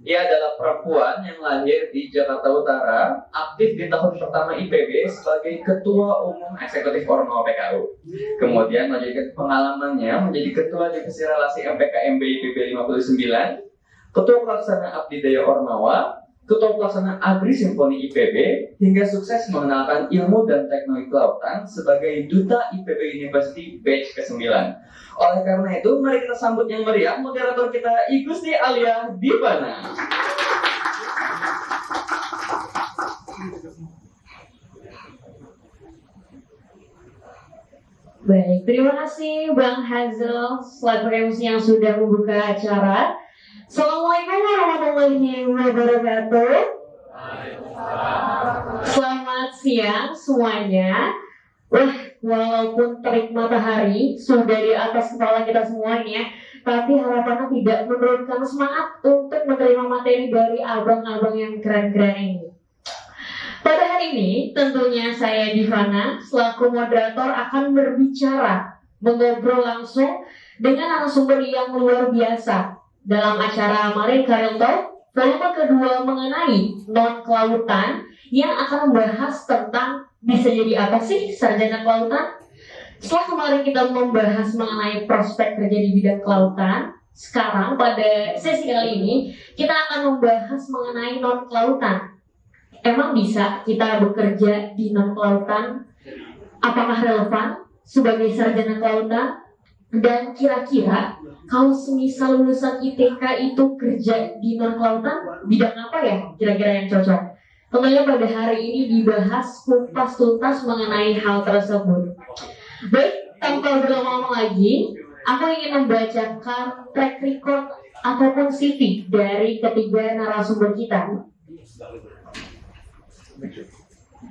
Ia adalah perempuan yang lahir di Jakarta Utara, aktif di tahun pertama IPB sebagai Ketua Umum Eksekutif Ormawa PKU. Kemudian melanjutkan pengalamannya menjadi Ketua Divisi Relasi MPKMB IPB 59, Ketua Pelaksana Abdi Daya Ormawa, Ketua Pelaksana Agri Simponi IPB, hingga sukses mengenalkan ilmu dan teknologi kelautan sebagai Duta IPB University Batch ke-9. Oleh karena itu, mari kita sambut yang meriah moderator kita, Igusti Alia Divana. Baik, terima kasih Bang Hazel selaku MC yang sudah membuka acara. Assalamualaikum warahmatullahi wabarakatuh. Selamat siang semuanya. Wah, walaupun terik matahari sudah di atas kepala kita semuanya, tapi harapannya tidak menurunkan semangat untuk menerima materi dari abang-abang yang keren-keren ini. Pada hari ini, tentunya saya Divana selaku moderator akan berbicara, mengobrol langsung dengan narasumber yang luar biasa dalam acara Marine Career Talk volume kedua mengenai non-kelautan yang akan membahas tentang bisa jadi apa sih sarjana kelautan. Setelah kemarin kita membahas mengenai prospek kerja di bidang kelautan, sekarang pada sesi kali ini kita akan membahas mengenai non-kelautan. Emang bisa kita bekerja di non-kelautan? Apakah relevan sebagai sarjana kelautan? Dan kira-kira kalau semisal lulusan ITK itu kerja di non-kelautan, bidang apa ya kira-kira yang cocok? Tentunya pada hari ini dibahas kupas tuntas mengenai hal tersebut. Baik, tanpa berlama-lama lagi, aku ingin membacakan track record ataupun CV dari ketiga narasumber kita.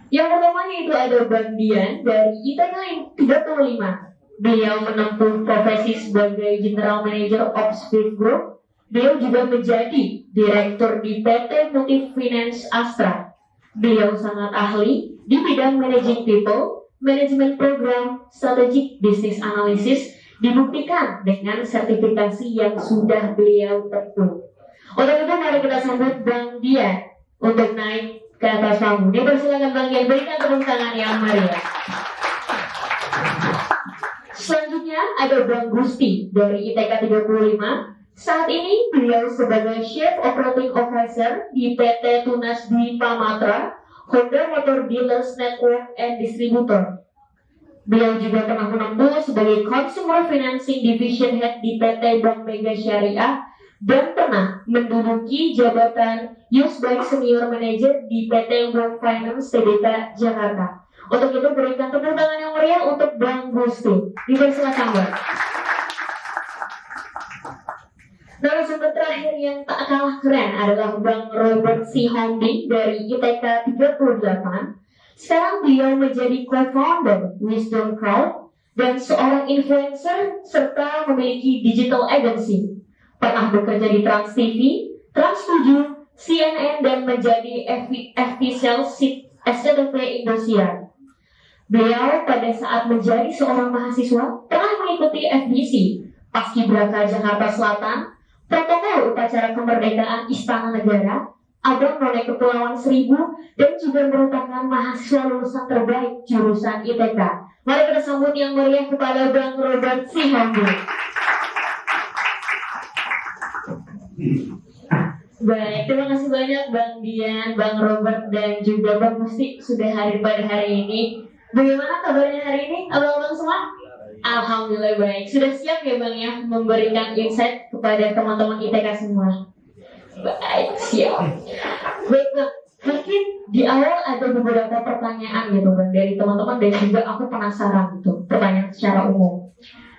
Yang pertama yaitu ada Bang Dian dari ITK 35. Beliau menempuh profesi sebagai General Manager of Speed Group. Beliau juga menjadi Direktur di PT Multifinance Astra. Beliau sangat ahli di bidang Managing People, Management Program, Strategic Business Analysis, dibuktikan dengan sertifikasi yang sudah beliau tempuh. Untuk itu mari kita sambut Bang Dian untuk naik ke atas panggung. Dipersilakan Bang Dian, berikan tepuk tangan yang meriah. Selanjutnya ada Bang Gusti dari ITK 35. Saat ini beliau sebagai Chief Operating Officer di PT Tunas Dwi Pamatra, Honda Motor Dealers Network and Distributor. Beliau juga pernah menempuh sebagai Consumer Financing Division Head di PT Bank Mega Syariah dan pernah menduduki jabatan Used Bike Senior Manager di PT World Finance Tbk Jakarta. Untuk itu berikan tepuk tangan yang meriah untuk Bang Gusti. Dipersilakan Bang. Narasumber terakhir yang tak kalah keren adalah Bang Robert Sihombing dari ITK 38. Sekarang beliau menjadi co-founder Wisdom Crowd dan seorang influencer serta memiliki digital agency. Pernah bekerja di Trans TV, Trans 7, CNN dan menjadi FP Sales SCTV Indosiar. Beliau pada saat menjadi seorang mahasiswa pernah mengikuti FBC, Paskibraka Jakarta Selatan, protokol upacara kemerdekaan Istana Negara, Abang None Kepulauan Seribu, dan juga merupakan mahasiswa lulusan terbaik jurusan ITK. Mari kita sambut yang meriah kepada Bang Robert Sihombing. Baik, terima kasih banyak Bang Dian, Bang Robert, dan juga Bang Gusti sudah hadir pada hari ini. Bagaimana kabarnya hari ini, abang-abang semua? Alhamdulillah baik. Sudah siap ya Bang ya memberikan insight kepada teman-teman ITK semua? Baik, siap. Baik Bang, mungkin di awal ada beberapa pertanyaan gitu Bang dari teman-teman dan juga aku penasaran gitu, pertanyaan secara umum.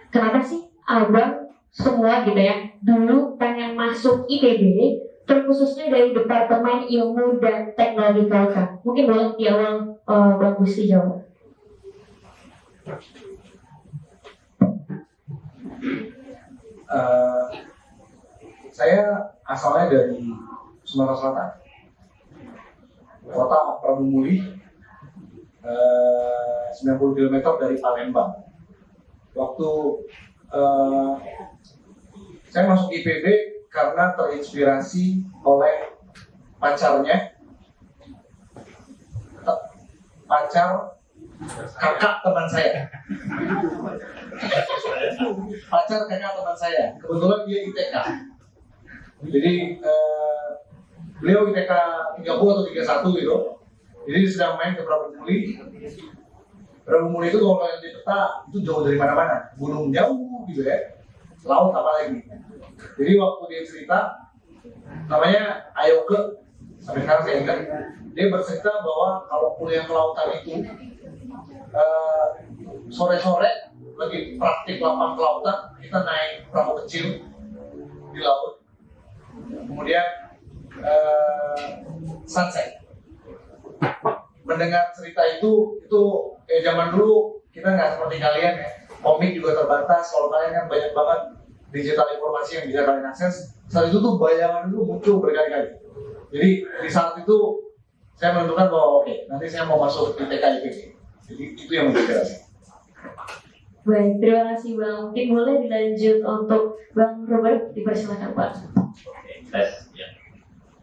Kenapa sih abang semua gitu ya dulu pengen masuk IPB, terkhususnya dari Departemen Ilmu dan Teknologi Kelautan? Mungkin boleh di awal Bang Gusti jawab. Saya asalnya dari Sumatera Selatan, kota Pramuguri, 90 km dari Palembang. Waktu saya masuk IPB karena terinspirasi oleh pacar kakak teman saya. Pacar kakak teman saya. Kebetulan dia ITK. Jadi beliau ITK 30 atau 31 gitu. Jadi dia sedang main ke Prabumuli. Prabumuli itu kalau yang di peta itu jauh dari mana-mana. Gunung jauh gitu ya. Laut apalagi. Jadi waktu dia cerita, namanya Ayoke, sampai sekarang saya ingat, dia bercerita bahwa kalau kuliah kelautan itu sore-sore lagi praktik lapang kelautan, kita naik perahu kecil di laut, kemudian sunset. Mendengar cerita itu zaman dulu kita nggak seperti kalian ya, komik juga terbatas. Kalau kalian kan banyak banget digital informasi yang bisa kalian akses. Saat itu tuh bayangan itu muncul berkali-kali. Jadi di saat itu saya menentukan bahwa oke, nanti saya mau masuk di TKIPB. Jadi itu yang menginspirasi. Baik, terima kasih Bang. Mungkin boleh dilanjut untuk Bang Robert, dipersilakan Pak. Tes, ya.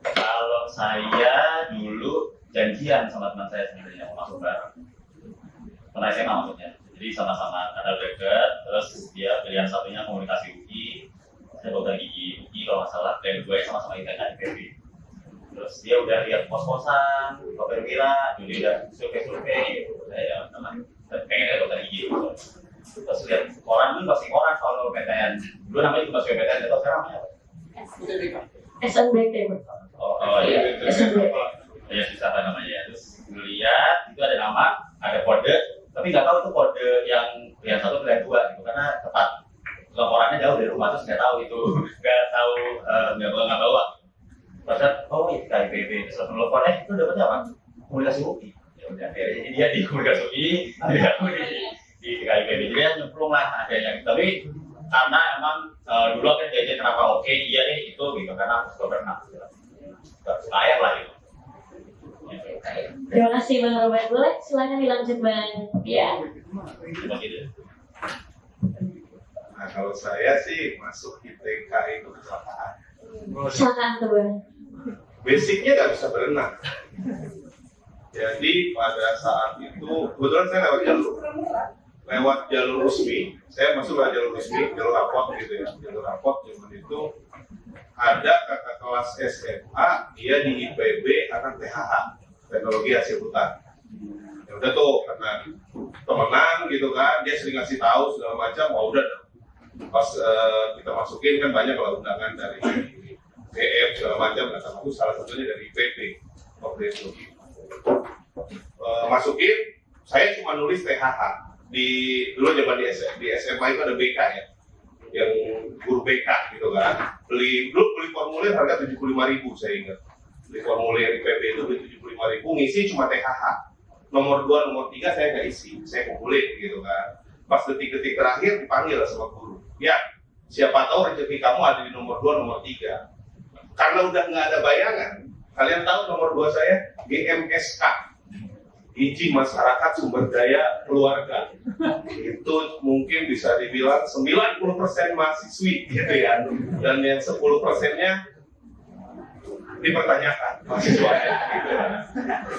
Kalau saya dulu janjian sama teman saya sebenarnya mau masuk bareng. Pernah SMA maksudnya. Jadi sama-sama karena deket, terus dia pilihan satunya komunikasi UI, saya dokter gigi UI kalau nggak salah, dan gue sama-sama ITK IPB. Terus dia udah lihat pos-posan, dokter Wira, jadi udah survei-survei gitu. Saya pengen ada dokter gigi gitu. Terus lihat koran dulu, pasti koran soal PTN. Dulu namanya juga masuk PTN, atau sekarang namanya apa? SNBT. Oh iya, ya susah apa namanya. Terus dulu lihat itu ada nama, ada kode, tapi nggak tahu itu kode yang satu dan dua gitu, karena tepat laporannya jauh dari rumah, terus nggak tahu itu, nggak bawa. Terus oh itu KIPB, terus telepon, itu dapetnya apa? Komunikasi UI. Ya udah, jadi dia di komunikasi UI, ada aku di KIPB. Jadi ya nyemplung lah ada yang, tapi karena emang dulu kan jadi kenapa oke iya deh itu gitu, karena aku suka berenang, suka air lah gitu. Terima kasih Bang Robert. Boleh silakan dilanjut Bang. Ya. Begitu. Nah kalau saya sih masuk ITK itu kecelakaan. Silakan tuh Bang. Basicnya nggak bisa berenang. Jadi pada saat itu kebetulan saya lewat jalur resmi. Saya masuk lewat jalur resmi, jalur rapot gitu ya. Jalur rapot zaman itu ada kakak kelas SMA, dia di IPB anak THH, teknologi hasil hutan. Ya udah tuh karena temenan gitu kan, dia sering ngasih tahu segala macam, mau udah pas kita masukin kan banyak lah undangan dari BF segala macam, nah termasuk salah satunya dari IPB waktu itu. Masukin, saya cuma nulis THH di dulu zaman di SMA itu ada BK ya, yang guru BK gitu kan. Beli formulir harga 75.000 saya ingat. Beli formulir IPB itu beli 75.000, ngisi cuma THH. Nomor 2, nomor 3 saya nggak isi, saya kumpulin gitu kan. Pas detik-detik terakhir dipanggil sama guru. Ya, siapa tahu rezeki kamu ada di nomor 2, nomor 3. Karena udah nggak ada bayangan, kalian tahu nomor 2 saya GMSK. Izin Masyarakat Sumber Daya Keluarga. Itu mungkin bisa dibilang 90% mahasiswi gitu ya. Dan yang 10%-nya dipertanyakan mahasiswanya gitu.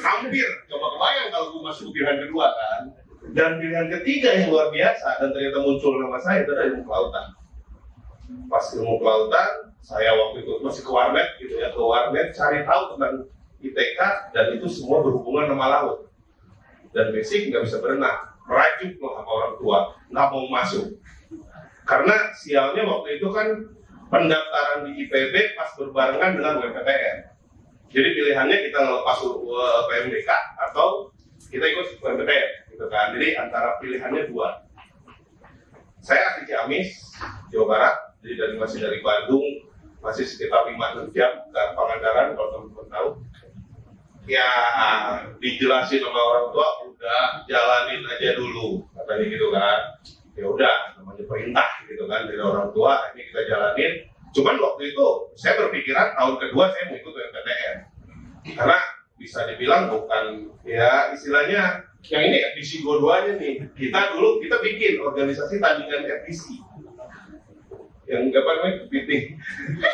Hampir, coba kebayang kalau gue masuk pilihan kedua kan. Dan pilihan ketiga yang luar biasa dan ternyata muncul nama saya itu adalah ilmu kelautan. Pas ilmu kelautan, saya waktu itu masih ke warnet gitu ya, ke warnet cari tahu tentang ITK dan itu semua berhubungan sama laut. Dan basic nggak bisa berenang, merajuk loh sama orang tua, nggak mau masuk. Karena sialnya waktu itu kan pendaftaran di IPB pas berbarengan dengan UMPTN. Jadi pilihannya kita ngelepas PMDK atau kita ikut UMPTN, gitu kan. Jadi antara pilihannya dua. Saya asli Ciamis, Jawa Barat, jadi masih dari Bandung, masih sekitar 5-6 jam ke Pangandaran kalau teman-teman tahu. Ya dijelasin sama orang tua, udah jalanin aja dulu, katanya gitu kan. Ya udah, namanya perintah gitu kan dari orang tua, ini kita jalanin. Cuman waktu itu saya berpikiran tahun kedua saya mau ikut UMPTN, karena bisa dibilang bukan ya istilahnya yang ini FDC dua-duanya nih. Kita bikin organisasi tandingan FDC. yang apa namanya kepiting,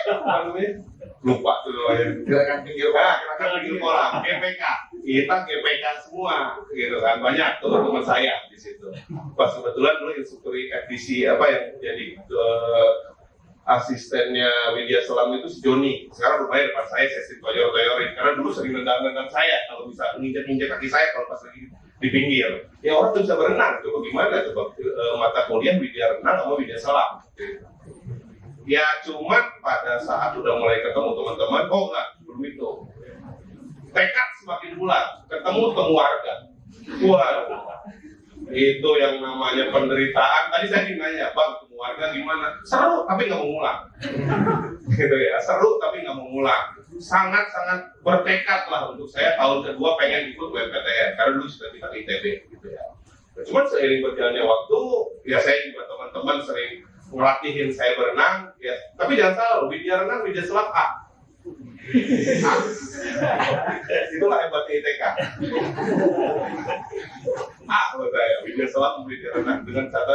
apa namanya lupa tuh namanya. Gerakan pinggir Gerakan pinggir kolam, GPK. Kita GPK semua, gitu kan. Banyak teman-teman saya di situ. Pas kebetulan dulu instruktur FDC apa yang jadi asistennya Widya Selam itu si Joni. Sekarang rupanya depan saya sesi toyor-toyorin karena dulu sering nendang-nendang saya kalau bisa nginjek-nginjek kaki saya kalau pas lagi di pinggir. Ya orang tuh bisa berenang, coba gimana coba mata kuliah Widya Renang sama Widya Selam. Ya cuman pada saat udah mulai ketemu teman-teman, oh enggak, belum itu. Tekad semakin bulat, ketemu warga. Wah, itu yang namanya penderitaan. Tadi saya nanya, Bang, ketemu warga gimana? Seru, tapi nggak mau ngulang. Gitu ya, seru tapi nggak mau ngulang. Sangat-sangat bertekad lah untuk saya tahun kedua pengen ikut WPTN karena dulu sudah kita ITB gitu ya. Cuman seiring berjalannya waktu, ya saya juga teman-teman sering ngelatihin saya berenang, ya. Tapi jangan salah, Widya Renang, Widya Selam A. Itulah hebatnya ITK. Menurut saya, Widya Selam, Widya Renang dengan cara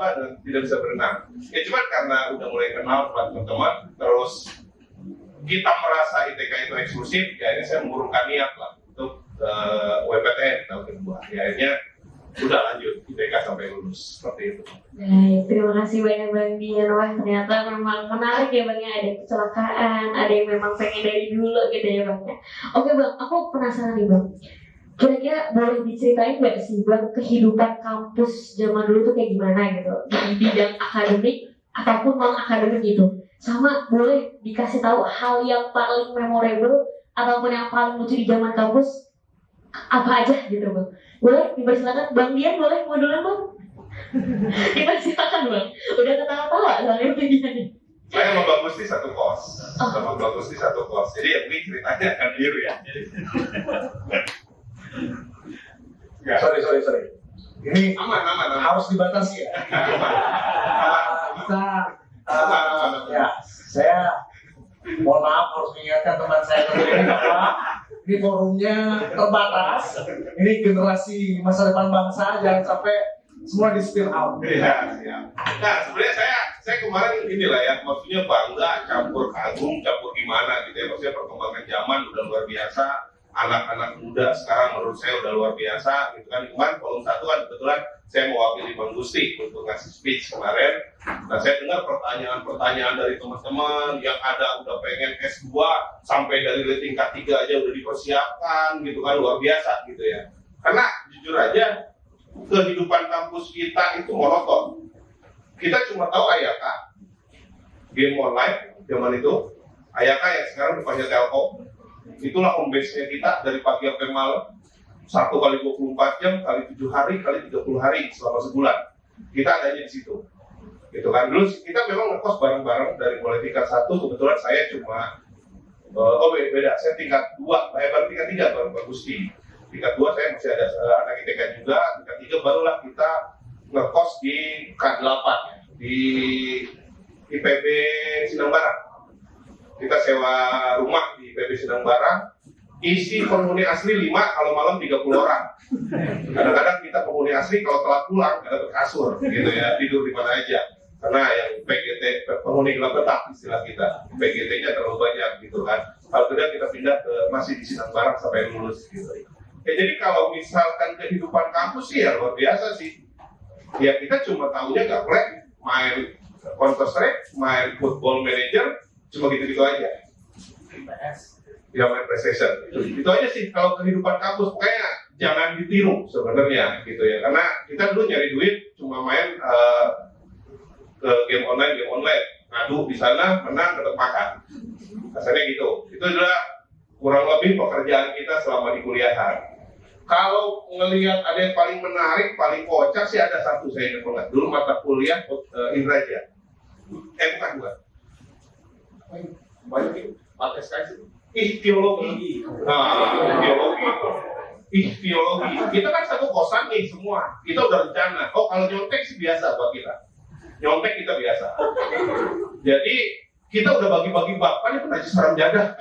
apa? Dengan tidak bisa berenang. Ya cuman karena udah mulai kenal teman-teman, terus kita merasa ITK itu eksklusif, ya ini saya mengurungkan niat lah untuk WPTN tahun kedua. Ya akhirnya udah lanjut ITK sampai lulus seperti itu. Baik, terima kasih banyak Bang Dian. Wah, ternyata memang menarik ya Bang ya, ada kecelakaan, ada yang memang pengen dari dulu gitu ya Bang ya. Oke Bang, aku penasaran nih Bang. Kira-kira boleh diceritain nggak sih Bang kehidupan kampus zaman dulu tuh kayak gimana gitu, di bidang akademik ataupun non akademik gitu. Sama boleh dikasih tahu hal yang paling memorable ataupun yang paling lucu di zaman kampus apa aja gitu Bang. Boleh dipersilakan Bang Dian, boleh mau duluan Bang? Dipersilakan Bang. Udah ketawa-tawa soalnya begini. Saya sama Mbak Gusti satu kos, sama Mbak Gusti satu kos. Jadi ya mungkin ceritanya akan biru ya. Ya. Sorry. Ini Aman. harus dibatasi ya. Kita ya, saya mohon maaf harus mengingatkan teman saya ini bahwa ini forumnya terbatas. Ini generasi masa depan bangsa, jangan sampai semua di spill out. Iya. Nah sebenarnya saya kemarin inilah ya, maksudnya bangga campur kagum, campur gimana gitu ya. Maksudnya perkembangan zaman udah luar biasa. Anak-anak muda sekarang menurut saya udah luar biasa gitu kan. Kemarin kolom 1 kan kebetulan saya mewakili Bang Gusti untuk ngasih speech kemarin. Nah saya dengar pertanyaan-pertanyaan dari teman-teman yang ada udah pengen S2 sampai dari tingkat 3 aja udah dipersiapkan gitu kan, luar biasa gitu ya. Karena jujur aja kehidupan kampus kita itu monoton. Kita cuma tahu Ayaka, game online zaman itu, Ayaka yang sekarang dipanggil Telkom. Itulah home base-nya kita dari pagi sampai malam. 1 kali 24 jam, kali 7 hari, kali 30 hari selama sebulan. Kita adanya di situ. Gitu kan. Dulu kita memang ngekos bareng-bareng dari mulai tingkat 1, kebetulan saya cuma beda. Saya tingkat 2, baru tingkat 3 baru Pak Gusti. Tingkat 2 saya masih ada anak ITK juga, tingkat 3 barulah kita ngekos di K8 di IPB Sindang Barang. Kita sewa rumah di IPB Sindang Barang, isi penghuni asli 5, kalau malam 30 orang. Kadang-kadang kita penghuni asli kalau telat pulang nggak dapat kasur, gitu ya, tidur di mana aja. Karena yang PGT, penghuni gelap tetap istilah kita, PGT-nya terlalu banyak gitu kan. Kalau tidak kita pindah ke masih di Sindang Barang sampai lulus gitu. Ya, jadi kalau misalkan kehidupan kampus sih ya luar biasa sih. Ya kita cuma tahunya gaplek, main Counter Strike, main Football Manager, cuma gitu-gitu aja. Ya main PlayStation. Itu aja sih kalau kehidupan kampus. Pokoknya jangan ditiru sebenarnya gitu ya. Karena kita dulu nyari duit cuma main ke game online. Ngadu di sana, menang, dapat makan. Rasanya gitu. Itu adalah kurang lebih pekerjaan kita selama di kuliahan. Kalau ngelihat ada yang paling menarik, paling kocak sih ada satu saya ingat banget. Dulu mata kuliah Indraja. Bukan. Banyak itu. Pakai sekali. Ikhtiologi. Ikhtiologi. Kita kan satu kosan nih semua. Kita udah rencana. Oh kalau nyontek sih biasa buat kita. Nyontek kita biasa. Jadi kita udah bagi-bagi bab. Kan itu najis haram jadah.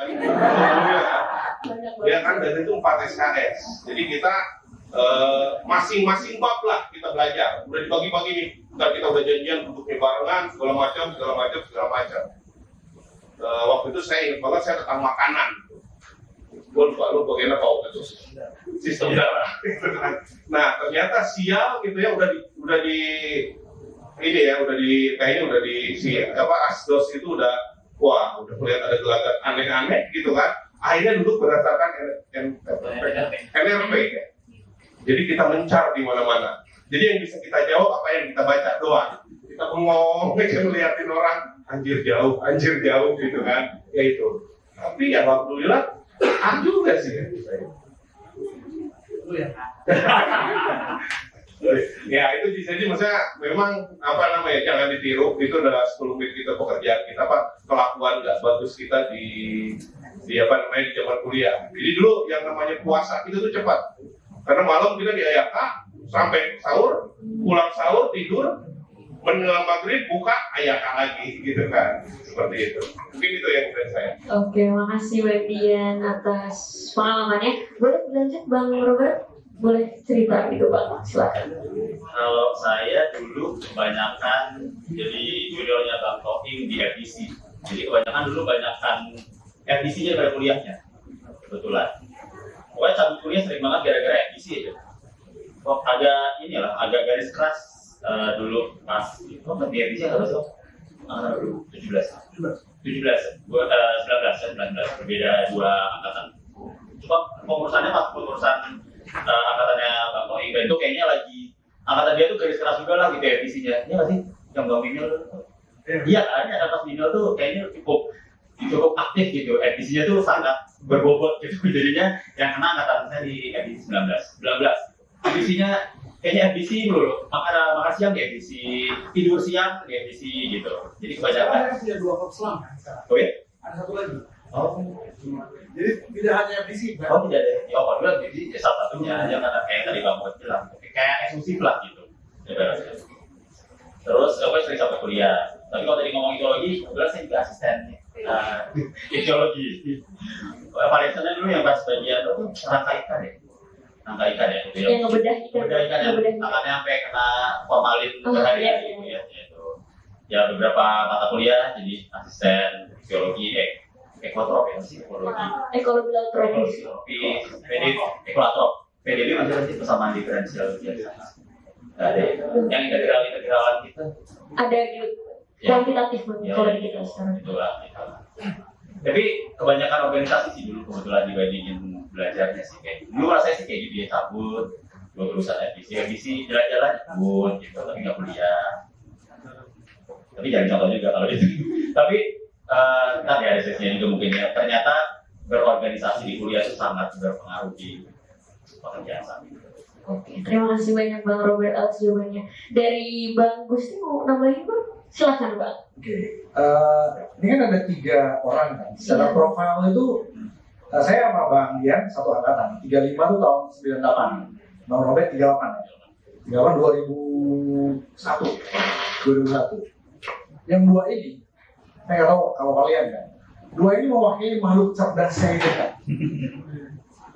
Ya kan, dan itu 4 SKS. Jadi kita masing-masing bab lah kita belajar. Udah dibagi-bagi nih, ntar kita udah janjian duduknya barengan, segala macam. Waktu itu saya ingat banget saya tentang makanan. Gue lupa lu bagaimana Pak itu sistem darah. Nah ternyata sial gitu ya udah di kayaknya udah di asdos itu udah melihat ada gelagat aneh-aneh gitu kan. Akhirnya duduk berdasarkan NRP. Jadi kita mencar di mana-mana. Jadi yang bisa kita jawab apa yang kita baca doang. Kita bengong aja ngeliatin orang anjir jauh gitu kan. Ya itu. Tapi ya alhamdulillah juga sih. Ya itu jadi maksudnya memang jangan ditiru, itu adalah 10 menit kita pekerjaan kita kelakuan nggak bagus kita di zaman kuliah. Jadi dulu yang namanya puasa itu tuh cepat, karena malam kita di IAK sampai sahur, pulang sahur tidur, menjelang maghrib buka IAK lagi gitu kan, seperti itu. Mungkin itu yang dari saya. Oke, makasih Bang Dian atas pengalamannya. Boleh lanjut Bang Robert? Boleh cerita gitu Bang, silakan. Kalau saya dulu kebanyakan jadi juniornya Bang Tohing di FDC. Jadi kebanyakan dulu FDC-nya daripada kuliahnya. Kebetulan. Pokoknya cabut kuliah sering banget gara-gara FDC aja. Agak garis keras dulu pas di FDC atau so? 17. Gue 19 berbeda 2 angkatan. Cuma pengurusannya angkatannya Bang Tohing, dan itu kayaknya lagi angkatan dia tuh garis keras juga lah gitu ya visinya. Iya nggak sih? Yang Bang Bimil tuh? Iya kan, yang atas Bimil tuh kayaknya cukup aktif gitu. FDC-nya tuh sangat berbobot gitu. Jadinya yang kena angkatan saya di FDC 19. FDC-nya kayaknya FDC dulu. Makan siang di FDC, tidur siang di FDC gitu. Jadi kebanyakan. Saya punya 2 klub selam kan sekarang. Oh ya? Ada satu lagi. Oh. Jadi tidak hanya FDC. Oh tidak ada. Ya kalau dulu FDC salah satunya aja karena kayak tadi Bang Bot bilang, kayak eksklusif lah gitu. Terus aku sering sampai kuliah. Tapi kalau tadi ngomong ideologi, kebetulan saya juga asistennya. Ideologi. Variasinya dulu yang pas bagian itu rangka ikan ya. Gitu ya. Yang ngebedah ikan. Tangannya sampai kena formalin berhari-hari gitu ya. Ya beberapa mata kuliah jadi asisten biologi ekologi sih Ekologi laut tropis. PDB masih persamaan diferensial biasa. Ada yang integralan gitu. Ada gitu. Kuantitatif kalau di kita sekarang. Itulah. Tapi kebanyakan organisasi sih dulu kebetulan dibandingin belajarnya sih kayak. Dulu rasanya sih kayak gitu ya, cabut, gue berusaha FDC jalan-jalan cabut gitu, tapi nggak kuliah. Tapi jangan contoh juga kalau itu. Tapi nanti ada sesinya juga mungkin ya. Ternyata berorganisasi di kuliah itu sangat berpengaruh di pekerjaan saat ini. Oke, terima kasih banyak Bang Robert atas jawabannya. Dari Bang Gusti mau nambahin Bang? Silakan Bang. Oke. Ini kan ada 3 orang kan. Secara profil itu saya sama Bang Dian satu angkatan. 35 itu tahun 98. Bang Robert 38 ya. 2001. Yang 2 ini, saya nggak tahu kalau kalian kan. 2 ini mewakili makhluk cerdas saya itu kan.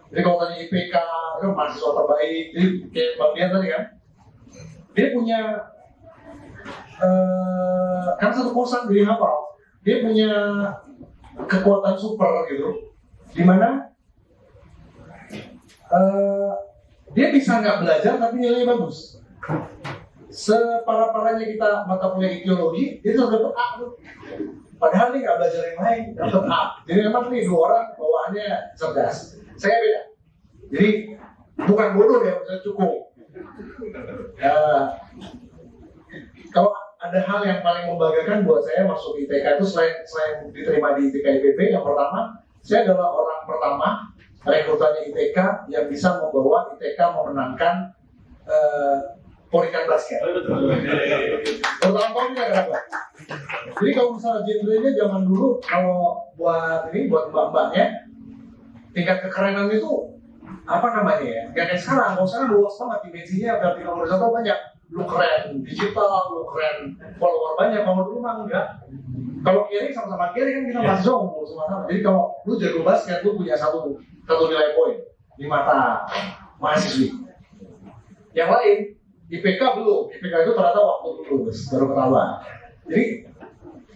Jadi kalau tadi IPK itu mahasiswa terbaik, jadi kayak Bang Dian tadi kan, dia punya kan satu kosan dari hafal, dia punya kekuatan super gitu, dimana dia bisa nggak belajar tapi nilainya bagus. Separah-parahnya kita mata kuliah ideologi, dia tetap dapat A tuh. Padahal dia nggak belajar yang lain, dapat A. Jadi memang nih 2 orang bawaannya cerdas. Saya beda. Jadi bukan bodoh ya, saya cukup. Kalau ada hal yang paling membanggakan buat saya masuk ITK itu selain diterima di ITK IPB, yang pertama, saya adalah orang pertama rekrutannya ITK yang bisa membawa ITK memenangkan Porikan basket. Bertahun-tahun ini ada apa? Jadi kalau misalnya genre-nya zaman dulu, kalau buat mbak-mbaknya, tingkat kekerenan itu apa namanya ya? Gak kayak sekarang. Kalau sekarang luas banget dimensinya, berarti nomor 1 banyak. Lu keren digital, lu keren follower banyak. Kalau dulu mah enggak. Kalau kiri sama-sama kiri kan kita mahasiswa ngumpul sama-sama. Jadi kalau lu jago basket, lu punya satu nilai poin di mata mahasiswi. Yang lain IPK belum, IPK itu ternyata waktu lulus baru ketahuan. Jadi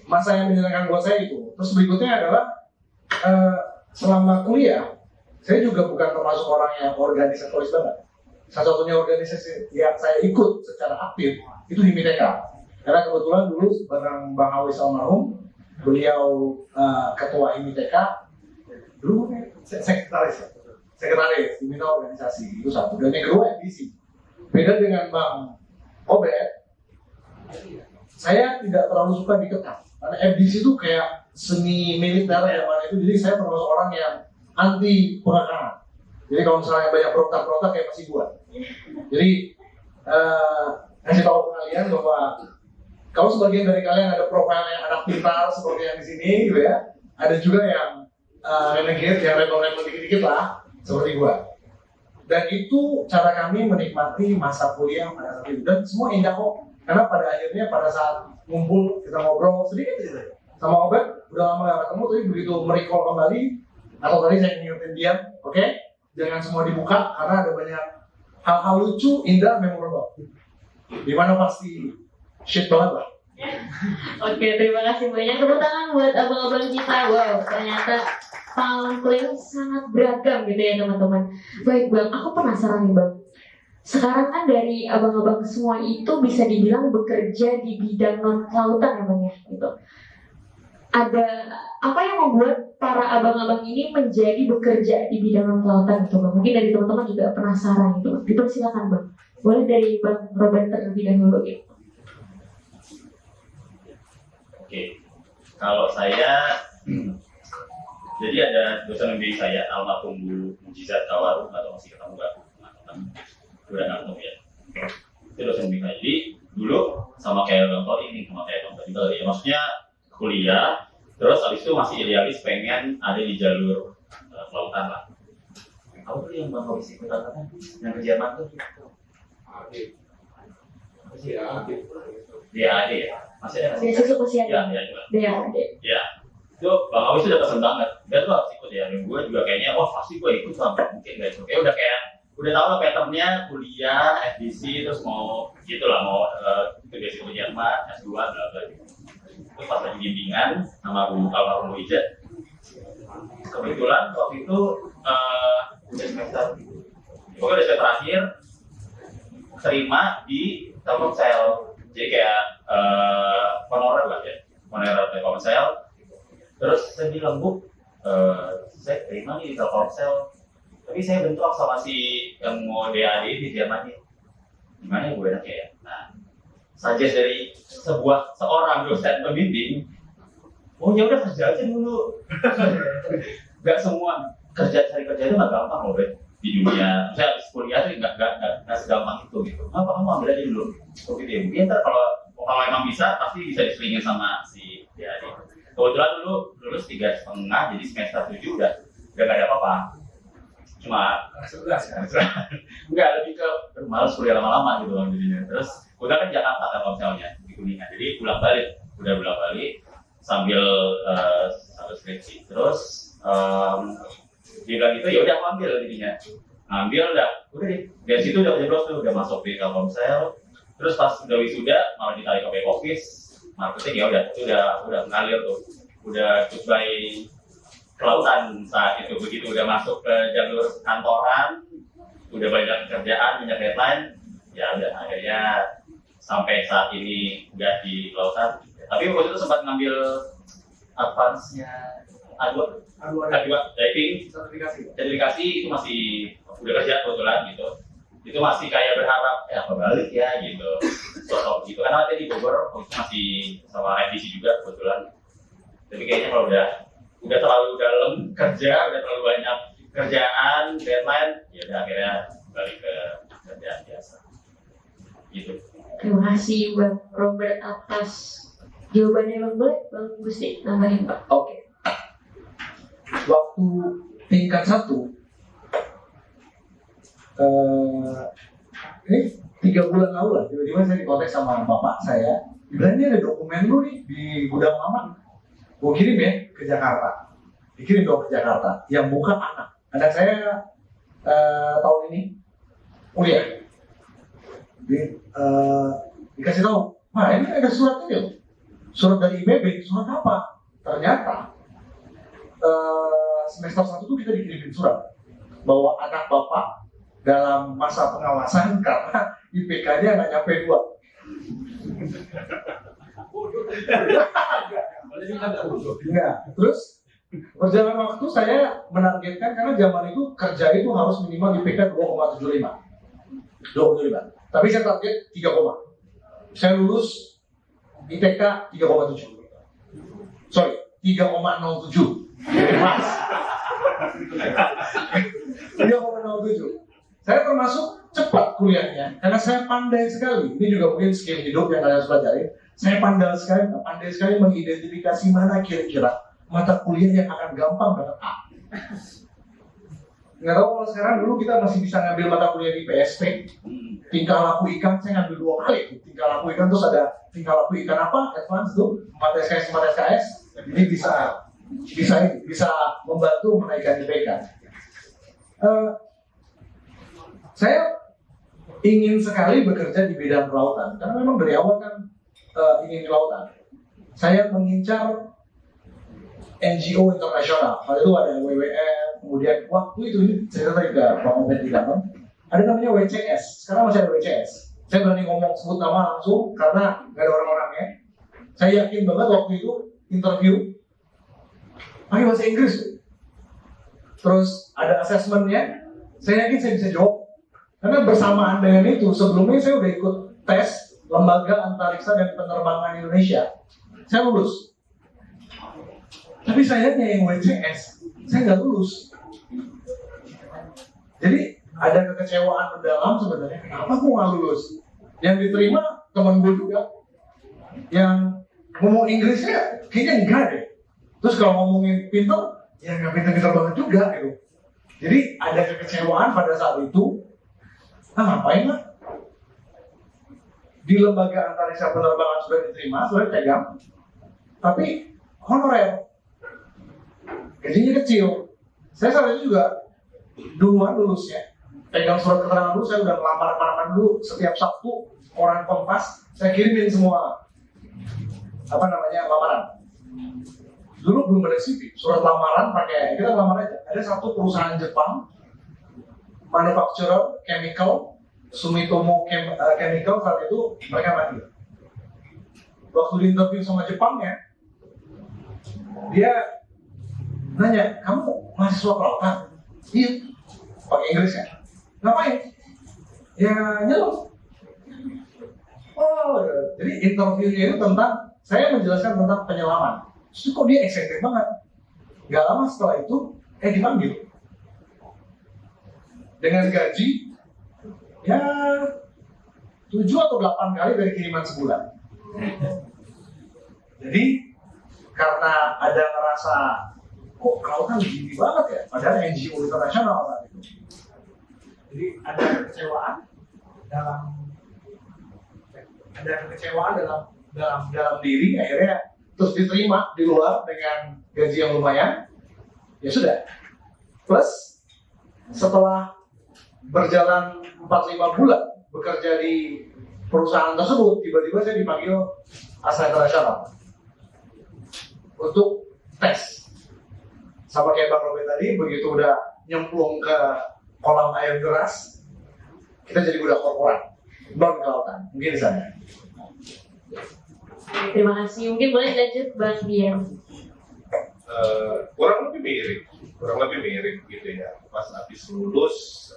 masa yang menyenangkan buat saya itu. Terus berikutnya adalah selama kuliah saya juga bukan termasuk orang yang organisatoris banget. Satu-satunya organisasi yang saya ikut secara aktif itu Himiteka. Karena kebetulan dulu bareng Bang Awis almarhum, beliau ketua Himiteka, dulu sekretaris diminta organisasi, itu satu. Dan yang kedua FDC. Beda dengan Bang Obed, saya tidak terlalu suka dikekang. Karena FDC itu kayak seni militer yang mana itu, jadi saya termasuk orang yang anti pengekangan. Jadi kalau misalnya banyak berontak-berontak kayak masih buat. Jadi ngasih tahu ke kalian bahwa kalau sebagian dari kalian ada profil yang anak pintar seperti yang di sini gitu ya, ada juga yang renegade, yang rebel-rebel dikit-dikit lah seperti gua. Dan itu cara kami menikmati masa kuliah pada saat itu, dan semua indah kok. Karena pada akhirnya pada saat ngumpul kita ngobrol sedikit aja sama Obed, udah lama gak ketemu, tapi begitu merecall kembali, atau tadi saya ngingetin dia, oke, jangan semua dibuka karena ada banyak hal-hal lucu, indah, memorable. Dimana pasti shit banget lah. Oke, terima kasih banyak. Tepuk tangan buat abang-abang kita. Wow, ternyata pengalaman kuliah sangat beragam gitu ya teman-teman. Baik Bang, aku penasaran nih Bang. Sekarang kan dari abang-abang semua itu bisa dibilang bekerja di bidang non-kelautan ya Bang ya, gitu. Ada apa yang membuat para abang-abang ini menjadi bekerja di bidang non-kelautan gitu Bang? Mungkin dari teman-teman juga penasaran gitu. Dipersilakan Bang. Boleh dari Bang Robert terlebih dahulu gitu. Oke, kalau saya jadi ada dosen MBA saya, almarhum Bu Mujizat Kawaru, atau masih ketemu nggak? Udah nggak ketemu ya. Itu dosen MBA saya. Jadi dulu sama kayak Bang Tori ini, sama kayak Bang Tori juga ya. Maksudnya kuliah, terus abis itu masih idealis pengen ada di jalur kelautan lah. Apa tuh yang Bang Tori ikutan kan? Yang ke Jerman tuh? DAD ya? Masih ada nggak sih? Beasiswa kesian Ya, DAD. Ya, itu Bang Awis udah pesen banget. Dia tuh harus ikut ya. Dan gue juga kayaknya, wah pasti gue ikut lah. Mungkin gak ikut. Udah tahu lah patternnya, kuliah, FDC, terus mau gitu lah, mau itu beasiswa ke Jerman, S2, bla bla gitu. Terus pas lagi bimbingan sama almarhum Bu Ijat, kebetulan waktu itu udah semester, pokoknya udah semester terakhir, terima di Telkomsel. Jadi kayak honorer lah ya, honorer Telkomsel. Terus saya bilang, Bu, saya terima nih di Telkomsel, tapi saya bentrok sama si yang mau DAD di Jerman. Gimana ya gue enaknya ya? Nah, suggest dari seorang dosen pembimbing, oh ya udah kerja aja dulu. Gak semua cari kerja itu nggak gampang loh, Bet. Di dunia, saya habis kuliah tuh nggak segampang itu gitu. Apa kamu ambil aja dulu? Oke deh, mungkin ntar kalau emang bisa pasti bisa diselingin sama si DAD. Kebetulan dulu lulus 3,5, jadi semester 7 udah gak ada apa-apa. Cuma 11 kan? Enggak, lebih ke males kuliah lama-lama gitu kan jadinya. Terus udah kan Jakarta kan misalnya di Kuningan, jadi pulang balik sambil skripsi. Terus dia bilang gitu, ya udah aku ambil jadinya. Udah deh. Dari situ udah jeblos tuh, udah masuk di Telkomsel. Terus pas udah wisuda malah ditarik ke back office, marketing ya udah ngalir tuh. Udah goodbye kelautan saat itu. Begitu udah masuk ke jalur kantoran, udah banyak kerjaan, banyak deadline, ya udah akhirnya sampai saat ini udah di kelautan. Tapi waktu itu sempat ngambil advance-nya A2 diving sertifikasi itu masih udah kerja kebetulan gitu. Itu masih kayak berharap ya kebalik ya gitu, sosok gitu. Karena tadi di Bogor waktu itu masih sama FDC juga kebetulan. Tapi kayaknya kalau udah terlalu dalam kerja, udah terlalu banyak kerjaan, deadline, ya udah akhirnya balik ke kerjaan biasa. Gitu. Terima kasih Bang Robert atas jawabannya. Bang Gusti nambahin Pak. Oke. Waktu tingkat 1, ini 3 bulan lalu lah, tiba-tiba saya dikontak sama bapak saya. Bilang ini ada dokumen lu nih di gudang lama. Gue kirim ya ke Jakarta. Dikirim dong ke Jakarta. Yang buka anak saya tahun ini kuliah. Dikasih tahu, wah ini ada surat ini loh, surat dari IPB. Surat apa? Ternyata semester 1 tuh kita dikirimin surat bahwa anak bapak dalam masa pengawasan karena IPK-nya nggak nyampe 2. Enggak. Terus berjalan waktu saya menargetkan, karena zaman itu kerja itu harus minimal IPK 2,75. Tapi saya target 3, saya lulus IPK 3,7. Sorry, 3,07. Mas. 3,07. Saya termasuk cepat kuliahnya karena saya pandai sekali. Ini juga mungkin skill hidup yang kalian harus pelajari. Saya pandai sekali mengidentifikasi mana kira-kira mata kuliah yang akan gampang dapat A. Nggak tahu kalau sekarang, dulu kita masih bisa ngambil mata kuliah di PSP. Tingkah laku ikan saya ngambil 2 kali. Tingkah laku ikan, terus ada tingkah laku ikan apa? Advance tuh 4 SKS. Jadi bisa membantu menaikkan IPK. Saya ingin sekali bekerja di bidang kelautan karena memang dari awal kan ingin kelautan. Saya mengincar NGO internasional. Pada itu ada WWF, kemudian waktu itu ini cerita tadi ke Pak Obed di dalam, ada namanya WCS. Sekarang masih ada WCS. Saya berani ngomong sebut nama langsung karena nggak ada orang-orangnya. Saya yakin banget waktu itu interview pakai bahasa Inggris. Terus ada assessment-nya. Saya yakin saya bisa jawab. Karena bersamaan dengan itu, sebelumnya saya udah ikut tes Lembaga Antariksa dan Penerbangan Indonesia. Saya lulus. Tapi sayangnya yang WCS, saya nggak lulus. Jadi ada kekecewaan mendalam sebenarnya. Kenapa aku nggak lulus? Yang diterima teman gue juga. Yang ngomong Inggrisnya kayaknya enggak deh. Terus kalau ngomongin pintar, ya nggak pintar-pintar banget juga gitu. Jadi ada kekecewaan pada saat itu. Ngapain lah? Di Lembaga Antariksa Penerbangan sudah diterima, sudah pegang, tapi honorer, gajinya kecil. Saya saat itu juga duluan lulusnya, pegang surat keterangan dulu. Saya udah melamar dulu setiap Sabtu, orang Kompas saya kirimin semua lamaran. Dulu belum ada CV, surat lamaran pakai, kita lamar aja. Ada satu perusahaan Jepang, manufacturer chemical, Sumitomo Chemical, saat itu mereka mati. Waktu di interview sama Jepangnya, dia nanya, kamu mahasiswa kelautan? Iya, pakai Inggris ya. Ngapain? Ya nyelam. Oh, jadi interviewnya itu tentang, saya menjelaskan tentang penyelaman. Terus kok dia excited banget. Gak lama setelah itu, dipanggil. Dengan gaji ya 7 atau 8 kali dari kiriman sebulan. Jadi karena ada ngerasa kok kelautan gini banget ya, padahal NGO internasional saat itu. Jadi ada kekecewaan dalam diri, akhirnya terus diterima di luar dengan gaji yang lumayan. Ya sudah. Plus setelah berjalan 4-5 bulan bekerja di perusahaan tersebut, tiba-tiba saya dipanggil Asa Internasional untuk tes. Sama kayak Bang Robert tadi, begitu udah nyemplung ke kolam air deras, kita jadi budak korporat, non kelautan, mungkin di sana. Terima kasih. Mungkin boleh lanjut Bang Dian. Kurang lebih mirip gitu ya. Pas habis lulus,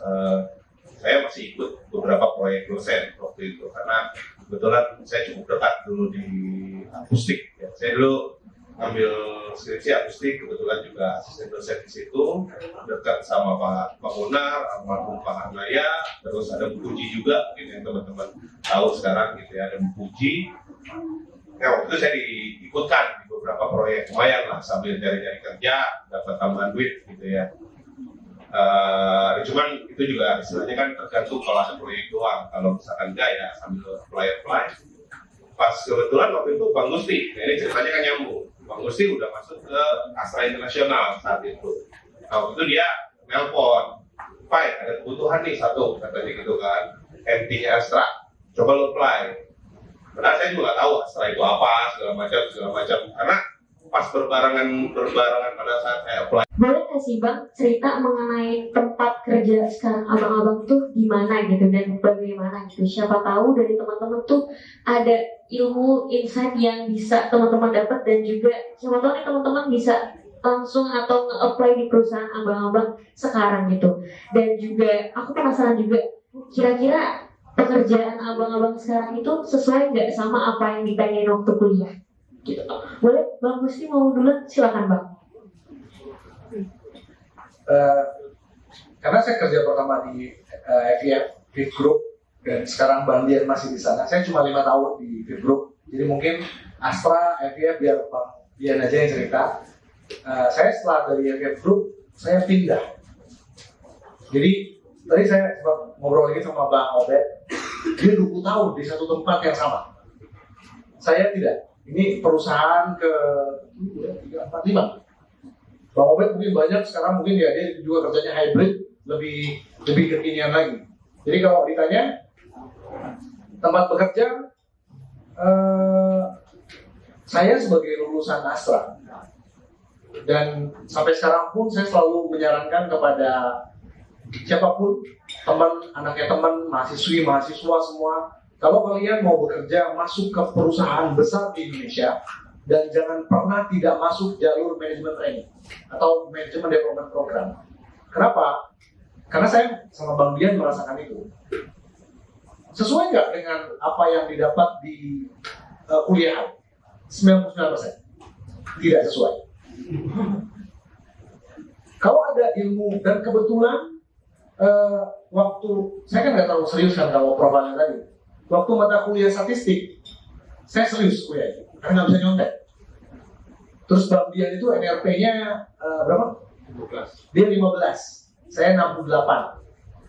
saya masih ikut beberapa proyek dosen waktu itu karena kebetulan saya cukup dekat dulu di akustik. Ya. Saya dulu ambil skripsi akustik, kebetulan juga asisten dosen di situ, dekat sama Pak Munar, almarhum Pak Hanaya, terus ada Bu Puji juga, mungkin yang teman-teman tahu sekarang gitu ya, ada Bu Puji. Ya, waktu itu saya diikutkan di beberapa proyek lumayan lah sambil cari-cari kerja, dapat tambahan duit gitu ya. Cuman itu juga istilahnya kan tergantung kalau ada proyek doang, kalau misalkan enggak ya sambil apply. Pas kebetulan waktu itu Bang Gusti, ini ceritanya kan nyambung. Bang Gusti udah masuk ke Astra Internasional saat itu. Nah, waktu itu dia nelpon, Pak ada kebutuhan nih satu, katanya gitu kan, MT-nya Astra. Coba lo apply. Padahal saya juga nggak tahu Astra itu apa, segala macam. Karena pas berbarangan pada saat saya apply. Boleh nggak sih Bang cerita mengenai tempat kerja sekarang abang-abang tuh di mana gitu dan bagaimana gitu? Siapa tahu dari teman-teman tuh ada ilmu insight yang bisa teman-teman dapat dan juga siapa tahu nih teman-teman bisa langsung atau nge-apply di perusahaan abang-abang sekarang gitu. Dan juga aku penasaran juga kira-kira pekerjaan abang-abang sekarang itu sesuai nggak sama apa yang ditanyain waktu kuliah? Gitu. Boleh Bang Gusti mau duluan? Silakan Bang. Karena saya kerja pertama di FIF Fit Group dan sekarang Bang Dian masih di sana. Saya cuma 5 tahun di Fit Group, jadi mungkin Astra, FIF biar Bang Dian aja yang cerita. Saya setelah dari FIF Group saya pindah. Jadi tadi saya sempat ngobrol lagi sama Bang Obed, dia 20 tahun di satu tempat yang sama. Saya tidak. Ini perusahaan ke 3, 4, 5. Bang Obed mungkin banyak sekarang, mungkin dia juga kerjanya hybrid, lebih kekinian lagi. Jadi kalau ditanya tempat bekerja, saya sebagai lulusan Astra dan sampai sekarang pun saya selalu menyarankan kepada siapapun, anaknya teman, mahasiswa semua, kalau kalian mau bekerja masuk ke perusahaan besar di Indonesia, dan jangan pernah tidak masuk jalur manajemen training atau manajemen development program. Kenapa? Karena saya sama Bang Dian merasakan itu. Sesuai nggak dengan apa yang didapat di kuliahan? 99%. Tidak sesuai. Kalau ada ilmu, dan kebetulan waktu, saya kan nggak terlalu serius kan kalau profilnya tadi. Waktu mata kuliah statistik, saya serius kuliah. Karena nggak bisa nyontek. Terus Bang Dian itu NRP-nya berapa? 15. Dia 15, saya 68.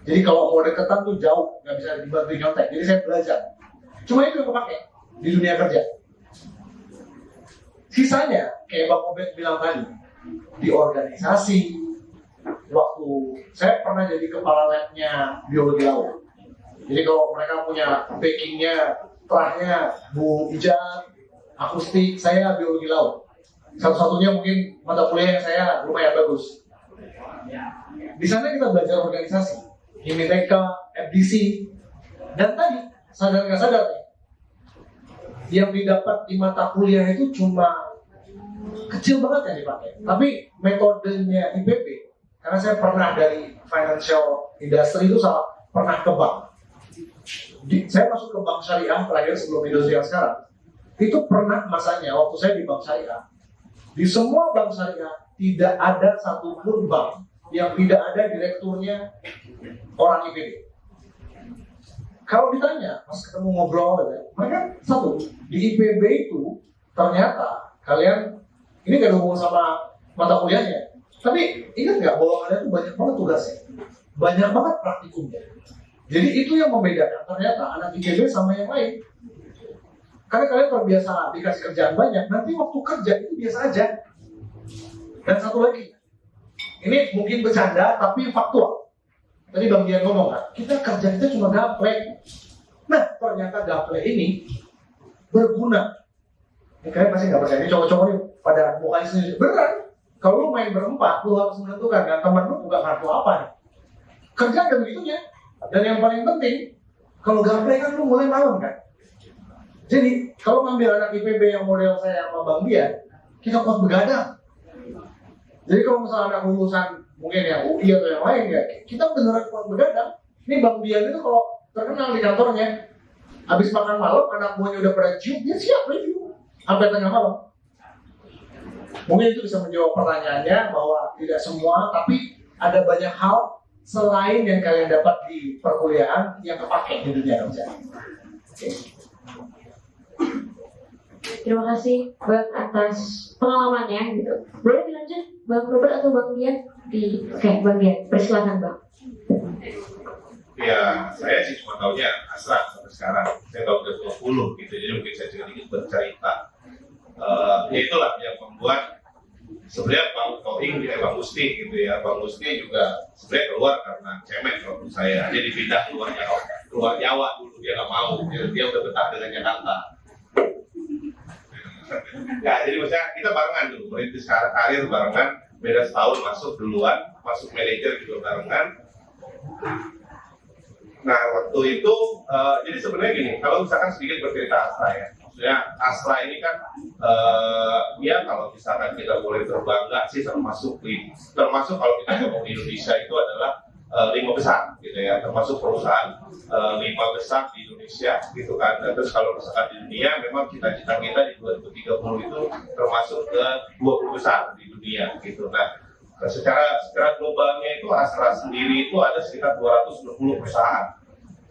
Jadi kalau mau deketan tuh jauh, nggak bisa dibantu nyontek. Jadi saya belajar. Cuma itu yang kepake di dunia kerja. Sisanya, kayak Bang Obed bilang tadi, di organisasi, waktu saya pernah jadi kepala labnya biologi laut. Jadi kalau mereka punya backingnya, terahnya Bu Ijat, akustik, saya biologi laut. Satu-satunya mungkin mata kuliah yang saya lumayan bagus. Di sana kita belajar organisasi, IMITK, FDC, dan tadi sadar nggak sadar nih, yang didapat di mata kuliah itu cuma kecil banget yang dipakai. Tapi metodenya IPB, karena saya pernah dari financial industry itu pernah ke bank. Saya masuk ke bank syariah terakhir sebelum Indonesia sekarang. Itu pernah masanya waktu saya di bank syariah. Di semua bank syariah tidak ada satupun bank yang tidak ada direkturnya orang IPB. Kalau ditanya, pas ketemu ngobrol, mereka satu, di IPB itu ternyata kalian, ini gak ada hubungan sama mata kuliahnya, tapi ingat gak bahwa kalian tuh banyak banget tugasnya, banyak banget praktikumnya. Jadi itu yang membedakan ternyata anak IPB sama yang lain. Karena kalian terbiasa dikasih kerjaan banyak, nanti waktu kerja itu biasa aja. Dan satu lagi, ini mungkin bercanda tapi faktual. Tadi Bang Dian ngomong kan, kita cuma gaplek. Nah, ternyata gaplek ini berguna. Ini kalian pasti nggak percaya, ini cowok-cowok nih pada mukanya sendiri. Beneran, kalau lu main berempat, lu harus menentukan, dan teman lu bukan kartu apa nih. Kerja ada begitunya. Dan yang paling penting, kalau gaplek kan lu mulai malam kan. Jadi, kalau ngambil anak IPB yang model saya sama Bang Dian, kita kuat begadang. Jadi kalau misalnya anak lulusan mungkin yang UI atau yang lain ya, kita beneran kuat begadang. Ini Bang Dian itu kalau terkenal di kantornya, habis makan malam, anak buahnya udah pada cium, dia siap review sampai tengah malam. Mungkin itu bisa menjawab pertanyaannya bahwa tidak semua, tapi ada banyak hal selain yang kalian dapat di perkuliahan yang kepake di dunia kerja. Okay. Terima kasih Bang atas pengalamannya gitu. Boleh dilanjut Bang Robert atau Bang Dian? Oke, Bang Dian, persilakan Bang. Ya, saya sih cuma tahunya Astra sampai sekarang. Saya tahu udah 20 gitu, jadi mungkin saya sedikit bercerita. Ya itulah yang membuat sebenarnya Bang Toing gitu, Bang Musti gitu ya. Bang Musti juga sebenarnya keluar karena cemen kalau menurut saya. Dia dipindah keluar Jawa dulu. dia nggak mau, dia udah betah dengan Jakarta. Ya, jadi maksudnya kita barengan dulu, merintis karir barengan, beda setahun masuk duluan, masuk manajer juga barengan. Nah, waktu itu, jadi sebenarnya gini, kalau misalkan sedikit bercerita Astra ya, maksudnya Astra ini kan, ya kalau misalkan kita boleh berbangga sih termasuk kalau kita ngomong di Indonesia itu adalah 5 besar gitu ya, termasuk perusahaan 5 besar di Indonesia gitu kan. Dan terus kalau misalkan di dunia, memang cita-cita kita di 2030 itu termasuk ke 20 besar di dunia gitu. Nah, secara globalnya itu Astra sendiri itu ada sekitar 260 perusahaan.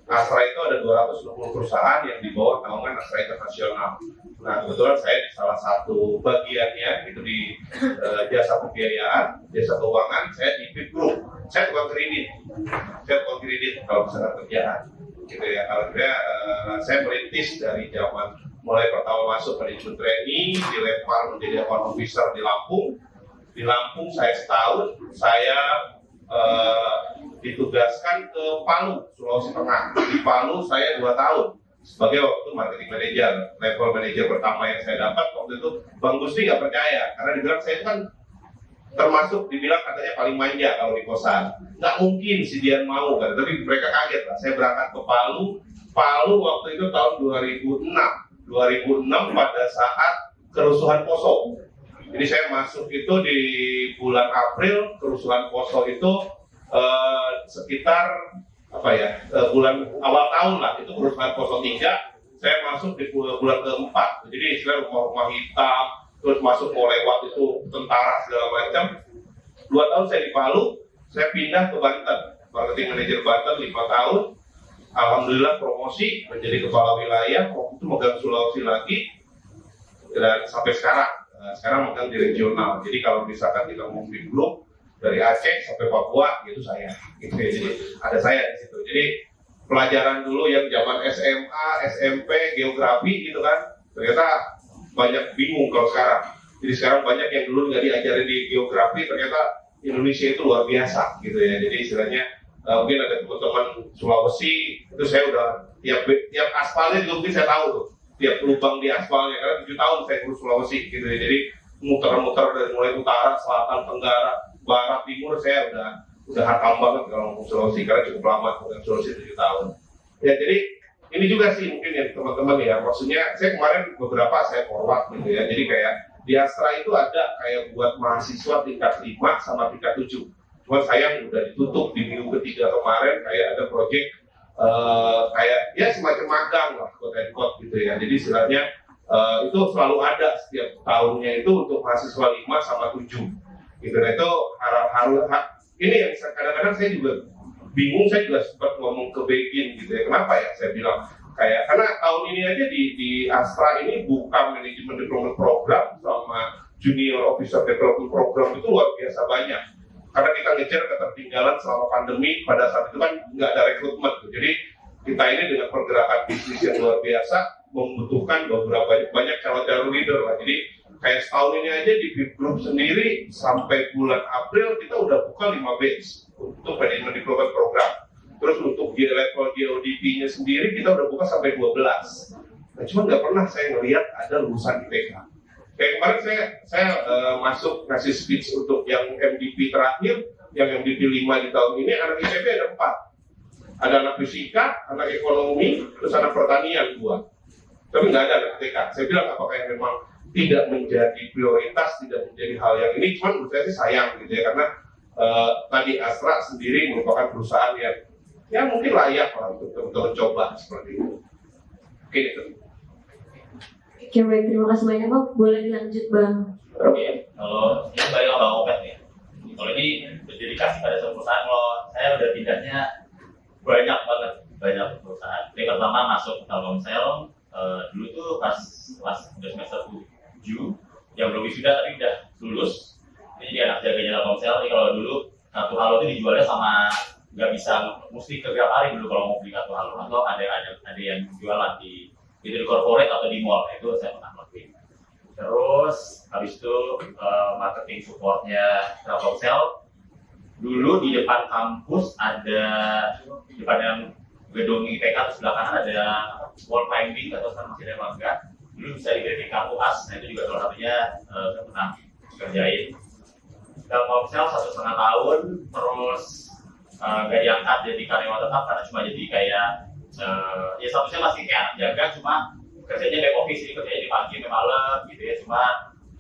Astra itu ada 260 perusahaan yang di bawah naungan Astra Internasional. Nah, kebetulan saya di salah satu bagiannya itu di jasa pembiayaan, jasa keuangan, saya di VIP Group. Saya tukang kredit kalau misalkan kerjaan gitu ya. Kalau saya merintis dari zaman mulai pertama masuk manajemen training, dilempar menjadi account officer di Lampung. Di Lampung saya setahun, saya ditugaskan ke Palu, Sulawesi Tengah. Di Palu saya 2 tahun sebagai waktu marketing manager. Level manager pertama yang saya dapat waktu itu Bang Gusti nggak percaya karena dibilang saya itu kan termasuk dibilang katanya paling manja kalau di kosan. Nggak mungkin si Dian mau kan, tapi mereka kaget lah. Saya berangkat ke Palu waktu itu tahun 2006 pada saat kerusuhan Poso. Jadi saya masuk itu di bulan April, kerusuhan Poso itu sekitar bulan awal tahun lah, itu kerusuhan Poso 3. Saya masuk di bulan keempat, jadi istilah rumah-rumah hitam, terus masuk mau lewat itu tentara segala macam. 2 tahun saya di Palu, saya pindah ke Banten, marketing manager Banten 5 tahun. Alhamdulillah promosi menjadi kepala wilayah, waktu itu megang Sulawesi lagi, dan sampai sekarang megang di regional. Jadi kalau misalkan kita ngomong di grup dari Aceh sampai Papua itu saya, gitu ya. Jadi ada saya di situ. Jadi pelajaran dulu yang zaman SMA, SMP, geografi gitu kan, ternyata banyak bingung kalau sekarang. Jadi sekarang banyak yang dulu nggak diajarin di geografi, ternyata Indonesia itu luar biasa gitu ya. Jadi istilahnya mungkin ada teman-teman Sulawesi itu saya udah tiap aspalnya juga mungkin saya tahu tuh, tiap lubang di aspalnya karena 7 tahun saya urus Sulawesi gitu ya. Jadi muter-muter dari mulai utara, selatan, tenggara, barat, timur saya udah hafal banget kalau ngomong Sulawesi karena cukup lama dengan Sulawesi 7 tahun. Ya jadi ini juga sih mungkin ya teman-teman ya, maksudnya saya kemarin beberapa saya forward gitu ya. Jadi kayak di Astra itu ada kayak buat mahasiswa tingkat 5 sama tingkat 7. Cuma sayang udah ditutup di minggu ketiga kemarin, kayak ada project kayak ya semacam magang lah, quote and quote gitu ya. Jadi istilahnya itu selalu ada setiap tahunnya itu untuk mahasiswa 5 sama 7 gitu. Nah itu harus ini yang kadang-kadang saya juga bingung, saya juga sempat ngomong ke Begin gitu ya. Kenapa ya saya bilang kayak karena tahun ini aja di Astra ini buka manajemen development program sama junior officer development program itu luar biasa banyak. Karena kita ngejar ketertinggalan selama pandemi, pada saat itu kan nggak ada rekrutmen. Jadi kita ini dengan pergerakan bisnis yang luar biasa membutuhkan banyak calon-calon leader lah. Jadi kayak setahun ini aja di VIP Group sendiri sampai bulan April kita udah buka 5 batch untuk manajemen development program. Terus untuk level GODP-nya sendiri kita udah buka sampai 12. Nah, cuma nggak pernah saya ngelihat ada lulusan IPK. Kayak kemarin saya masuk ngasih speech untuk yang MVP terakhir, yang MVP 5 di tahun ini, anak IPB ada 4. Ada anak fisika, anak ekonomi, terus anak pertanian 2. Tapi nggak ada anak IPK. Saya bilang apakah yang memang tidak menjadi prioritas, tidak menjadi hal yang ini, cuman menurut saya sih sayang gitu ya, karena tadi Astra sendiri merupakan perusahaan yang ya mungkin layak lah untuk mencoba seperti itu. Oke itu. Oke, baik, terima kasih banyak Bang. Boleh dilanjut Bang. Oke, kalau ini balik ke Bang Opet ya. Kalau ini berdedikasi pada sebuah perusahaan, kalau saya udah pindahnya banyak banget, banyak perusahaan. Yang pertama masuk Telkomsel, dulu tuh pas udah semester 7, yang belum wisuda tapi udah lulus. Ini jadi anak jaganya Telkomsel. Jadi kalau dulu kartu halo itu dijualnya sama nggak bisa mesti ke Grab hari dulu kalau mau beli kartu halo, atau ada yang jualan di corporate atau di mall, itu saya pernah lakuin. Terus habis itu marketing supportnya Telkomsel. Dulu di depan kampus ada, di depan yang gedung IPK, terus sebelah kanan ada wall climbing atau sekarang masih ada bangga. Dulu bisa diverifikasi UAS, nah itu juga salah satunya saya pernah kerjain. Dalam misalnya 1,5 tahun, terus gak diangkat jadi karyawan tetap karena cuma jadi kayak ya statusnya masih kayak anak jaga, cuma kerjanya back office, jadi kerjanya di pagi sampai malam gitu ya, cuma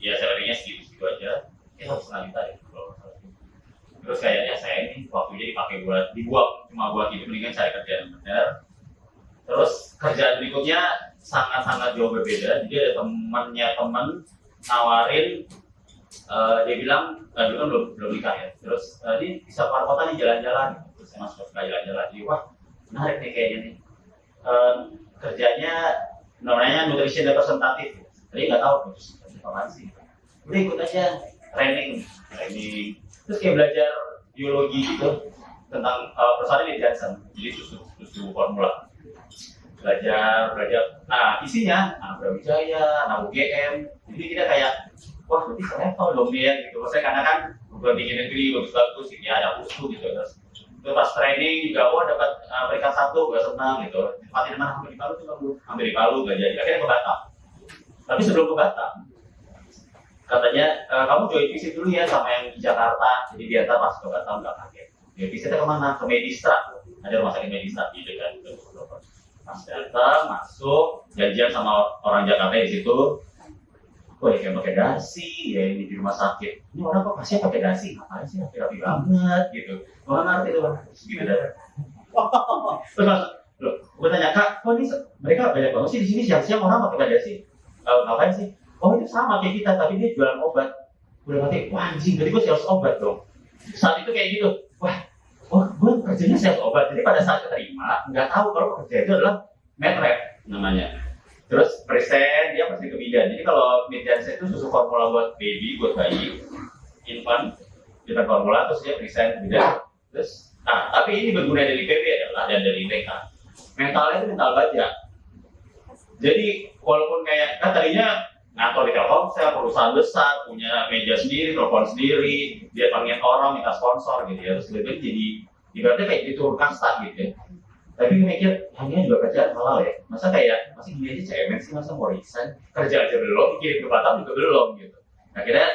ya salary-nya segitu aja, ya 1,5 juta ya. Terus kayaknya saya ini waktunya dipakai buat dibuang cuma buat itu, mendingan cari kerjaan benar. Terus kerjaan berikutnya sangat-sangat jauh berbeda. Jadi ada temannya teman nawarin, dia bilang dulu kan belum nikah ya. Terus dia bisa keluar kota nih jalan-jalan. Terus saya masuk ke jalan-jalan. Jadi wah menarik nih kayaknya nih. Kerjanya namanya nutrition representative. Tadi nggak tahu terus informasi. Udah ikut aja training. Terus kayak belajar biologi gitu tentang perusahaan di Johnson. Jadi susu formula. Belajar. Nah isinya anak Brawijaya, anak UGM. Jadi kita kayak wah berarti selevel dong dia gitu. Maksudnya karena kan bukan tinggi negeri bagus-bagus gitu ya, ada USU gitu. Terus itu pas training juga wah dapat peringkat 1, gak senang gitu. Tempatin mana hampir di Palu tuh hampir di Palu gak jadi. Akhirnya ke Batam. Tapi sebelum ke Batam katanya kamu join visit dulu ya sama yang di Jakarta. Jadi dia pas ke Batam gak kaget. Dia visitnya kemana? Ke Medistra. Ada rumah sakit Medistra di dekat. Pas datang masuk janjian sama orang Jakarta di situ. Wah ya kayak pakai dasi ya ini di rumah sakit. Ini orang kok pasien pakai dasi? Ngapain sih rapi-rapi banget gitu. Wah ngerti tuh gitu dah. Terus loh, gue tanya kak, kok ini mereka banyak banget sih di sini siang-siang orang pakai dasi? Ngapain sih? Oh itu sama kayak kita, tapi dia jualan obat. Udah mati, wah anjing, berarti gue sales obat dong. Saat itu kayak gitu, wah gue kerjanya sales obat. Jadi pada saat keterima, nggak tahu kalau kerja itu adalah medrep namanya. Terus present, dia pasti ke bidan. Jadi kalau bidan itu susu formula buat baby, buat bayi, infant, bidan formula, terus dia present bidan. Terus, nah tapi ini berguna dari PB adalah dan dari TK. Mentalnya itu mental baja. Jadi walaupun kayak kan tadinya ngantor di Telkomsel, perusahaan besar, punya meja sendiri, telepon sendiri, dia panggil orang, minta sponsor gitu ya. Terus lebih jadi ibaratnya kayak diturun kasta gitu ya. Tapi mikir, ini juga kerjaan halal ya. Masa masih gini aja cemen sih, masa mau resign? Kerja aja belum, kirim ke Batam juga belum gitu. Akhirnya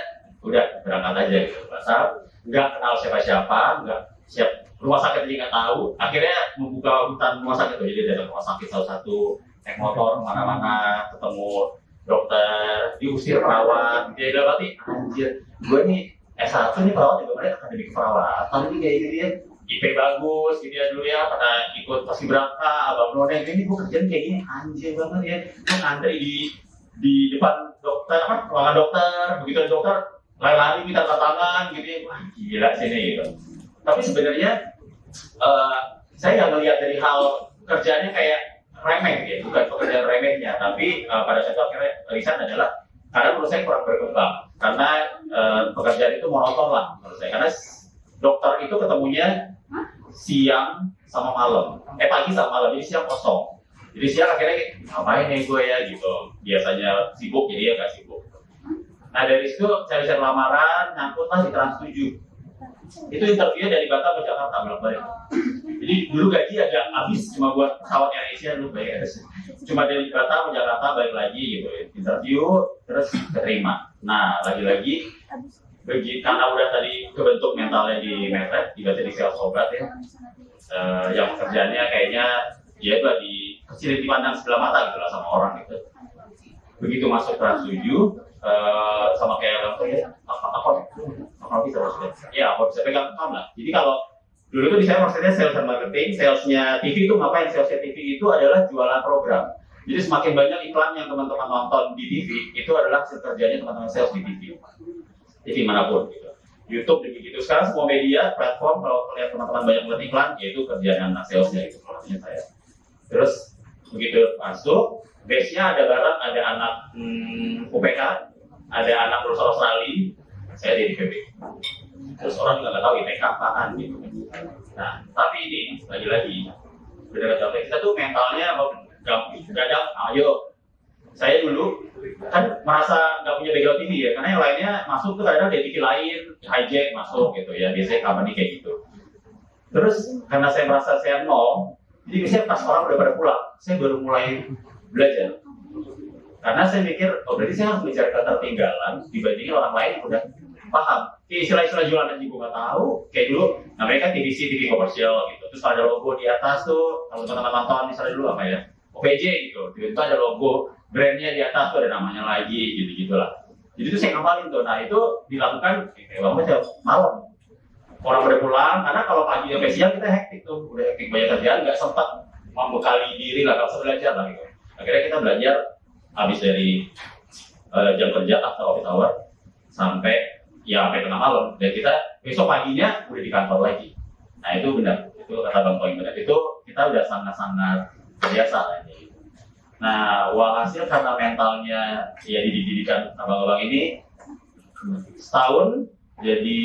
udah berangkat aja gitu ke Batam, nggak kenal siapa-siapa, nggak siap rumah sakit aja nggak tahu. Akhirnya membuka hutan rumah sakit tuh, jadi ada rumah sakit satu-satu, naik motor kemana-mana, ketemu dokter, diusir perawat, dia bilang berarti anjir, gue nih S1 nih perawat juga mereka akademik keperawatan ini kayak gitu ya, IP bagus gitu ya dulu ya, pernah ikut paskibraka, abang none, ini gue kerjaan kayak gini anjir banget ya, gue ngantri di depan dokter, ruangan dokter, begitu dokter lari-lari minta tanda tangan gitu ya, wah gila sini gitu. Tapi sebenarnya saya nggak melihat dari hal kerjanya kayak remeh ya, bukan pekerjaan remehnya, tapi pada saat itu akhirnya resign adalah karena menurut saya kurang berkembang, karena pekerjaan itu monoton lah menurut saya, karena dokter itu ketemunya siang sama malam, pagi sama malam, jadi siang kosong, jadi siang akhirnya ngapain nih gue ya gitu, biasanya sibuk jadi ya nggak sibuk. Nah dari situ cari-cari lamaran, nyangkut lah di Trans 7. Itu interviewnya dari Batam ke Jakarta bolak-balik. Jadi dulu gaji agak habis cuma buat pesawat AirAsia dulu bayar. Cuma dari Batam ke Jakarta balik lagi gitu. Interview terus keterima. Nah lagi-lagi karena udah tadi kebentuk mentalnya di medrep, tiba-tiba di sales obat ya. Yang kerjanya kayaknya ya itu kecil dipandang sebelah mata gitu lah sama orang gitu. Begitu masuk Trans 7 sama kayak apa bisa maksudnya? Ya, aku bisa pegang paham lah. Jadi kalau dulu tuh di saya maksudnya sales and marketing, salesnya TV itu ngapain? Salesnya TV itu adalah jualan program. Jadi semakin banyak iklan yang teman-teman nonton di TV, itu adalah hasil kerjanya teman-teman sales di TV. TV manapun gitu. YouTube juga gitu. Sekarang semua media, platform, kalau lihat teman-teman banyak melihat iklan, yaitu kerjaan anak salesnya itu maksudnya saya. Terus begitu masuk, base-nya ada barang, ada anak UPK, ada anak lulusan Australia, saya di PB. Terus orang juga nggak tahu IPK apaan gitu. Nah, tapi ini lagi-lagi beda-beda kita tuh mentalnya kadang ayo. Saya dulu kan merasa nggak punya background TV ya, karena yang lainnya masuk tuh kadang dari TV lain, hijack masuk gitu ya, biasanya company kayak gitu. Terus karena saya merasa saya nol, Jadi biasanya pas orang udah pada pulang, saya baru mulai belajar. Karena saya mikir, oh berarti saya harus mencari ketertinggalan dibandingin orang lain yang udah paham. Kayak istilah-istilah jualan aja gue nggak tahu. Kayak dulu, namanya kan TVC, TV komersial gitu. Terus ada logo di atas tuh, kalau teman-teman nonton misalnya dulu apa ya, OPJ gitu. Itu ada logo, brandnya di atas tuh ada namanya lagi, gitu-gitulah. Jadi itu saya ngapalin tuh. Nah itu dilakukan kayak banget ya malam. Orang udah pulang, karena kalau pagi sampai siang kita hektik tuh, udah hektik banyak kerjaan, nggak sempat membekali diri lah, nggak usah belajar lah gitu. Akhirnya kita belajar habis dari jam kerja atau office hour sampai tengah malam, dan kita besok paginya udah di kantor lagi. Nah itu benar, itu kata Bang Toing benar, itu kita udah sangat-sangat biasa lah ini. Nah walhasil karena mentalnya ya dididikan abang-abang ini setahun jadi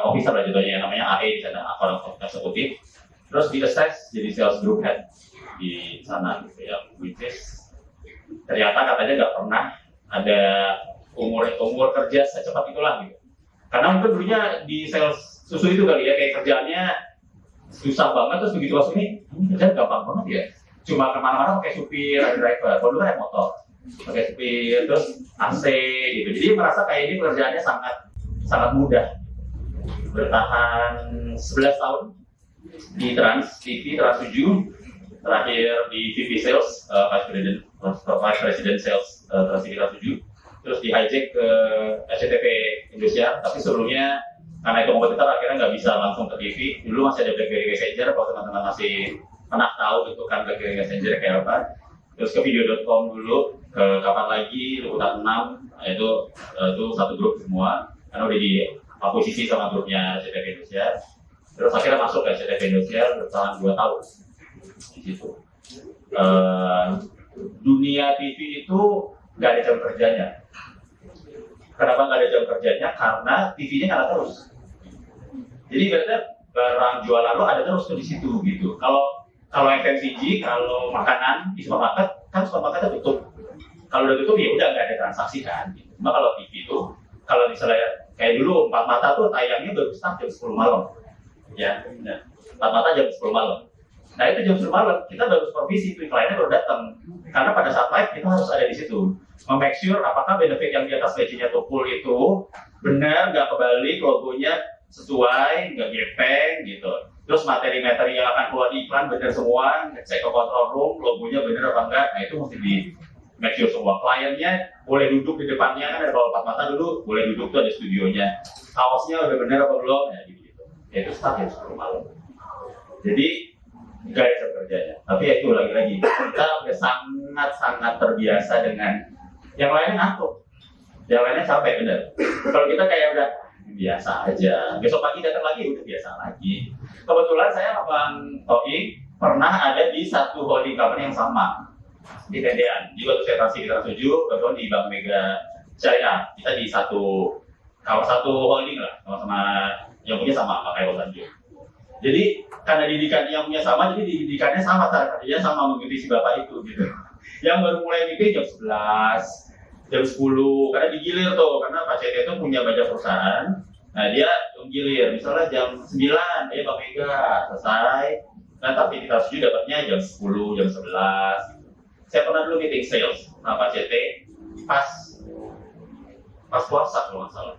officer lah jadinya, namanya AE di sana, akun eksekutif. Terus di assess jadi sales group head di sana gitu ya, which is ternyata katanya nggak pernah ada umur kerja secepat itulah gitu. Karena mungkin dulunya di sales susu itu kali ya, kayak kerjaannya susah banget, terus begitu masuk ini kerjaan gampang banget ya. Cuma kemana-mana pakai supir, ada driver. Kalau dulu kan motor, pakai supir, terus AC gitu. Jadi merasa kayak ini pekerjaannya sangat mudah. Bertahan 11 tahun di Trans TV, Trans 7, terakhir di VP Sales, Vice President Sales Trans TV Trans 7, terus di hijack ke SCTV Indonesia. Tapi sebelumnya karena itu kompetitor akhirnya nggak bisa langsung ke TV. Dulu masih ada BlackBerry Messenger, kalau teman-teman masih pernah tahu itu kan BlackBerry Messenger kayak apa. Terus ke video.com dulu, ke kapan lagi, Liputan 6, itu satu grup semua, karena udah di akuisisi sama grupnya SCTV Indonesia. Terus akhirnya masuk ke SCTV Indonesia, bertahan 2 tahun di situ. Dunia TV itu nggak ada jam kerjanya. Kenapa nggak ada jam kerjanya? Karena TV-nya nyala terus. Jadi berarti barang jualan lo ada terus tuh di situ gitu. Kalau FMCG, kalau makanan di supermarket, kan supermarketnya tutup. Kalau udah tutup ya udah nggak ada transaksi kan. Gitu. Cuma kalau TV itu, kalau misalnya kayak dulu 4 Mata tuh tayangnya baru start jam 10 malam. Ya, 4 Mata jam 10 malam. Nah itu jam 10 malam, kita baru supervisi, tuh kliennya baru datang. Karena pada saat live kita harus ada di situ. Make sure apakah benefit yang di atas gajinya Tupul itu benar, nggak kebalik, logonya sesuai, nggak gepeng gitu. Terus materi-materi yang akan keluar di iklan benar semua, cek ke control room, logonya benar apa enggak. Nah itu mesti di make sure semua. Kliennya boleh duduk di depannya, kan ada kalau 4 Mata dulu, boleh duduk tuh ada studionya. Kaosnya udah benar apa belum, ya gitu. Ya itu start jam 10 malam. Jadi nggak ada jam kerjanya. Tapi ya itu lagi-lagi kita udah sangat terbiasa dengan yang lainnya ngantuk, yang lainnya capek bener. Kalau kita kayak udah biasa aja, besok pagi datang lagi udah biasa lagi. Kebetulan saya sama Bang Toing pernah ada di satu holding company yang sama di Tendean. Di waktu saya transisi di Trans 7, kebetulan di Bank Mega Syariah, kita di satu holding lah, sama-sama yang punya sama pakai Tanjung. Jadi karena didikannya yang punya sama, jadi didikannya sama, artinya sama mengikuti si bapak itu gitu. Yang baru mulai mikir jam 11, jam 10, karena digilir tuh, karena Pak CT itu punya banyak perusahaan. Nah dia menggilir, misalnya jam 9, Pak Mega selesai. Nah tapi kita setuju dapatnya jam 10, jam 11. Saya pernah dulu meeting sales sama Pak CT pas puasa kalau nggak salah.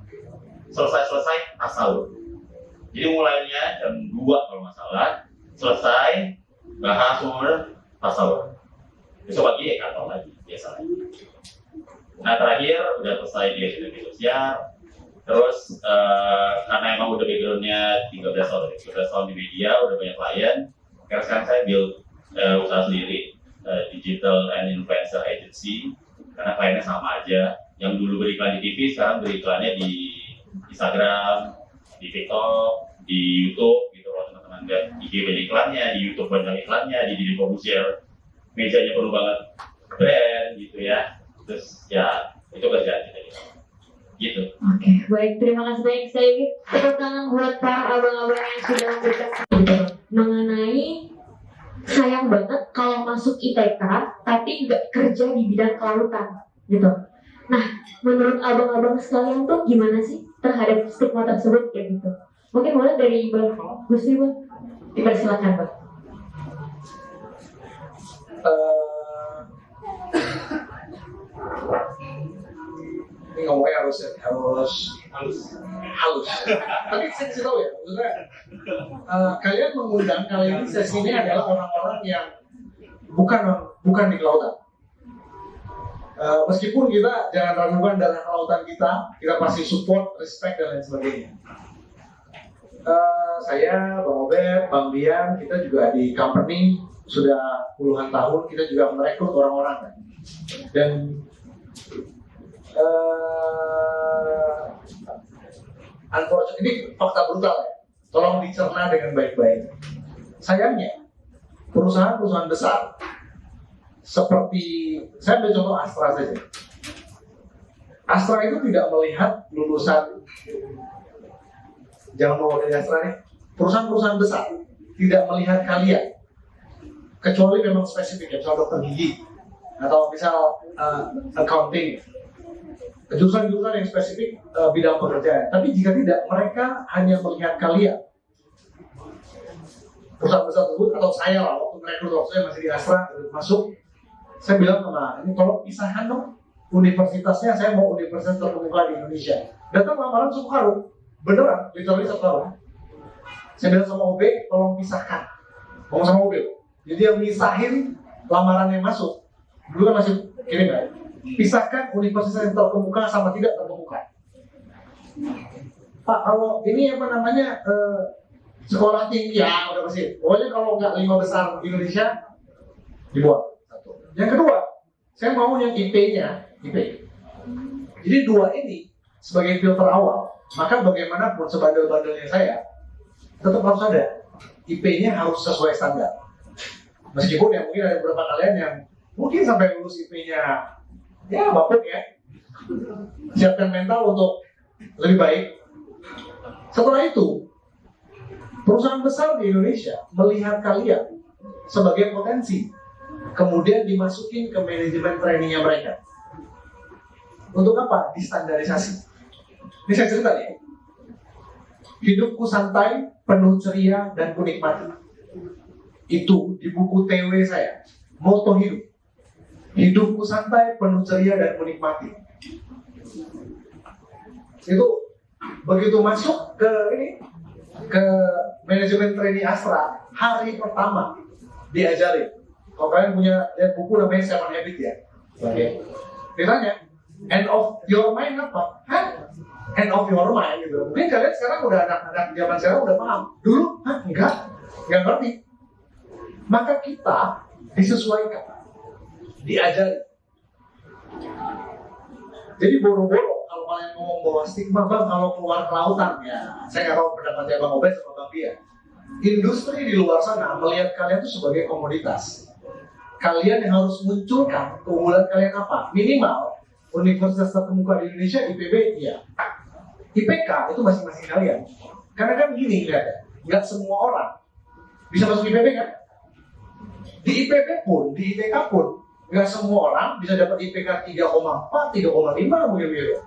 Selesai pas sahur. Jadi mulainya jam 2 kalau nggak salah, selesai bahas umur pas sahur. Besok pagi ya kantor lagi, biasa lagi. Nah terakhir udah selesai di SCTV sosial, terus karena emang udah backgroundnya 13 tahun di media, udah banyak klien. Sekarang saya build usaha sendiri, digital and influencer agency, karena kliennya sama aja. Yang dulu beriklan di TV, sekarang beriklannya di Instagram, di TikTok, di YouTube gitu. Kalau teman-teman lihat IG banyak iklannya, di YouTube banyak iklannya, di Didi Corbusier mejanya penuh banget brand gitu ya. Terus ya itu kerjaan kita gitu. Oke, baik, terima kasih banyak. Saya ingin tepuk tangan buat para abang-abang yang sudah memberikan mengenai sayang banget kalau masuk ITK tapi nggak kerja di bidang kelautan gitu. Nah, menurut abang-abang sekalian tuh gimana sih terhadap stigma tersebut kayak gitu? Mungkin mulai dari Bang Gusti, Bang. Dipersilakan, Bang. Ini ngomongnya halus. Tapi saya kasih tahu ya, maksudnya kalian mengundang kali ini sesinya adalah orang-orang yang bukan di kelautan. Meskipun kita jangan ragukan dalam kelautan kita pasti support, respect dan lain sebagainya. Saya, Bang Obed, Bang Dian, kita juga di company sudah puluhan tahun, kita juga merekrut orang-orang kan. Dan unfortunately, ini fakta brutal ya. Tolong dicerna dengan baik-baik. Sayangnya, perusahaan-perusahaan besar seperti, saya ambil contoh Astra saja. Astra itu tidak melihat lulusan, jangan mau dari Astra nih, perusahaan-perusahaan besar tidak melihat kalian, kecuali memang spesifik ya, contoh dokter gigi atau misal accounting, jurusan-jurusan yang spesifik bidang pekerjaan. Tapi jika tidak, mereka hanya melihat kalian, perusahaan besar tersebut atau saya lah, waktu merekrut waktu saya masih di Astra masuk, saya bilang sama ini tolong pisahkan dong universitasnya, saya mau universitas terkemuka di Indonesia. Datang lamaran Soekarno, beneran, literally Soekarno. Saya bilang sama OB, tolong pisahkan. Ngomong sama OB, jadi yang misahin lamaran yang masuk. Dulu kan masih kirim kan, pisahkan universitas yang terkemuka sama tidak terkemuka. Pak, kalau ini apa namanya sekolah tinggi ya udah pasti. Pokoknya kalau nggak 5 besar di Indonesia dibuat. Yang kedua, saya mau yang IP-nya, IP. Jadi 2 ini sebagai filter awal, maka bagaimanapun sebandel-bandelnya saya, tetap harus ada. IP-nya harus sesuai standar. Meskipun ya mungkin ada beberapa kalian yang mungkin sampai lulus IP-nya, ya bapuk ya. Siapkan mental untuk lebih baik. Setelah itu, perusahaan besar di Indonesia melihat kalian sebagai potensi. Kemudian dimasukin ke manajemen trainingnya mereka. Untuk apa? Distandarisasi. Ini saya cerita nih. Hidupku santai, penuh ceria, dan kunikmati. Itu di buku TW saya. Moto hidup. Hidupku santai, penuh ceria, dan kunikmati. Itu begitu masuk ke ini, ke manajemen training Astra, hari pertama diajarin. Kalau kalian punya buku namanya Seven Habits ya, oke. Ditanya, end of your mind apa? Hah? End of your mind gitu. Mungkin kalian sekarang udah anak-anak zaman sekarang udah paham. Dulu, enggak ngerti. Maka kita disesuaikan, diajari. Jadi boro-boro kalau kalian ngomong bahwa stigma bang kalau keluar ke lautan ya, saya nggak tahu pendapatnya Bang Obed sama Bang Dia. Industri di luar sana melihat kalian itu sebagai komoditas. Kalian yang harus munculkan keunggulan kalian apa? Minimal universitas terkemuka di Indonesia, IPB, ya. IPK itu masing-masing kalian. Karena kan gini, lihat ya, nggak semua orang bisa masuk IPB kan? Di IPB pun, di IPK pun, nggak semua orang bisa dapat IPK 3,4, 3,5 mungkin gitu.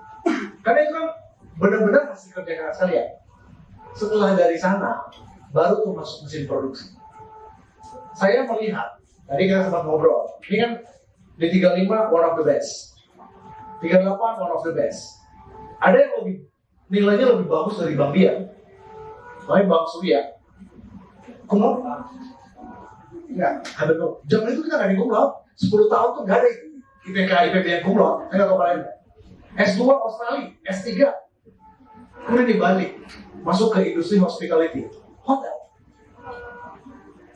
Karena itu kan benar-benar hasil kerja keras kalian. Setelah dari sana, baru tuh masuk mesin produksi. Saya melihat, tadi kita sempat ngobrol, ini kan di 35 one of the best, 38 one of the best. Ada yang lebih nilainya lebih bagus dari Bang Bian, namanya Bang Surya. Kumlot? Enggak, ada tuh. Zaman itu kita nggak di kumlot, 10 tahun tuh nggak ada IPK IPB yang kumlot. Saya nggak tahu kalian. S2 Australia, S3, kemudian dibalik masuk ke industri hospitality, hotel.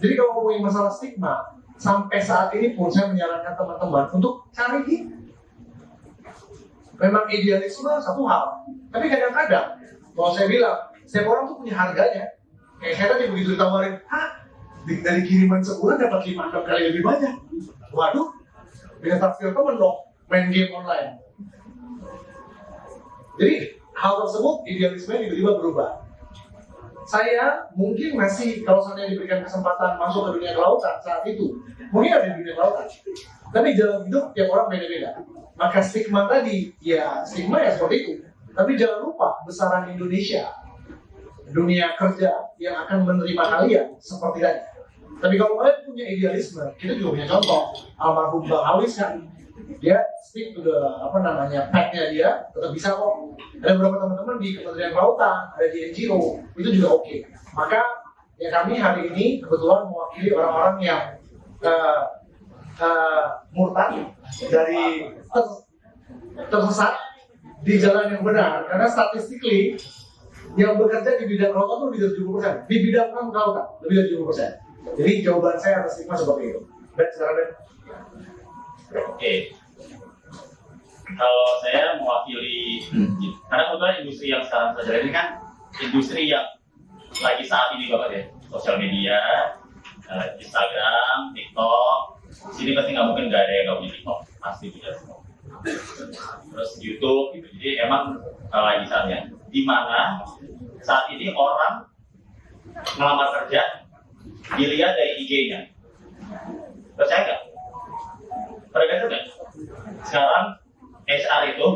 Jadi kalau ngomongin masalah stigma, sampai saat ini pun saya menyarankan teman-teman untuk cari ini. Memang idealisme satu hal, tapi kadang-kadang kalau saya bilang, setiap orang tuh punya harganya. Kayak saya tadi begitu ditawarin, dari kiriman sebulan dapat 5-6 kali lebih banyak. Waduh, dengan traktir temen dong, main game online. Jadi hal tersebut idealismenya tiba-tiba berubah. Saya mungkin masih kalau saya diberikan kesempatan masuk ke dunia kelautan saat itu, mungkin ada di dunia kelautan. Tapi jalan hidup tiap orang beda-beda. Maka stigma tadi, ya stigma ya seperti itu. Tapi jangan lupa besaran Indonesia, dunia kerja yang akan menerima kalian seperti tadi. Tapi kalau kalian punya idealisme, kita juga punya contoh. Almarhum Bang Awis kan, dia stick to the pack-nya dia, tetap bisa kok. Ada beberapa teman-teman di Kementerian Kelautan, ada di NGO, itu juga oke. Maka ya kami hari ini kebetulan mewakili orang-orang yang murtad dari tersesat di jalan yang benar. Karena statistically yang bekerja di bidang kelautan itu lebih dari 70%, di bidang kelautan lebih dari 70%. Jadi jawaban saya atas stigma seperti itu. Dan sekarang Oke. Kalau saya mewakili, karena kebetulan industri yang sekarang saya jalan ini kan industri yang lagi saat ini banget ya, sosial media, Instagram, TikTok. Sini pasti nggak mungkin nggak ada yang nggak punya TikTok, pasti punya semua. Terus YouTube gitu. Jadi emang lagi saatnya. Di mana saat ini orang melamar kerja dilihat dari IG-nya. Percaya nggak? Percaya nggak? Sekarang HR itu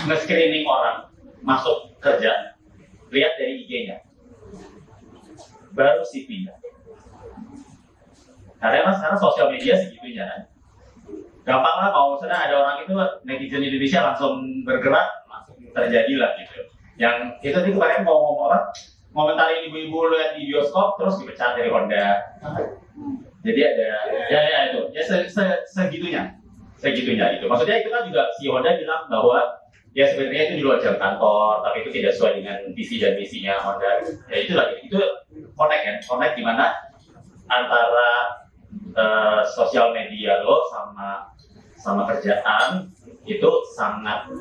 nge-screening orang masuk kerja, lihat dari IG-nya, baru CV-nya. Karena emang sekarang sosial media segitunya kan. Gampang lah kalau misalnya ada orang itu netizen Indonesia langsung bergerak, langsung terjadi lah gitu. Yang itu tadi kemarin mau ngomong apa? Ngomentarin ibu-ibu lihat di bioskop terus dipecat dari Honda. Jadi ada ya itu ya segitunya itu. Maksudnya itu kan juga si Honda bilang bahwa ya sebenarnya itu di luar jam kantor, tapi itu tidak sesuai dengan visi dan misinya Honda. Ya itu lagi itu connect di mana antara sosial media lo sama kerjaan itu sangat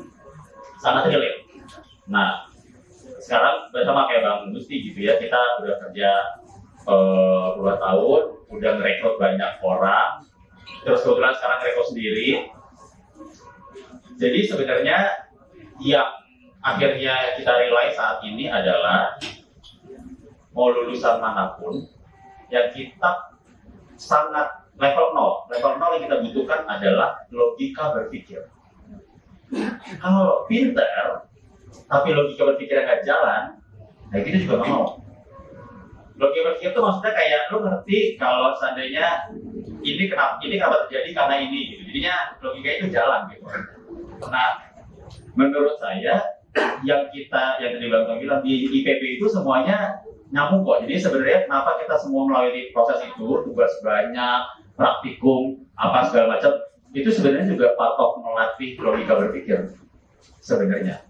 relate. Nah, sekarang bersama kayak Bang Gusti gitu ya, kita udah kerja 2 tahun, udah merekrut banyak orang, terus kebetulan sekarang rekrut sendiri. Jadi sebenarnya yang akhirnya kita realize saat ini adalah mau lulusan manapun, yang kita sangat level 0 yang kita butuhkan adalah logika berpikir. Kalau pinter tapi logika berpikirnya nggak jalan, nah kita juga nggak mau. Logika berpikir itu maksudnya kayak lo ngerti kalau seandainya ini kenapa terjadi karena ini gitu. Jadinya logika itu jalan gitu. Nah, menurut saya yang tadi Bang bilang di IPB itu semuanya nyambung kok. Jadi sebenarnya kenapa kita semua melalui proses itu, tugas banyak, praktikum, apa segala macam, itu sebenarnya juga part of melatih logika berpikir sebenarnya.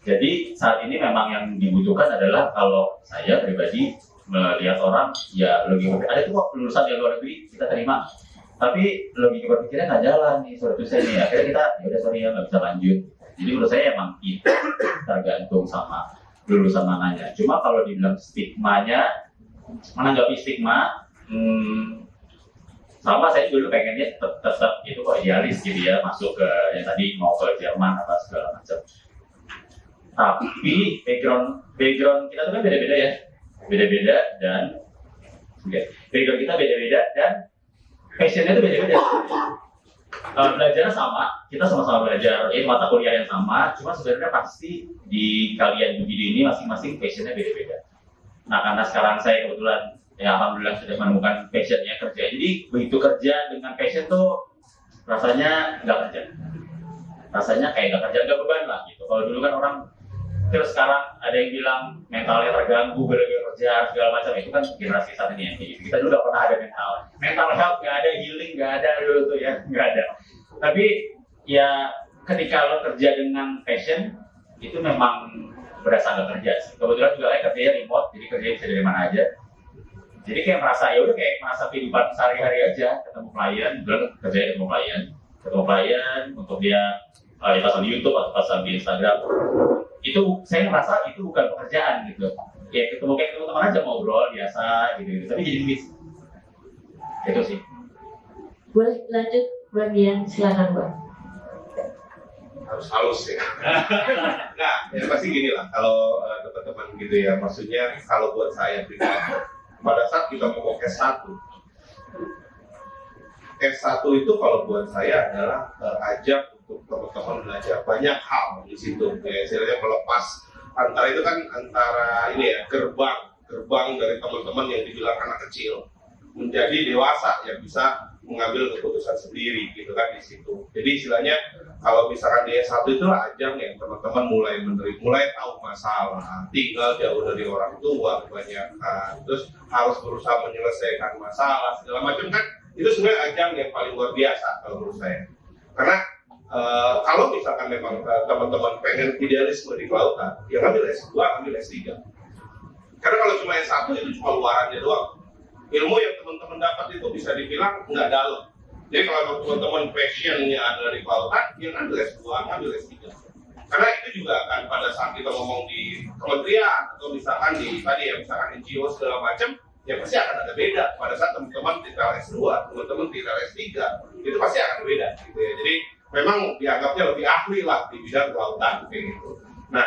Jadi saat ini memang yang dibutuhkan adalah kalau saya pribadi melihat orang ya logika berpikir. Ada tuh kok lulusan dari luar negeri kita terima, tapi logika berpikirnya nggak jalan nih suatu saya nih. Akhirnya kita ya udah sorry ya nggak bisa lanjut. Jadi menurut saya emang itu tergantung sama lulusan mananya. Cuma kalau dibilang stigmanya, menanggapi stigma, sama saya dulu pengennya tetap itu kok idealis gitu ya, masuk ke yang tadi mau ke Jerman apa segala macam. Tapi background kita tuh kan beda-beda ya, background kita beda-beda dan passionnya itu beda-beda. Belajarnya sama, kita sama-sama belajar mata kuliah yang sama, cuma sebenarnya pasti di kalian begini ini masing-masing passionnya beda-beda. Nah karena sekarang saya kebetulan ya alhamdulillah sudah menemukan passionnya kerja, jadi begitu kerja dengan passion tuh rasanya nggak kerja, rasanya kayak nggak kerja, nggak beban lah gitu. Kalau dulu kan orang terus sekarang ada yang bilang mentalnya terganggu gara-gara kerja segala macam, itu kan generasi saat ini ya. Kita dulu nggak pernah ada mental health, nggak ada healing, nggak ada dulu tuh ya, nggak ada. Tapi ya ketika lo kerja dengan passion itu memang berasa nggak kerja sih. Kebetulan juga saya kerjanya remote, jadi kerja bisa dari mana aja. Jadi kayak merasa ya udah kayak merasa kehidupan sehari-hari aja, ketemu klien, bilang kerjanya ketemu klien untuk dia pasang di YouTube atau pasang di Instagram. Itu saya merasa itu bukan pekerjaan gitu. Ya ketemu teman aja ngobrol biasa gitu. Tapi jadi bis. Itu sih. Boleh lanjut bagian silakan Bang. Harus halus ya. Nah, ya pasti gini lah kalau teman-teman gitu ya. Maksudnya kalau buat saya pribadi, pada saat kita mau S1 itu kalau buat saya adalah ajak untuk teman-teman belajar banyak hal di situ. Ya, istilahnya melepas antara ini ya gerbang gerbang dari teman-teman yang dibilang anak kecil menjadi dewasa yang bisa mengambil keputusan sendiri gitu kan di situ. Jadi istilahnya kalau misalkan di S1 itu ajang yang teman-teman mulai tahu masalah, tinggal jauh dari orang tua kebanyakan, terus harus berusaha menyelesaikan masalah segala macam kan, itu sebenarnya ajang yang paling luar biasa kalau menurut saya. Karena kalau misalkan memang teman-teman pengen idealisme di kelautan, ya ambil S2, ambil S3. Karena kalau cuma S1 itu cuma luarannya doang. Ilmu yang teman-teman dapat itu bisa dibilang nggak dalam. Jadi kalau teman-teman passionnya ada di kelautan, yang ambil S2, ambil S3. Karena itu juga kan pada saat kita ngomong di kementerian atau misalkan di tadi ya misalkan NGO segala macam, ya pasti akan ada beda. Pada saat teman-teman tinggal S2, teman-teman tinggal S3, itu pasti akan beda. Gitu ya. Jadi memang dianggapnya lebih ahli lah di bidang kelautan kayak gitu. Nah,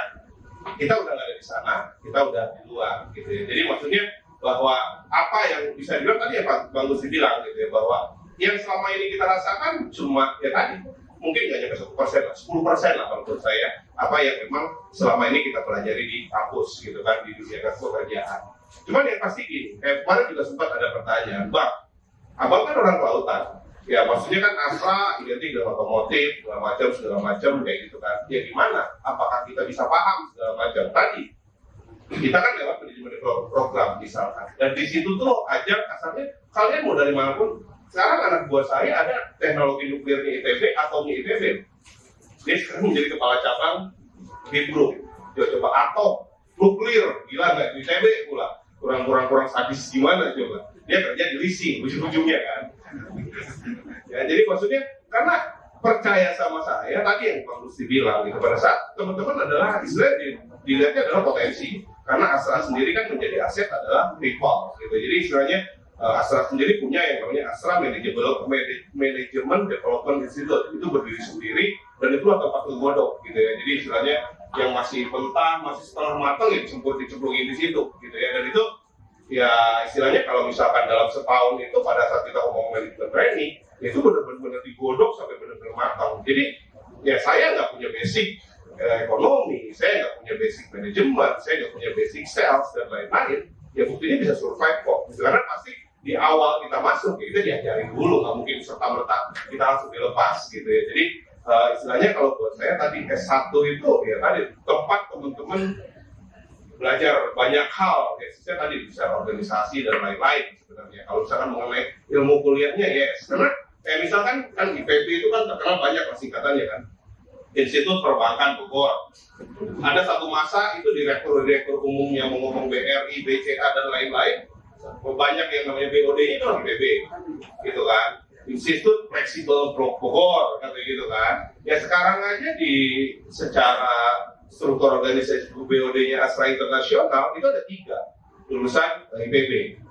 kita udah nggak ada di sana, kita udah di luar. Gitu ya. Jadi maksudnya bahwa apa yang bisa dibilang tadi ya Pak Bang Gusti bilang gitu ya, bahwa yang selama ini kita rasakan cuma ya tadi mungkin nggak nyampe 1% lah, 10% lah kalau menurut saya apa yang memang selama ini kita pelajari di kampus gitu kan di dunia pekerjaan. Cuman yang pasti gini, kemarin juga sempat ada pertanyaan, Bang, Abang kan orang kelautan, ya maksudnya kan Astra identik dengan otomotif segala macam kayak gitu kan, ya gimana? Apakah kita bisa paham segala macam tadi? Kita kan lewat manajemen program misalkan, dan di situ tuh ajak kasarnya kalian mau dari manapun. Sekarang anak buah saya ada teknologi nuklirnya ITB atau ITB, dia sekarang menjadi kepala cabang Hidro, dia coba atom nuklir, gila nggak di ITB pula, kurang sadis gimana coba, dia kerja di leasing ujung-ujungnya kan. Ya jadi maksudnya karena percaya sama saya tadi yang Pak Gusti bilang gitu, pada saat teman-teman adalah istilahnya dilihatnya adalah potensi. Karena Astra sendiri kan menjadi aset adalah rival gitu. Jadi istilahnya Astra sendiri punya yang namanya Astra Management Development Institute, itu berdiri sendiri dan itu tempat godok gitu ya. Jadi istilahnya yang masih mentah, masih setengah matang ya dicemplungin di situ gitu ya. Dan itu ya istilahnya kalau misalkan dalam setahun itu pada saat kita ngomong manajemen training itu benar-benar digodok sampai benar-benar matang. Jadi ya saya nggak punya basic ekonomi, saya nggak punya basic manajemen, saya nggak punya basic sales dan lain-lain, ya buktinya bisa survive kok. Karena pasti di awal kita masuk, ya kita diajarin dulu, nggak mungkin serta-merta kita langsung dilepas gitu ya. Jadi istilahnya kalau buat saya tadi S1 itu ya tadi tempat teman-teman belajar banyak hal, ya saya tadi bisa organisasi dan lain-lain sebenarnya. Kalau misalkan mengenai ilmu kuliahnya yes, karena misalkan kan IPB itu kan terkenal banyak lah singkatannya kan. Institut Perbankan Bogor. Ada satu masa itu direktur umumnya mengomong BRI, BCA dan lain-lain. Banyak yang namanya BOD-nya itu orang IPB, gitu kan. Institut Fleksibel Bogor, kayak gitu kan. Ya sekarang aja di secara struktur organisasi BOD-nya Astra Internasional itu ada 3 lulusan IPB.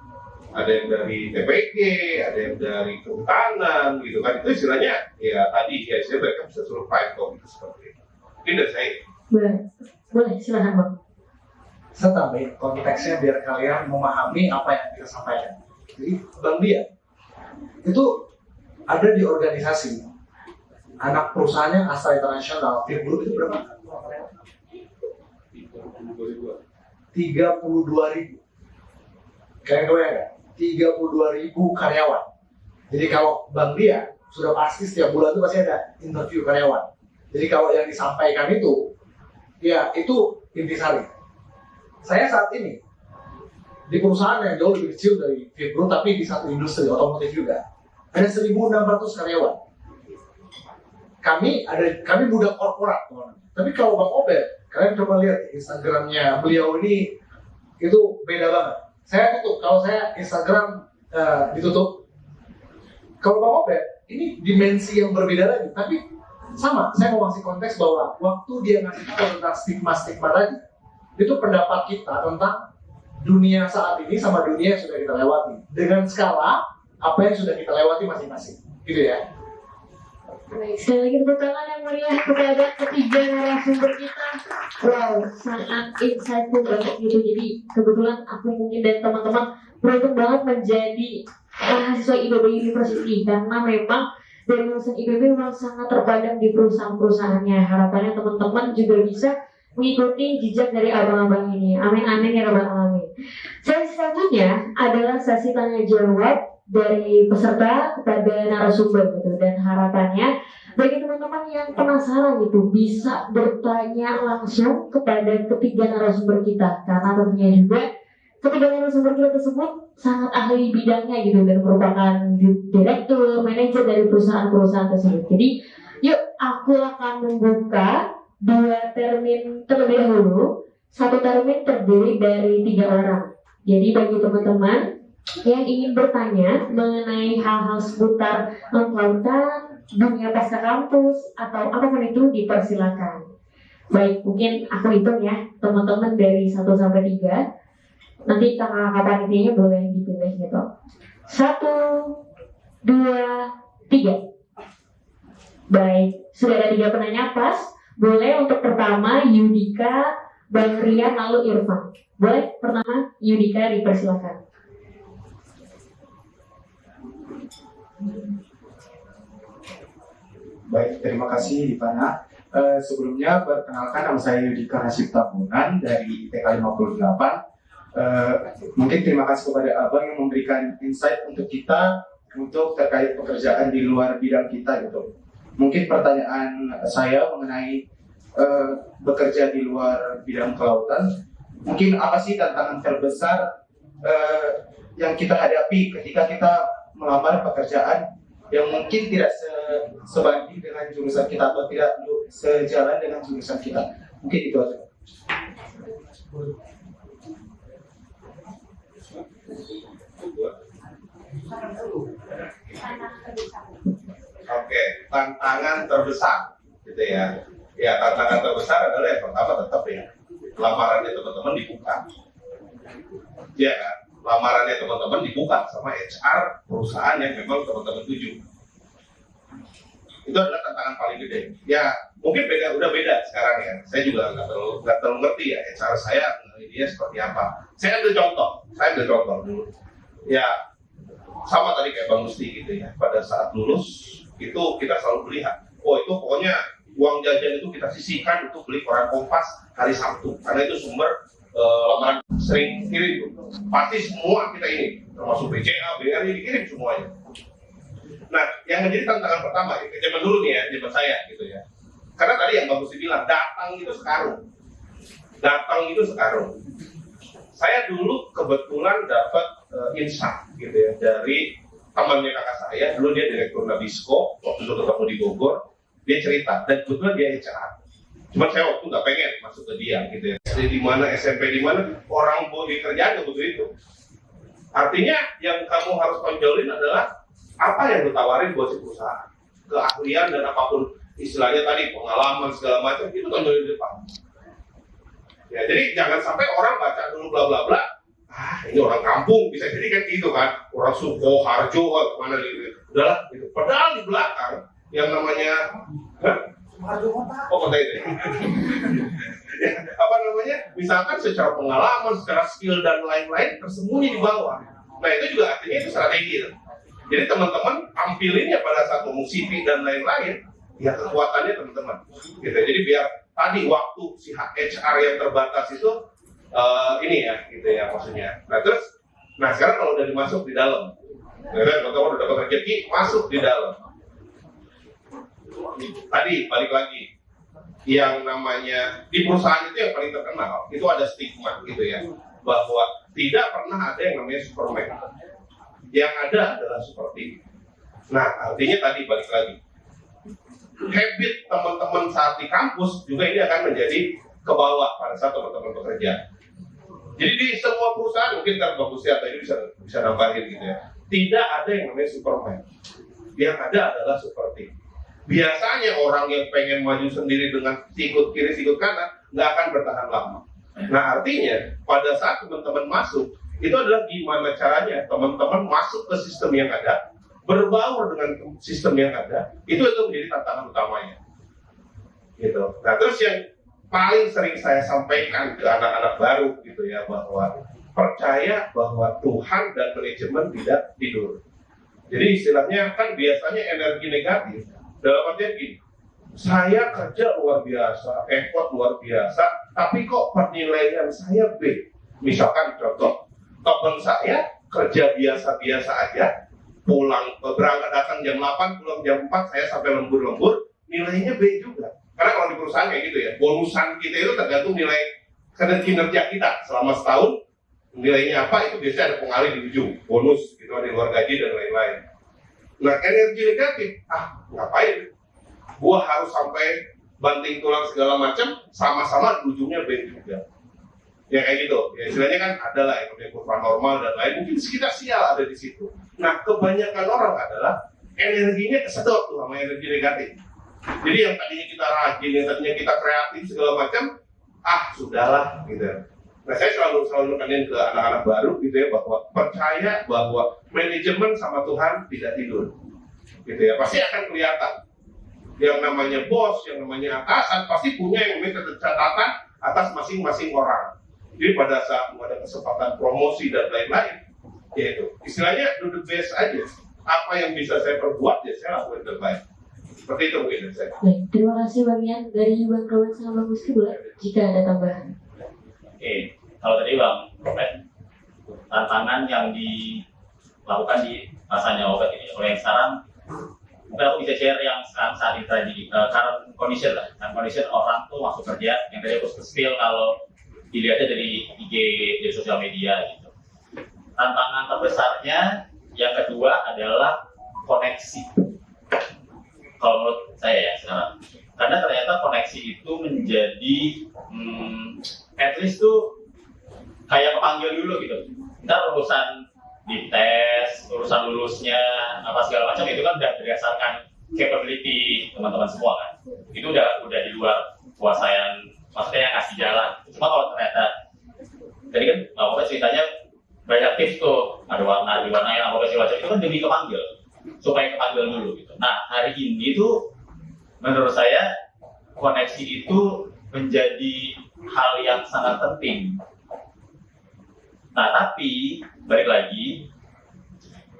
Ada yang dari TPG, ada yang dari kehutanan, gitu kan. Itu istilahnya, ya tadi, ya istilahnya mereka bisa survive kok, gitu seperti itu. Mungkin dari saya. Boleh, silahkan Bang. Saya tambahin konteksnya biar kalian memahami apa yang kita sampaikan. Jadi, Bang Dia, itu ada di organisasi. Anak perusahaannya Astra Internasional, tim group itu berapa? 32.000. Kalian kebayang nggak? 32.000 karyawan. Jadi kalau Bang Dia sudah pasti setiap bulan itu pasti ada interview karyawan. Jadi kalau yang disampaikan itu, ya itu intisari. Saya saat ini di perusahaan yang jauh lebih kecil dari Fibro, tapi di satu industri otomotif juga, ada 1.600 karyawan. Kami budak korporat, teman. Tapi kalau Bang Obed, kalian coba lihat Instagramnya beliau ini itu beda banget. Saya tutup, kalau saya Instagram ditutup. Kalau Bang Obed, ini dimensi yang berbeda lagi. Tapi sama, saya mau kasih konteks bahwa waktu dia ngasih tahu tentang stigma-stigma tadi, itu pendapat kita tentang dunia saat ini sama dunia yang sudah kita lewati. Dengan skala apa yang sudah kita lewati masing-masing. Gitu ya. Baik, sekali lagi tepuk tangan yang meriah kepada ketiga narasumber kita. Wow, sangat insightful banget gitu. Jadi kebetulan aku mungkin dan teman-teman beruntung banget menjadi mahasiswa IPB University karena memang dari lulusan IPB memang sangat terpadam di perusahaan-perusahaannya. Harapannya teman-teman juga bisa mengikuti jejak dari abang-abang ini. Amin amin ya rabbal alamin. Sesi selanjutnya adalah sesi tanya jawab dari peserta kepada narasumber gitu, dan harapannya bagi teman-teman yang penasaran gitu bisa bertanya langsung kepada ketiga narasumber kita, karena tentunya juga ketiga narasumber kita tersebut sangat ahli bidangnya gitu dan merupakan direktur, manajer dari perusahaan-perusahaan tersebut. Jadi yuk, aku akan membuka 2 termin terlebih dahulu. 1 termin terdiri dari 3 orang. Jadi bagi teman-teman yang ingin bertanya mengenai hal-hal seputar kelautan, dunia pasca kampus, atau apapun itu, dipersilakan. Baik, mungkin aku hitung ya, teman-teman dari 1 sampai 3. Nanti kakak-kakak panitianya boleh dipilih gitu. 1, 2, 3. Baik, sudah ada 3 penanya pas. Boleh untuk pertama Yudika, Bang Rian, lalu Irfan. Boleh pertama Yudika, dipersilakan. Baik, terima kasih Rifana. Sebelumnya perkenalkan, nama saya Yudika Nasib Tabunan dari ITK 58. Mungkin terima kasih kepada Abang yang memberikan insight untuk kita untuk terkait pekerjaan di luar bidang kita gitu. Mungkin pertanyaan saya mengenai bekerja di luar bidang kelautan, mungkin apa sih tantangan terbesar yang kita hadapi ketika kita melamar pekerjaan yang mungkin tidak sebanding dengan jurusan kita atau tidak sejalan dengan jurusan kita? Mungkin itu aja. Oke, tantangan terbesar gitu ya. Ya, tantangan terbesar adalah yang pertama tetap ya, lamarannya teman-teman dibuka. Ya kan? Lamarannya teman-teman dibuka sama HR perusahaan yang memang teman-teman tuju. Itu adalah tantangan paling gede. Ya, mungkin udah beda sekarang ya. Saya juga nggak terlalu ngerti ya HR saya dia seperti apa. Saya ambil contoh dulu. Ya, sama tadi kayak Bang Musti gitu ya. Pada saat lulus itu kita selalu melihat, oh itu pokoknya uang jajan itu kita sisihkan untuk beli koran Kompas hari Sabtu, karena itu sumber lamaran sering kirim tuh. Pasti semua kita ini, termasuk BCA, BRI dikirim semuanya. Nah, yang menjadi tantangan pertama, ya, zaman dulu nih ya, zaman saya gitu ya. Karena tadi yang bagus dibilang, datang itu sekarung. Saya dulu kebetulan dapat insight gitu ya dari temannya kakak saya, dulu dia direktur Nabisco, waktu itu ketemu di Bogor. Dia cerita, dan kebetulan dia HR. Cuma saya waktu nggak pengen masuk ke dia gitu ya. SD di mana, SMP di mana, orang boleh kerjaan begitu itu. Artinya yang kamu harus tonjolin adalah apa yang ditawarin buat si perusahaan. Keahlian dan apapun istilahnya tadi, pengalaman segala macam, itu tonjolin di depan. Ya, jadi jangan sampai orang baca dulu bla bla bla. Ini orang kampung, bisa jadi kan gitu kan. Orang Suko, Harjo, mana gitu. Udahlah, gitu. Padahal di belakang yang namanya kota itu ya, apa namanya, misalkan secara pengalaman, secara skill dan lain-lain tersembunyi di bawah. Nah itu juga artinya itu strategi. Jadi teman-teman tampilinnya pada saat ngomong CV dan lain-lain, ya kekuatannya teman-teman gitu. Jadi biar tadi waktu si HR yang terbatas itu ini ya gitu ya maksudnya. Nah sekarang kalau udah dimasuk di dalam, teman-teman udah dapat rezeki masuk di dalam. Tadi balik lagi, yang namanya di perusahaan itu yang paling terkenal itu ada stigma gitu ya, bahwa tidak pernah ada yang namanya Superman, yang ada adalah seperti. Nah artinya tadi balik lagi, habit teman-teman saat di kampus juga ini akan menjadi ke bawah pada saat teman-teman bekerja. Jadi di semua perusahaan, mungkin kan bagus ya tadi bisa nambahin gitu ya, tidak ada yang namanya Superman, yang ada adalah seperti. Biasanya orang yang pengen maju sendiri dengan sikut kiri sikut kanan nggak akan bertahan lama. Nah artinya pada saat teman-teman masuk itu adalah gimana caranya teman-teman masuk ke sistem yang ada, berbaur dengan sistem yang ada, itu menjadi tantangan utamanya. Gitu. Nah terus yang paling sering saya sampaikan ke anak-anak baru gitu ya, bahwa percaya bahwa Tuhan dan manajemen tidak tidur. Jadi istilahnya kan biasanya energi negatif. Dalam artian gini, saya kerja luar biasa, effort luar biasa, tapi kok penilaian saya B. Misalkan contoh, teman saya kerja biasa-biasa aja, pulang berangkat datang jam 8, pulang jam 4, saya sampai lembur-lembur, nilainya B juga. Karena kalau di perusahaan kayak gitu ya, bonusan kita itu tergantung nilai kinerja kita selama setahun, nilainya apa itu biasanya ada pengalih di ujung, bonus gitu di luar gaji dan lain-lain. Nah, energi negatif, ngapain? Gua harus sampai banting tulang segala macam, sama-sama di ujungnya B juga. Ya kayak gitu, ya istilahnya kan ada lah yang namanya kurva normal dan lain, mungkin sekitar sial ada di situ. Nah, kebanyakan orang adalah energinya kesedot tuh sama energi negatif. Jadi yang tadinya kita rajin, yang tadinya kita kreatif segala macam, sudahlah gitu. Nah, saya selalu nekanin ke anak-anak baru gitu ya, bahwa percaya bahwa manajemen sama Tuhan tidak tidur. Gitu ya, pasti akan kelihatan. Yang namanya bos, yang namanya atasan pasti punya yang namanya catatan atas masing-masing orang. Jadi pada saat ada kesempatan promosi dan lain-lain, yaitu istilahnya do the best aja. Apa yang bisa saya perbuat, ya saya lakukan terbaik. Seperti itu mungkin dari saya. Baik, terima kasih Bang dari Bang Robert sama Bang Gusti boleh jika ada tambahan. Oke, kalau tadi Bang Robert, tantangan yang dilakukan di masanya Obet ini, kalau yang sekarang mungkin aku bisa share yang sekarang saat ini tadi current condition lah, current condition orang tuh masuk kerja yang tadi aku spill kalau dilihatnya dari IG, dari sosial media gitu. Tantangan terbesarnya yang kedua adalah koneksi. Kalau menurut saya ya sekarang, karena ternyata koneksi itu menjadi at least tuh kayak kepanggil dulu gitu. Ntar urusan dites, urusan lulusnya, apa segala macam itu kan udah berdasarkan capability teman-teman semua kan. Itu udah di luar kuasa yang maksudnya yang kasih jalan. Cuma kalau ternyata tadi kan Bapak ceritanya banyak tips tuh, ada warna diwarnain apa segala macam, itu kan demi kepanggil, supaya kepanggil dulu gitu. Nah, hari ini tuh menurut saya koneksi itu menjadi hal yang sangat penting. Nah, tapi balik lagi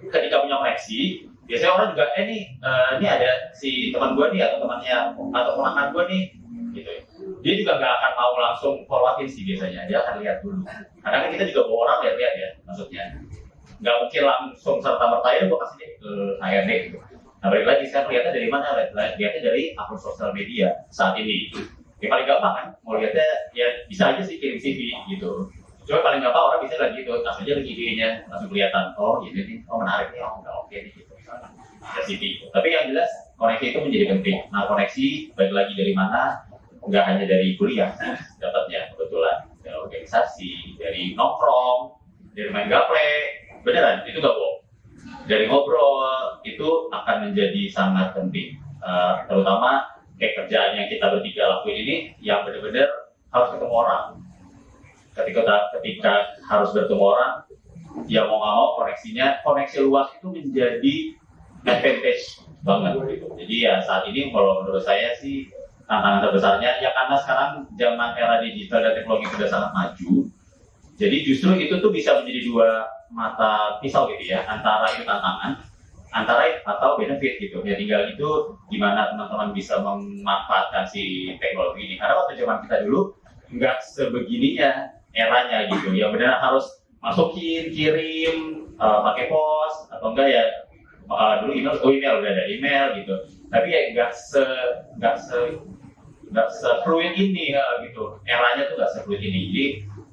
ketika punya koneksi, biasanya orang juga ini ada si teman gue nih atau temannya atau ponakan gue nih gitu. Dia juga nggak akan mau langsung forwardin sih biasanya, dia akan lihat dulu. Karena kan kita juga bawa orang lihat ya, maksudnya nggak mungkin langsung serta merta gue kasih deh ke HRD gitu. Nah, balik lagi saya lihatnya dari mana? Lihatnya dari akun sosial media saat ini. Yang paling gampang kan, mau lihatnya ya bisa aja sih kirim CV gitu. Cuma paling gampang orang bisa lagi gitu, langsung aja ke IG-nya langsung kelihatan. Oh ini nih, oh menarik nih, oh nggak oke nih gitu misalnya. Ke CV. Tapi yang jelas koneksi itu menjadi penting. Nah, koneksi balik lagi dari mana? Nggak hanya dari kuliah dapatnya kebetulan, dari organisasi, dari nongkrong, dari main gaple, beneran itu nggak bohong. Dari ngobrol itu akan menjadi sangat penting, terutama kayak kerjaan yang kita bertiga lakuin ini yang benar-benar harus ketemu orang. Ketika harus bertemu orang, ya mau nggak mau koneksi luas itu menjadi advantage banget gitu. Jadi ya saat ini kalau menurut saya sih tantangan terbesarnya ya karena sekarang zaman era digital dan teknologi sudah sangat maju, jadi justru itu tuh bisa menjadi dua mata pisau gitu ya, antara itu tantangan, antara atau benefit gitu ya. Tinggal itu gimana teman-teman bisa memanfaatkan si teknologi ini, karena waktu zaman kita dulu nggak sebegininya eranya gitu ya, benar harus masukin, kirim, pakai pos atau enggak ya dulu email udah ada email gitu, tapi ya nggak se-fluid ini ya, gitu. Eranya tuh nggak se-fluid ini. Jadi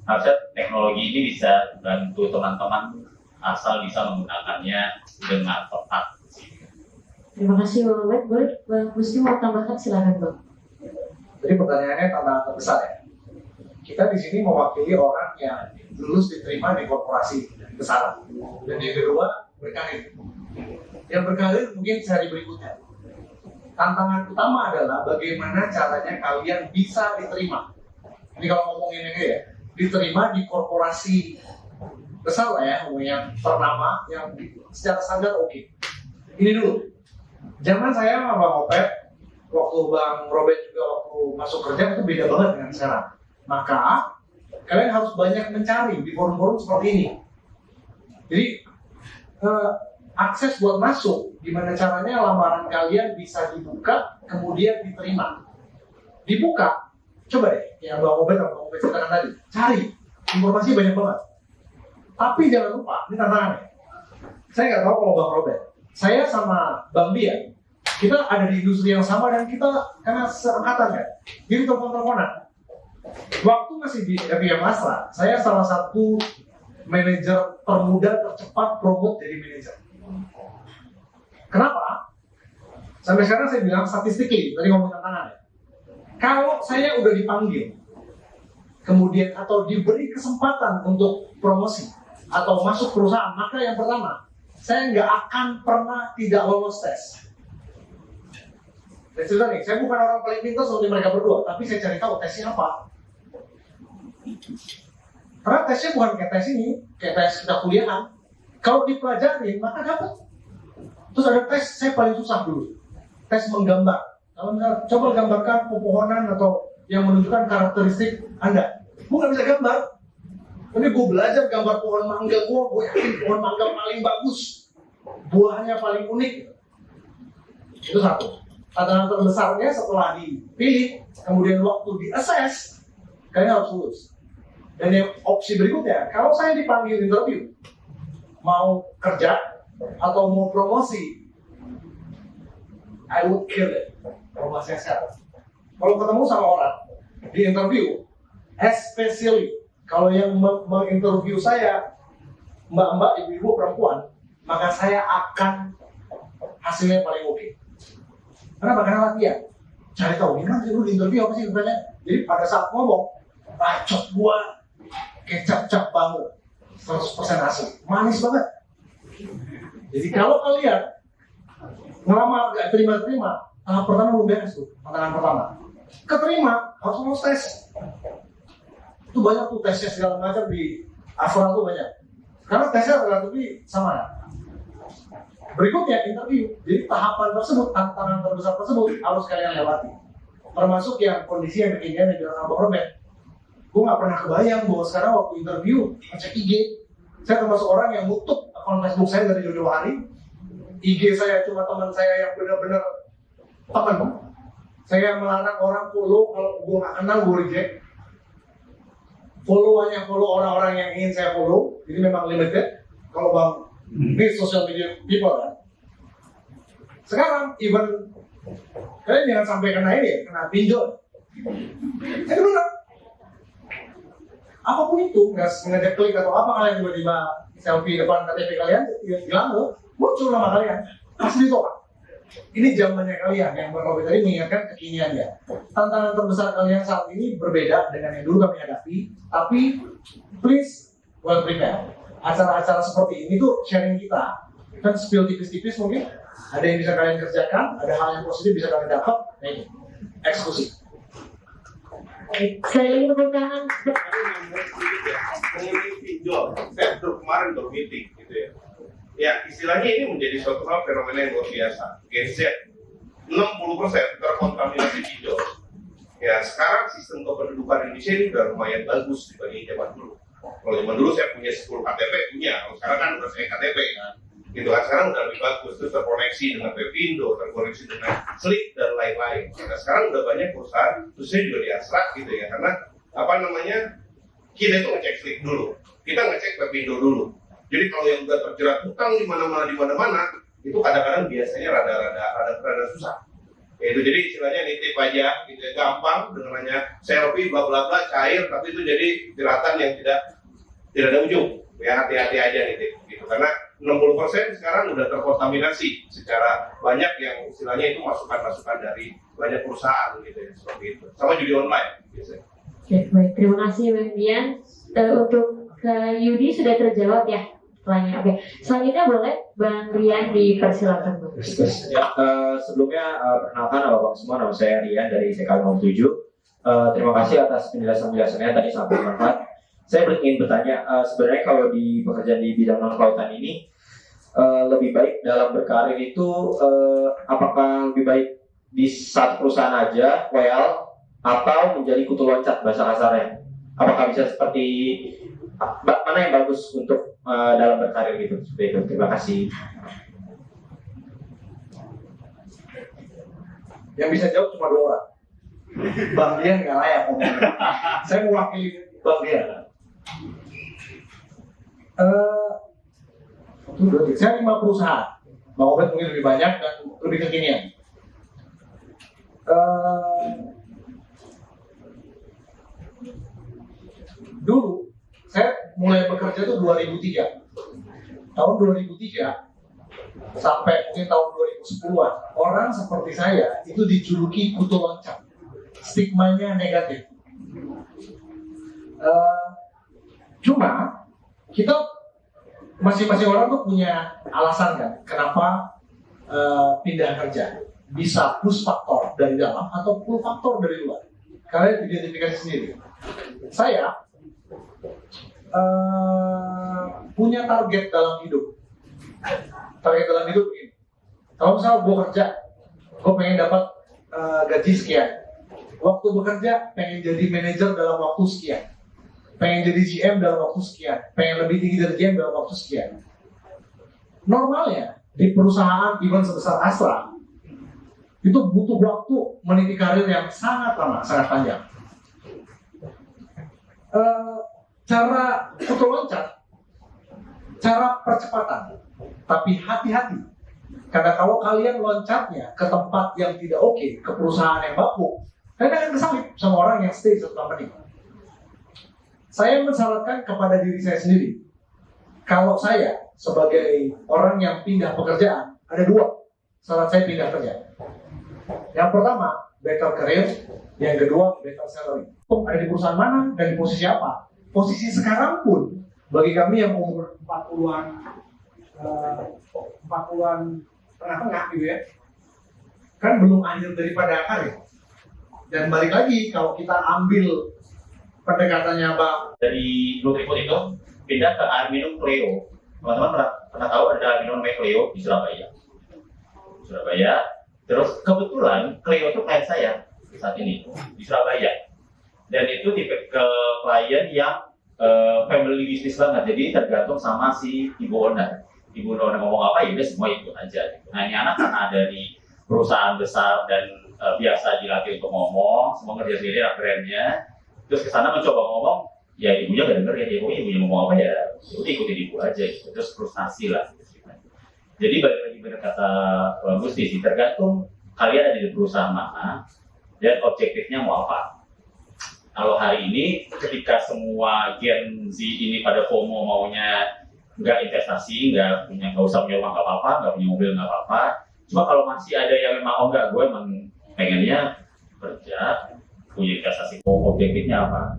harusnya teknologi ini bisa bantu teman-teman asal bisa menggunakannya dengan tepat. Terima kasih Bang Robert. Boleh Bang Gusti mau tambahkan, silakan Bang. Jadi pertanyaannya tantangan terbesar ya. Kita di sini mewakili orang yang lulus diterima di korporasi besar. Dan yang kedua berkarir. Yang berkarir mungkin sehari berikutnya. Tantangan utama adalah bagaimana caranya kalian bisa diterima. Ini kalau ngomongin ini ya, diterima di korporasi besar lah ya, yang ternama, yang secara standar oke. Ini dulu, zaman saya sama Bang Opet, waktu Bang Robert juga waktu masuk kerja itu beda banget dengan sekarang. Maka kalian harus banyak mencari di forum-forum seperti ini. Jadi akses buat masuk, gimana caranya lamaran kalian bisa dibuka, kemudian diterima. Dibuka, coba deh, yang Bang Obet ceritakan tadi, informasi banyak banget. Tapi jangan lupa, ini tantangannya. Saya nggak tahu kalau Bang Robert. Saya sama Bang Dia, kita ada di industri yang sama dan kita karena seangkatan kan. Jadi telepon-teleponan. Waktu masih di FPM Astra, saya salah satu manajer termuda tercepat promote jadi manajer. Kenapa? Sampai sekarang saya bilang statistically, tadi ngomong tantangan ya. Kalau saya udah dipanggil, kemudian atau diberi kesempatan untuk promosi atau masuk perusahaan, maka yang pertama, saya nggak akan pernah tidak lolos tes. Saya cerita nih, saya bukan orang paling pintar seperti mereka berdua, tapi saya cari tahu tesnya apa. Karena tesnya bukan kayak tes ini, kayak tes kita kuliahan. Kalau dipelajarin, maka dapat. Terus ada tes, saya paling susah dulu. Tes menggambar. Kalau misalnya, coba gambarkan pepohonan atau yang menunjukkan karakteristik Anda. Gue nggak bisa gambar. Tapi gue belajar gambar pohon mangga gue yakin pohon mangga paling bagus. Buahnya paling unik. Itu satu. Tantangan terbesarnya setelah dipilih, kemudian waktu di-assess, kalian harus lulus. Dan yang opsi berikutnya, kalau saya dipanggil interview, mau kerja atau mau promosi, I would kill it. Kalau bahasa sekarang. Kalau ketemu sama orang di interview, especially kalau yang menginterview saya mbak-mbak, ibu-ibu, perempuan, maka saya akan hasilnya paling oke. Kenapa? Karena latihan. Cari tahu gimana sih lu di interview apa sih sebenarnya. Jadi pada saat ngomong, bacot gua kecap-cap bangun 100% asli, manis banget. Jadi kalau kalian ngelamar gak terima-terima, tahap pertama belum beres tuh, tantangan pertama. Keterima, harus lulus tes. Itu banyak tuh tesnya segala macam di Astra tuh banyak. Karena tesnya relatif sama. Berikutnya interview. Jadi tahapan tersebut, tantangan terbesar tersebut harus kalian lewati. Termasuk yang kondisi yang kekinian yang bilang Bang Robert. Gue gak pernah kebayang bahwa sekarang waktu interview ngecek IG, saya termasuk orang yang nutup akun Facebook saya dari jauh-jauh hari. IG saya cuma teman saya yang benar-benar teman. Saya melarang orang follow, kalau gue gak kenal gue reject. Follow hanya follow orang-orang yang ingin saya follow, jadi memang limited. Kalau Bang, ini social media people kan. Sekarang even kalian jangan sampai kena ini ya, kena pinjol. Saya benar. Apapun itu, nggak sengaja klik atau apa, kalian tiba-tiba selfie depan KTP kalian, hilang loh, muncul nama kalian, pasti ditolak. Ini zamannya kalian yang berkopi tadi mengingatkan kekiniannya. Tantangan terbesar kalian saat ini berbeda dengan yang dulu kami hadapi, tapi please well prepare. Acara-acara seperti ini tuh sharing kita, kan spill tipis-tipis mungkin, ada yang bisa kalian kerjakan, ada hal yang positif bisa kalian dapat, nah ini eksklusif. Saya tepuk tangan. Mengenai pinjol, saya kemarin meeting gitu ya. Ya, istilahnya ini menjadi suatu hal fenomena yang luar biasa. Gen Z 60% terkontaminasi pinjol. Ya, sekarang sistem kependudukan Indonesia ini udah lumayan bagus dibanding zaman dulu. Kalau zaman dulu saya punya 10 KTP, punya. Kalau sekarang kan udah saya KTP kan. Gitu kan, sekarang udah lebih bagus. Terus terkoneksi dengan Pepindo, terkoneksi dengan Slik, dan lain-lain. Nah, sekarang udah banyak perusahaan, khususnya juga di Astra gitu ya. Karena, kita itu ngecek Slik dulu. Kita ngecek Pepindo dulu. Jadi kalau yang udah terjerat hutang di mana-mana, itu kadang-kadang biasanya rada susah. Itu jadi istilahnya nitip aja, gitu ya, gampang dengan hanya selfie, bla bla bla, cair, tapi itu jadi jeratan yang tidak ada ujung. Ya hati-hati aja nitip, gitu. Karena 60% sekarang udah terkontaminasi secara banyak yang istilahnya itu masukan-masukan dari banyak perusahaan, gitu ya, seperti itu. Sama judi online, biasanya. Oke, baik. Terima kasih Bang Dian. Untuk Yudi sudah terjawab ya? Oke, selanjutnya boleh Bang Rian dipersilakan. Ya, sebelumnya perkenalkan abang semua, nama saya Rian dari TK 07. Terima kasih atas penjelasan-penjelasannya tadi sangat bermanfaat. Saya ingin bertanya, sebenarnya kalau di pekerjaan di bidang non-kelautan ini lebih baik dalam berkarir itu apakah lebih baik di satu perusahaan aja, WL, atau menjadi kutu loncat bahasa kasarnya? Apakah bisa seperti mana yang bagus untuk dalam berkarir gitu? Seperti itu. Terima kasih. Yang bisa jawab cuma 2 orang. Bang Dian nggak layak ngomong. Saya mewakili Bang Dian. Saya 5 perusahaan. Bang Obed mungkin lebih banyak dan lebih kekinian. Dulu saya mulai bekerja itu 2003. Tahun 2003 sampai mungkin tahun 2010-an, orang seperti saya itu dijuluki kutu loncat. Stigmanya negatif. Cuma kita masing-masing orang tuh punya alasan kan kenapa pindah kerja. Bisa push faktor dari dalam atau pull faktor dari luar. Kalian identifikasi sendiri. Saya punya target dalam hidup. Target dalam hidup begini. Kalau misalnya gue kerja, gue pengen dapat gaji sekian. Waktu bekerja, pengen jadi manajer dalam waktu sekian. Pengen jadi GM dalam waktu sekian. Pengen lebih tinggi dari GM dalam waktu sekian. Normalnya, di perusahaan even sebesar Astra, itu butuh waktu meniti karir yang sangat lama, sangat panjang. Cara kutu loncat, cara percepatan, tapi hati-hati. Karena kalau kalian loncatnya ke tempat yang tidak oke, ke perusahaan yang bapuk, kalian akan kesalip sama orang yang stay 1 menit. Saya mensyaratkan kepada diri saya sendiri, kalau saya sebagai orang yang pindah pekerjaan, ada 2 syarat saya pindah kerja. Yang pertama, better career. Yang kedua, better salary. Ada di perusahaan mana dan di posisi apa? Posisi sekarang pun, bagi kami yang umur 40-an tengah-tengah gitu ya, kan belum akhir daripada karir. Dan balik lagi, kalau kita ambil pendekatannya Bang Dari Nutrifut itu pindah ke air minum Cleo. Teman-teman pernah tahu ada air minum Cleo di Surabaya. Terus kebetulan Cleo itu klien saya saat ini di Surabaya. Dan itu tipe ke klien yang family business banget. Jadi tergantung sama si ibu owner. Ibu owner ngomong apa ya udah semua ikut aja. Nah ini anak karena ada di perusahaan besar dan biasa dilatih untuk ngomong, semua ngerja sendiri brandnya. Terus kesana mencoba ngomong, ya ibunya gak denger ya, ibunya ngomong apa ya, udah ikutin ibu aja gitu. Terus frustasi lah. Jadi balik lagi benar kata Bang Gusti sih, tergantung kalian ada di perusahaan mana dan objektifnya mau apa. Kalau hari ini ketika semua Gen Z ini pada FOMO maunya nggak investasi, nggak usah punya uang nggak apa-apa, nggak punya mobil nggak apa-apa. Cuma kalau masih ada yang memang enggak, gue emang pengennya kerja, punya investasi. Objektifnya apa?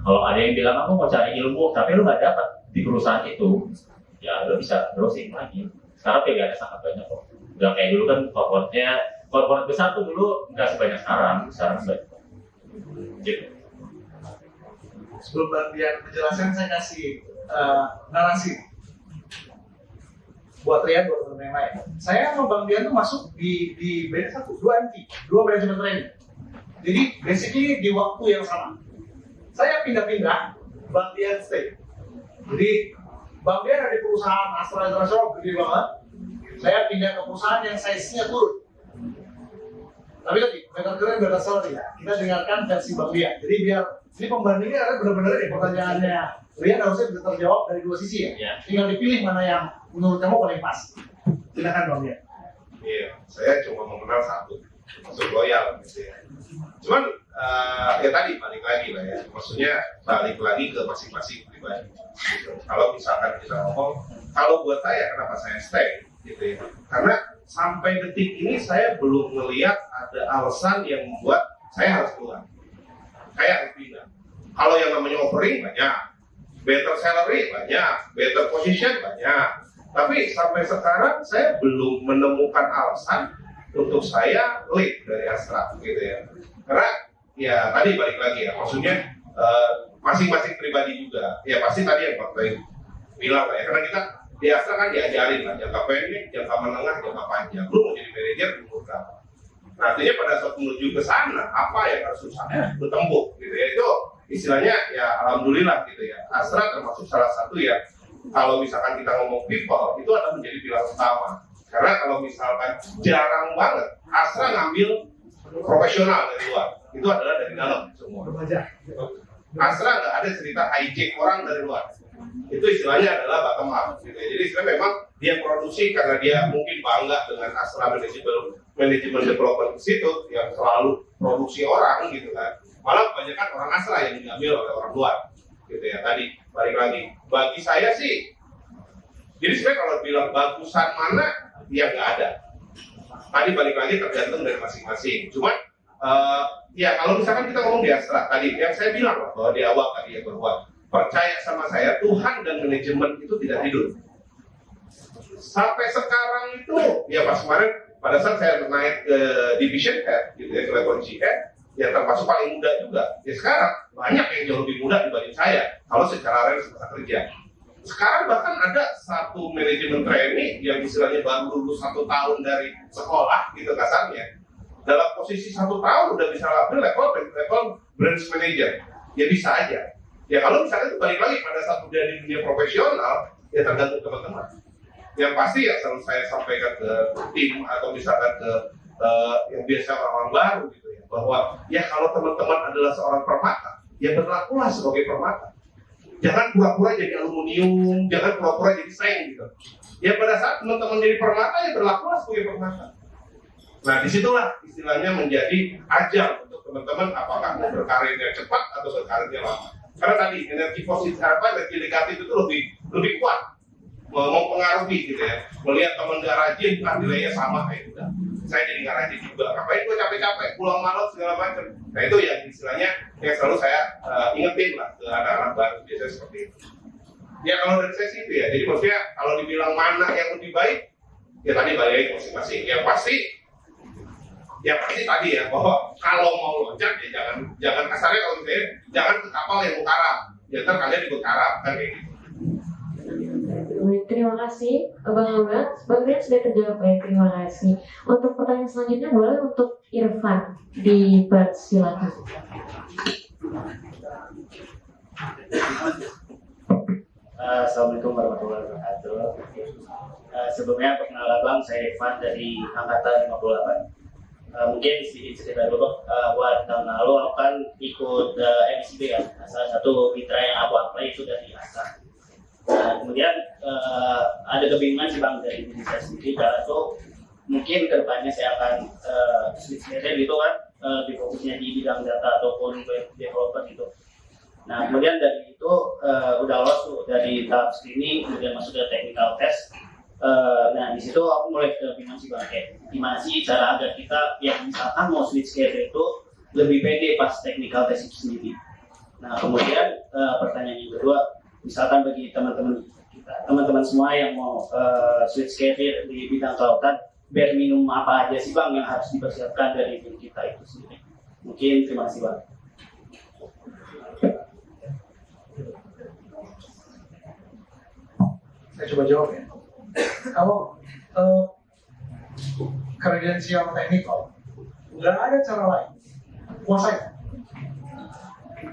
Kalau ada yang bilang aku mau cari ilmu, tapi lu nggak dapat di perusahaan itu, ya lu bisa terusin lagi. Sekarang pilihannya sangat banyak kok. Udah kayak dulu kan korporat besar tuh dulu nggak sebanyak sekarang banyak. Gitu. Sebelum bagian penjelasan saya kasih narasi buat Rian, buat teman yang lain. Saya sama Bang Dian tuh masuk di BN1, 2 MT, 2 manajemen training. Jadi basically di waktu yang sama. Saya pindah-pindah, Bang Dian stay. Jadi Bang Dian ada di perusahaan Astra International gede banget. Saya pindah ke perusahaan yang size-nya turun. Tapi tadi, better career, better salary. Kita dengarkan versi Bang Dian. Jadi biar ini pembandingnya ada benar-benar pertanyaannya Rian harusnya bisa terjawab dari 2 sisi ya. Ya. Tinggal dipilih mana yang menurut kamu paling pas. Silakan Bang Dian. Iya, saya cuma mengenal satu, maksud loyal gitu ya. Cuman ya tadi balik lagi lah ya, maksudnya balik lagi ke masing-masing pribadi. Gitu. Kalau misalkan kita ngomong, kalau buat saya kenapa saya stay gitu ya? Karena sampai detik ini saya belum melihat ada alasan yang membuat saya harus keluar. Saya harus pindah. Kalau yang namanya offering banyak, better salary banyak, better position banyak. Tapi sampai sekarang saya belum menemukan alasan untuk saya leave dari Astra gitu ya. Karena ya tadi balik lagi ya, maksudnya masing-masing pribadi juga. Ya pasti tadi yang Pak Baik bilang lah ya, karena kita di Astra kan diajarin lah jangka pendek, jangka menengah, jangka panjang. Lu mau jadi manajer umur berapa? Nah, artinya pada saat menuju ke sana, apa yang harus bertembuk gitu ya, itu istilahnya ya alhamdulillah gitu ya. Astra termasuk salah satu ya, kalau misalkan kita ngomong people, itu adalah menjadi pilar utama. Karena kalau misalkan jarang banget Astra ngambil profesional dari luar, itu adalah dari dalam semua. Astra nggak ada cerita hijack orang dari luar. itu istilahnya adalah bottom up gitu ya. Jadi istilahnya memang dia produksi karena dia mungkin bangga dengan Astra Management Development Institute yang selalu produksi orang gitu kan. Malah kebanyakan orang Astra yang diambil oleh orang luar gitu ya. Tadi balik lagi, bagi saya sih, jadi sebenarnya kalau bilang bagusan mana, ya nggak ada. Tadi balik lagi tergantung dari masing-masing. Cuman ya kalau misalkan kita ngomong di Astra tadi, yang saya bilang bahwa di awal tadi ya, bahwa percaya sama saya, Tuhan dan manajemen itu tidak tidur. Sampai sekarang itu, ya pas kemarin pada saat saya naik ke division head, gitu ya, ke level GM, ya termasuk paling muda juga. Ya sekarang banyak yang jauh lebih muda dibanding saya, kalau secara real semasa kerja. Sekarang bahkan ada satu manajemen trainee yang istilahnya baru lulus 1 tahun dari sekolah, gitu kasarnya. Dalam posisi 1 tahun udah bisa ambil level branch manager, ya bisa aja. Ya kalau misalnya itu balik lagi pada saat udah di dunia profesional, ya tergantung teman-teman. Yang pasti ya selalu saya sampaikan ke tim atau misalkan ke yang biasa orang baru gitu ya, bahwa ya kalau teman-teman adalah seorang permata, ya berlakulah sebagai permata. Jangan pura-pura jadi aluminium, jangan pura-pura jadi seng gitu. Ya pada saat teman-teman jadi permata, ya berlakulah sebagai permata. Nah disitulah istilahnya menjadi ajang untuk teman-teman apakah mau berkarirnya cepat atau berkarirnya lama. Karena tadi energi positif energi negatif itu lebih kuat mempengaruhi gitu ya. Melihat teman gak rajin, nilainya sama kayak udah. Saya jadi gak rajin juga. Ngapain gue capek-capek pulang malam segala macam. Nah itu ya istilahnya yang selalu saya ingetin lah ke anak-anak baru biasanya seperti itu. Ya kalau dari saya sih itu ya. Jadi maksudnya kalau dibilang mana yang lebih baik, ya tadi balik masing-masing. Yang pasti tadi ya bahwa kalau mau loncat ya jangan kasarnya kalau misalnya jangan ke kapal yang mau karam. Ya ntar kalian ikut karam kan kayak gitu. Baik, terima kasih Abang Abang. Sebagian sudah terjawab, baik, terima kasih. Untuk pertanyaan selanjutnya boleh untuk Irfan dipersilakan. Assalamualaikum warahmatullahi wabarakatuh. Sebelumnya perkenalkan Bang, saya Irfan dari Angkatan 58. Mungkin sedikit cerita dulu, buat tahun lalu aku kan ikut MCB kan, salah satu mitra yang aku apply itu dari ASA. Kemudian ada kebingungan sih Bang dari diri saya sendiri, karena itu mungkin kedepannya saya akan switch career gitu kan, difokusnya di bidang data ataupun web developer gitu. Nah kemudian dari itu udah lolos tuh dari tahap screening, kemudian masuk ke technical test. Nah di situ aku mulai bingung sih Bang, kayak gimana sih cara agar kita yang misalkan mau switch career itu lebih pede pas technical test itu sendiri. Nah kemudian pertanyaan yang kedua, misalkan bagi teman-teman kita, teman-teman semua yang mau switch career di bidang kelautan, bare minimum apa aja sih Bang yang harus dipersiapkan dari diri kita itu sendiri? Mungkin terima kasih Bang. Saya coba jawab ya. Kalau kredensial teknikal, nggak ada cara lain. Kuasai.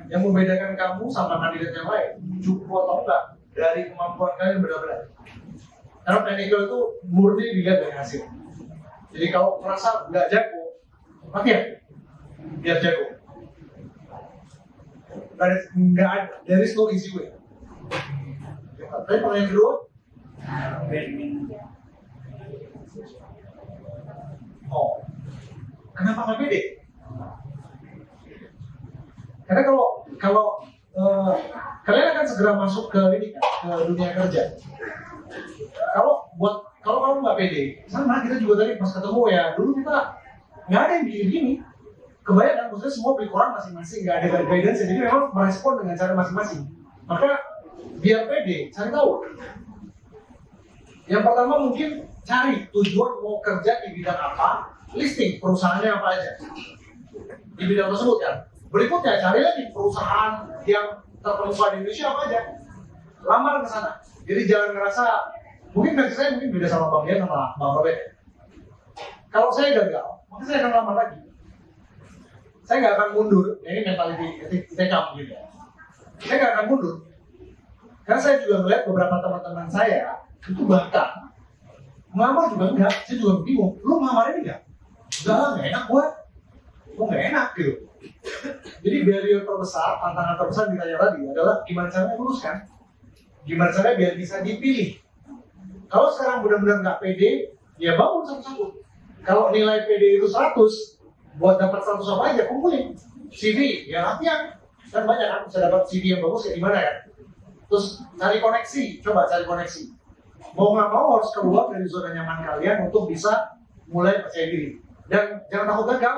Yang membedakan kamu sama kandidat yang lain, cukup atau enggak, dari kemampuan kalian benar-benar. Karena teknikal itu murni dilihat dari hasil. Jadi kalau merasa nggak jago, pakai biar jago. Nggak ada, there is no easy way. Tapi pertanyaan kedua, kenapa nggak pede? Karena kalau kalian akan segera masuk ke dunia kerja. Kalau kamu nggak pede, sama kita juga tadi pas ketemu ya, dulu kita nggak ada yang gini. Kebanyakan maksudnya semua beli koran masing-masing, nggak ada guidance, jadi memang merespon dengan cara masing-masing. Maka biar pede, cari tahu. Yang pertama mungkin cari tujuan mau kerja di bidang apa, listing perusahaannya apa aja di bidang tersebut kan. Berikutnya cari lagi perusahaan yang terkemuka di Indonesia apa aja, lamar ke sana. Jadi jangan ngerasa mungkin versi saya mungkin beda sama Bang Dian sama Bang Robert. Kalau saya gagal, maka saya akan lamar lagi. Saya nggak akan mundur. Ini mentality ITK mungkin ya. Saya nggak akan mundur. Karena saya juga melihat beberapa teman-teman saya itu bahkan ngelamar juga enggak. Saya juga bingung. Lu ngelamar ini enggak? Enggak lah, nggak enak buat. Kok nggak enak gitu. Jadi barrier terbesar, tantangan terbesar ditanya tadi adalah gimana caranya lulus kan? gimana caranya biar bisa dipilih. Kalau sekarang benar-benar nggak pede, ya bangun satu-satu. Kalau nilai PD itu 100, buat dapat 100 apa aja, kumpulin. CV, ya latihan. Kan banyak kan, bisa dapat CV yang bagus kayak gimana ya. Terus cari koneksi, coba cari koneksi. Mau nggak mau harus keluar dari zona nyaman kalian untuk bisa mulai percaya diri. Dan jangan takut gagal.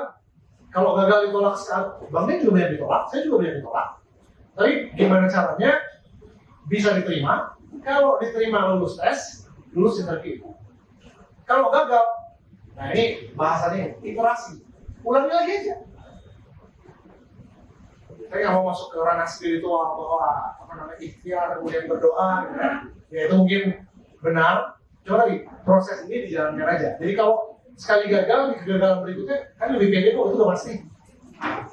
Kalau gagal ditolak sekali, Bang Ben juga banyak ditolak, saya juga banyak ditolak. Tapi gimana caranya bisa diterima? Kalau diterima lulus tes, lulus interview. Kalau gagal, nah ini bahasanya iterasi. Ulangi lagi aja. Saya nggak mau masuk ke ranah spiritual bahwa ikhtiar kemudian berdoa, gitu kan? Ya itu mungkin benar. Coba lagi proses ini dijalankan aja. Jadi kalau sekali gagal di kegagalan berikutnya kan lebih pede kok, itu udah pasti.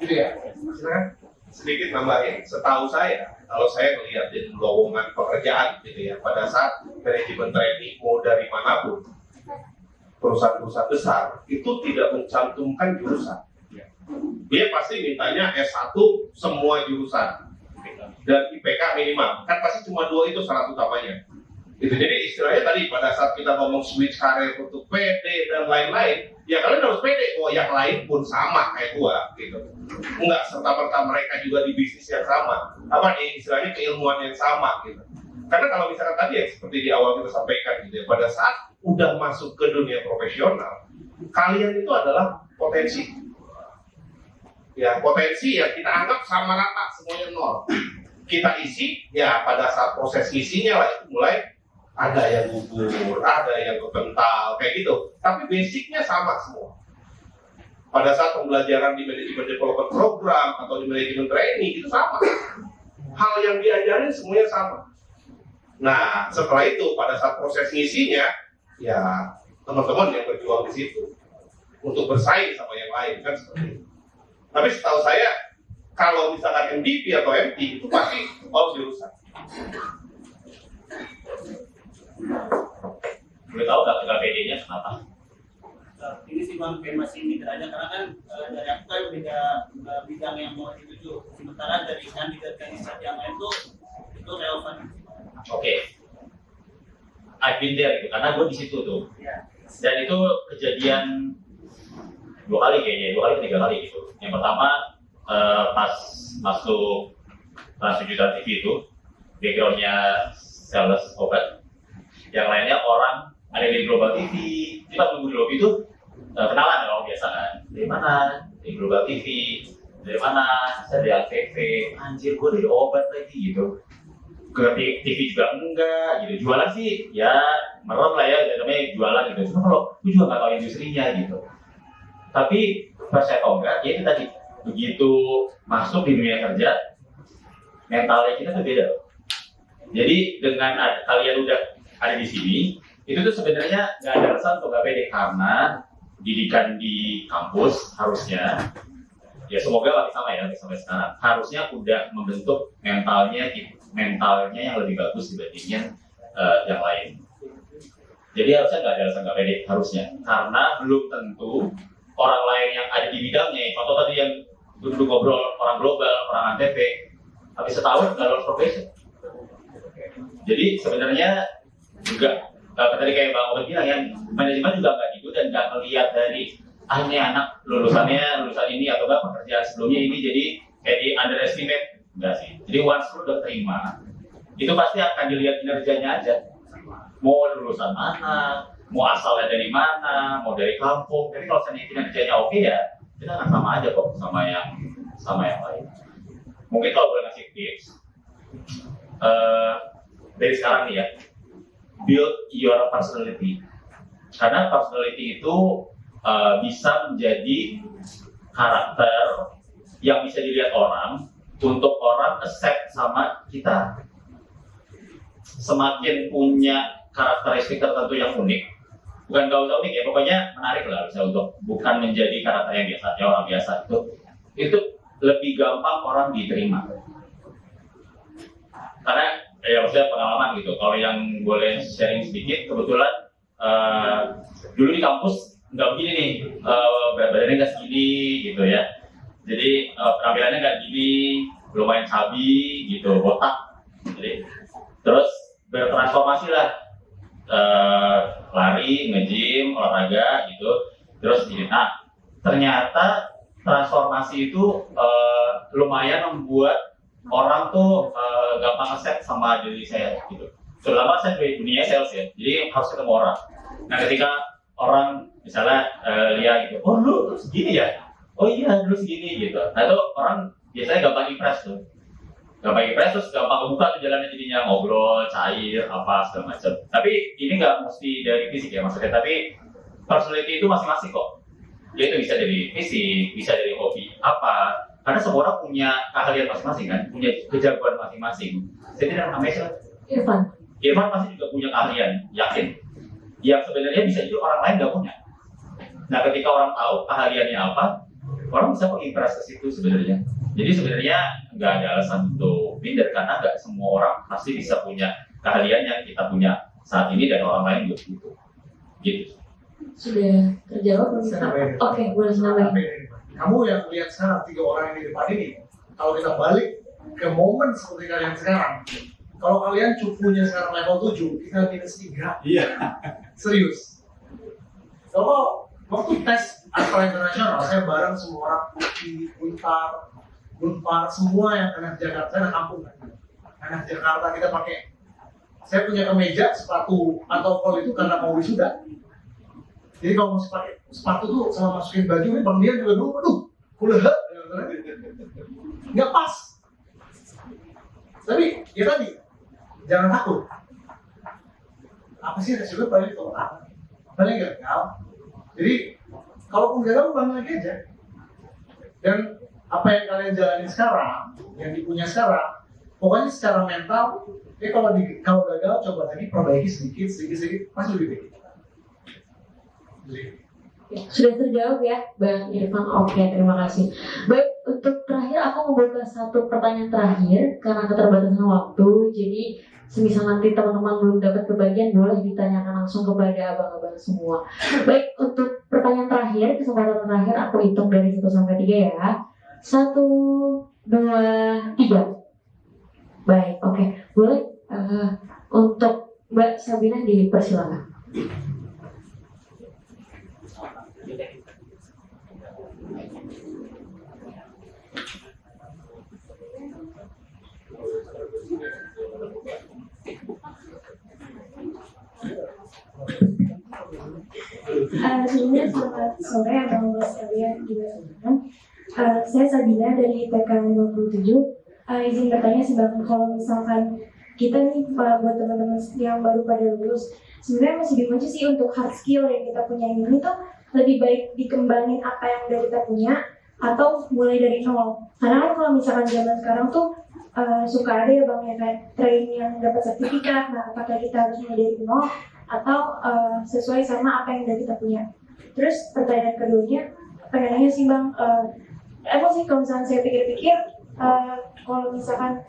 Gitu ya. Silakan. Sedikit nambahin, setahu saya, kalau saya melihat di lowongan pekerjaan gitu ya, pada saat manajemen training mau dari manapun, perusahaan-perusahaan besar itu tidak mencantumkan jurusan. Dia pasti mintanya S1 semua jurusan dan IPK minimal. Kan pasti cuma 2 itu syarat utamanya. Itu jadi istilahnya tadi pada saat kita ngomong switch karir untuk PD dan lain-lain, ya kalian harus PD. Oh, yang lain pun sama kayak gua gitu. Enggak serta-merta mereka juga di bisnis yang sama. Apa nih istilahnya keilmuan yang sama gitu. Karena kalau misalkan tadi yang seperti di awal kita sampaikan gitu ya, pada saat udah masuk ke dunia profesional, kalian itu adalah potensi. Ya, potensi yang kita anggap sama rata, semuanya nol. Kita isi, ya pada saat proses isinya lah itu mulai ada yang gugur, ada yang kebental, kayak gitu. Tapi basicnya sama semua. Pada saat pembelajaran di manajemen development program atau di manajemen training itu sama. Hal yang diajarin semuanya sama. Nah, setelah itu pada saat proses ngisinya, ya teman-teman yang berjuang di situ untuk bersaing sama yang lain kan seperti itu. Tapi setahu saya kalau misalkan MVP atau MT itu pasti all jurusan. Boleh tahu nggak PD-nya kenapa? Ini sih Bang Ben masih mikir aja karena kan dari aku kan beda bidang yang mau dituju. Sementara dari kandidat-kandidat yang lain tuh itu relevan. Oke. I've been there gitu, karena gue di situ tuh. Ya. Dan itu kejadian 2 kali kayaknya, 2 kali 3 kali gitu. Yang pertama pas masuk Trans7 TV itu backgroundnya sales obat. Yang lainnya orang ada di Global TV. Jadi pas nunggu di lobby itu kenalan kalau biasa kan. Dari mana? Dari Global TV. Dari mana? Saya dari ATV. Anjir, gue dari obat lagi gitu. Ke TV juga enggak gitu. Jualan sih ya merem lah ya, namanya jualan gitu. Cuma kalau gue juga nggak tahu industrinya gitu. Tapi pas saya tahu enggak, ya itu tadi begitu masuk di dunia kerja, mentalnya kita tuh beda. Jadi dengan kalian udah ada di sini, itu tuh sebenarnya nggak ada alasan untuk nggak pede karena didikan di kampus harusnya, ya semoga masih sama ya sampai sekarang, harusnya udah membentuk mentalnya yang lebih bagus dibandingin yang lain. Jadi harusnya nggak ada alasan nggak pede harusnya, karena belum tentu orang lain yang ada di bidangnya, contoh tadi yang duduk ngobrol orang global, orang ATV, habis setahun nggak lulus probation. Jadi sebenarnya juga tadi kayak Bang Obet bilang ya, manajemen juga nggak gitu dan nggak melihat dari ini anak lulusan ini atau nggak pekerjaan sebelumnya ini, jadi kayak di underestimate nggak sih. Jadi once lu udah terima, itu pasti akan dilihat kinerjanya aja. Mau lulusan mana, mau asalnya dari mana, mau dari kampung. Jadi kalau misalnya kinerjanya oke ya, kita akan sama aja kok sama yang lain. Mungkin kalau boleh ngasih tips dari sekarang nih ya, build your personality. Karena personality itu bisa menjadi karakter yang bisa dilihat orang untuk orang accept sama kita. Semakin punya karakteristik tertentu yang unik, bukan gak usah unik ya, pokoknya menarik lah bisa untuk bukan menjadi karakter yang biasa, ya orang biasa itu lebih gampang orang diterima. Karena ya maksudnya pengalaman gitu. Kalau yang boleh sharing sedikit, kebetulan dulu di kampus nggak begini nih, berat badannya nggak segini gitu ya. Jadi penampilannya nggak gini, lumayan cabi gitu, botak. Jadi terus bertransformasi lah, lari, nge-gym, olahraga gitu, terus gini. Nah, ternyata transformasi itu lumayan membuat orang tuh gampang ngeset sama diri saya gitu. Terutama saya di dunia sales ya, jadi harus ketemu orang. Nah, ketika orang misalnya lihat gitu, oh lu segini ya, oh iya lu segini gitu. Nah itu orang biasanya gampang impress tuh, terus gampang kebuka tuh jalannya, jadinya ngobrol, cair, apa segala macam. Tapi ini nggak mesti dari fisik ya maksudnya, tapi personality itu masing-masing kok. Dia itu bisa dari fisik, bisa dari hobi apa. Karena semua orang punya keahlian masing-masing kan, punya kejagoan masing-masing. Saya tidak namanya Irfan pasti juga punya keahlian, yakin. Yang sebenarnya bisa itu orang lain nggak punya. Nah, ketika orang tahu keahliannya apa, orang bisa kok impress ke situ sebenarnya. Jadi sebenarnya nggak ada alasan untuk minder, karena nggak semua orang pasti bisa punya keahlian yang kita punya saat ini dan orang lain juga butuh. Gitu. Sudah terjawab belum? Oke, boleh nambahin. Kamu yang lihat sekarang 3 orang yang di depan ini, kalau kita balik ke momen seperti kalian sekarang, kalau kalian cukunya sekarang level 7, kita minus 3. Iya. Serius. Kalau waktu tes Astra Internasional, saya bareng semua orang Putih, Unpar, semua yang anak Jakarta, saya anak kampung kan. Anak Jakarta kita pakai. Saya punya kemeja, sepatu atau kol itu karena mau wisuda. Jadi kalau masih pakai sepatu tuh sama masukin baju ini, Bang Dian juga dulu, aduh, kuliah, nggak pas. Tapi ya tadi, jangan takut. Apa sih resiko paling tolak, paling gagal. Jadi kalaupun gagal, balik lagi aja. Dan apa yang kalian jalani sekarang, yang dipunya sekarang, pokoknya secara mental, kalau gagal coba lagi perbaiki sedikit, pasti lebih baik. Sudah terjawab ya Bang Irfan. Oke, terima kasih. Baik, untuk terakhir aku membuka satu pertanyaan terakhir karena keterbatasan waktu. Jadi semisal nanti teman-teman belum dapat kebagian, boleh ditanyakan langsung kepada abang-abang semua. Baik, untuk pertanyaan terakhir, kesempatan terakhir aku hitung dari 1 sampai 3 ya. 1, 2, 3. Baik, oke. Boleh untuk Mbak Sabina dipersilakan. Sebelumnya selamat sore abang-abang sekalian juga teman-teman. Saya Sabina dari TK 57. Izin bertanya sih Bang, kalau misalkan kita nih buat teman-teman yang baru pada lulus, sebenarnya masih bingung sih untuk hard skill yang kita punya ini tuh lebih baik dikembangin apa yang udah kita punya atau mulai dari nol. Karena kan kalau misalkan zaman sekarang tuh suka ada ya Bang ya kayak train yang dapat sertifikat. Nah, apakah kita harus mulai dari nol atau sesuai sama apa yang udah kita punya? Terus pertanyaan keduanya, pengen nanya sih Bang, emang sih kalau misalkan saya pikir-pikir, kalau misalkan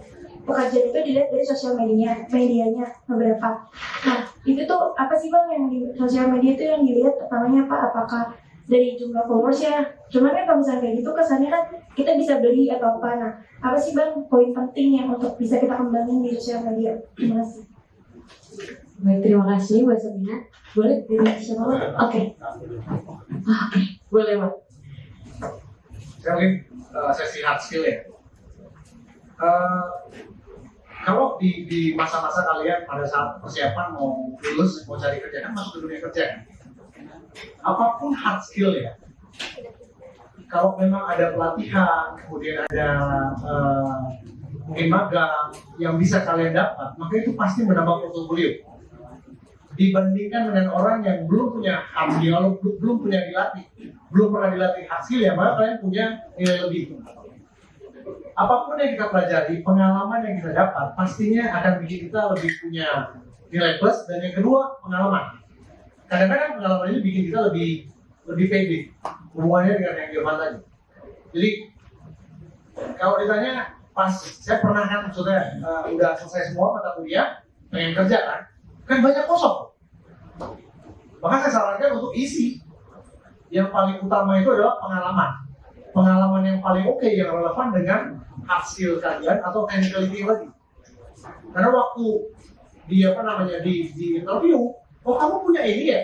pekerjaan itu dilihat dari sosial medianya beberapa. Nah, itu tuh apa sih Bang yang di sosial media itu yang dilihat pertamanya apa? Apakah dari jumlah followersnya? Cuman kan kalau misalnya kayak gitu kesannya kan kita bisa beli atau apa. Nah, apa sih Bang poin penting yang untuk bisa kita kembangin di sosial media? Terima kasih. Baik, terima kasih Mbak Sabina. Boleh dari siapa? Oke, boleh Mbak. Saya mungkin sesi hard skill ya. Kalau di masa-masa kalian pada saat persiapan mau lulus, mau cari kerja, kan masuk ke dunia kerja kan? Apapun hard skill ya, kalau memang ada pelatihan, kemudian ada mungkin magang yang bisa kalian dapat, maka itu pasti menambah portofolio. Dibandingkan dengan orang yang belum punya hard skill, belum punya dilatih, belum pernah dilatih hard skill ya, maka kalian punya nilai lebih. Apapun yang kita pelajari, pengalaman yang kita dapat, pastinya akan bikin kita lebih punya nilai plus. Dan yang kedua, pengalaman. Kadang-kadang pengalaman ini bikin kita lebih pede hubungannya dengan yang Irfan tadi. Jadi kalau ditanya, pas saya pernah kan maksudnya udah selesai semua mata kuliah, pengen kerja kan banyak kosong. Maka saya sarankan untuk isi. Yang paling utama itu adalah pengalaman yang paling oke, yang relevan dengan hard skill kalian atau technicality lagi. Karena waktu di apa namanya di interview, oh kamu punya ini ya,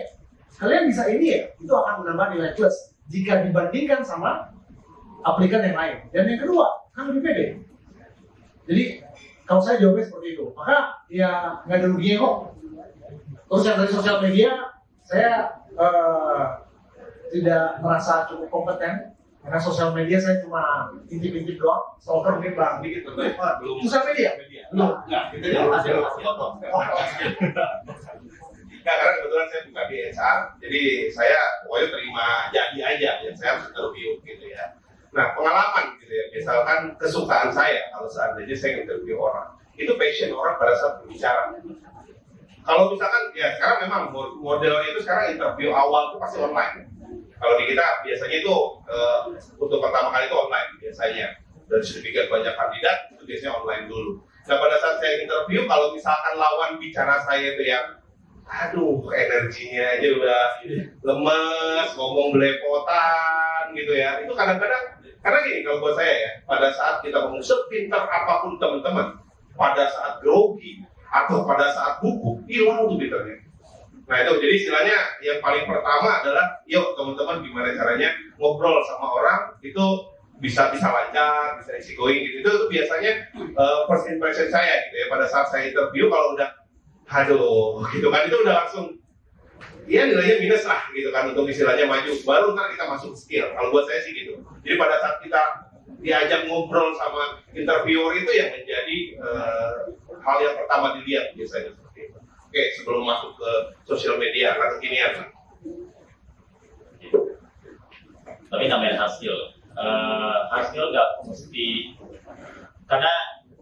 kalian bisa ini ya, itu akan menambah nilai plus jika dibandingkan sama aplikan yang lain. Dan yang kedua, kan lebih pede. Jadi kalau saya jawabnya seperti itu, maka ya nggak ada ruginya kok. Terus yang dari sosial media, saya tidak merasa cukup kompeten karena sosial media saya cuma intip-intip doang. Stalker mungkin bang dikit belum. Sosial media? Belum. Nah, itu yang hasil foto. Nah, karena kebetulan saya buka di HR, jadi saya pokoknya terima jadi aja, yang saya harus interview gitu ya. Nah, pengalaman gitu ya, misalkan kesukaan saya, kalau seandainya saya interview orang, itu passion orang pada saat berbicara. Kalau misalkan, ya sekarang memang modelnya itu sekarang interview awal itu pasti online. Kalau di kita biasanya itu untuk pertama kali itu online biasanya. Dan sedemikian banyak kandidat itu biasanya online dulu. Nah, pada saat saya interview, kalau misalkan lawan bicara saya itu yang aduh, energinya aja udah lemes, ngomong belepotan gitu ya. Itu kadang-kadang, karena gini kalau buat saya ya, pada saat kita ngomong sepintar apapun teman-teman, pada saat grogi atau pada saat buku, hilang tuh pintarnya. Nah itu, jadi istilahnya yang paling pertama adalah, yuk teman-teman gimana caranya ngobrol sama orang, itu bisa lancar, bisa easy going gitu. Itu biasanya first impression saya gitu ya, pada saat saya interview kalau udah aduh, gitu kan, itu udah langsung ya nilainya minus lah gitu kan untuk istilahnya maju, baru ntar kita masuk skill. Kalau buat saya sih gitu. Jadi pada saat kita diajak ngobrol sama interviewer itu yang menjadi hal yang pertama dilihat biasanya seperti itu. Oke, sebelum masuk ke sosial media karena kekinian. Tapi namanya hasil nggak mesti, karena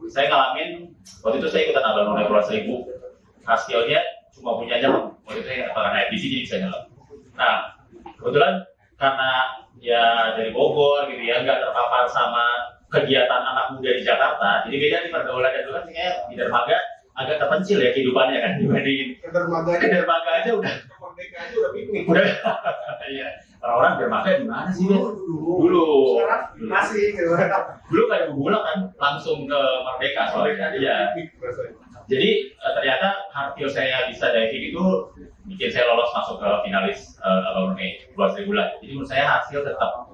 saya ngalamin waktu itu saya ikutan abang nilai puluhan 1.000, hasilnya cuma punyanya waktu itu saya karena FDC jadi bisa nyala. Nah kebetulan karena ya dari Bogor gitu ya, nggak terpapar sama kegiatan anak muda di Jakarta, jadi beda di pergaulan dan dulu kan kayak di dermaga agak terpencil ya kehidupannya kan dibandingin dermaga aja udah merdeka aja udah piknik. Udah iya, orang-orang dermaga di mana sih dulu masih gitu. Dulu kayak bulan kan langsung ke Merdeka soalnya. Iya. Jadi ternyata hasil saya bisa diving itu bikin saya lolos masuk ke finalis Abang None Pulau Seribu lah. Jadi menurut saya hasil tetap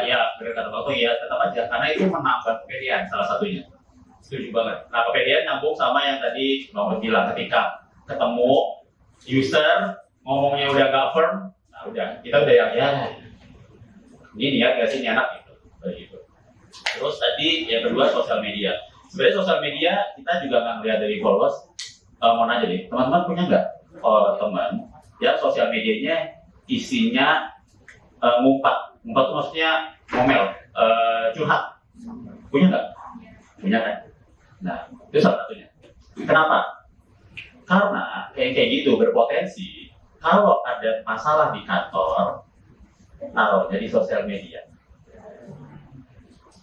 ya benar kata Bang ya tetap aja karena itu menambah kepedean salah satunya. Setuju banget. Nah kepedean nyambung sama yang tadi Bang bilang ketika ketemu user ngomongnya udah gak firm, nah udah kita udah yang ya ini niat gak sih ini anak gitu. Terus tadi yang kedua sosial media. Sebenarnya sosial media kita juga nggak melihat dari followers. Mau nanya deh, teman-teman punya nggak teman yang sosial medianya isinya ngumpat tuh maksudnya ngomel, curhat, punya nggak? Punya kan? Nah itu salah satunya. Kenapa? Karena kayak gitu berpotensi kalau ada masalah di kantor, taruhnya di sosial media,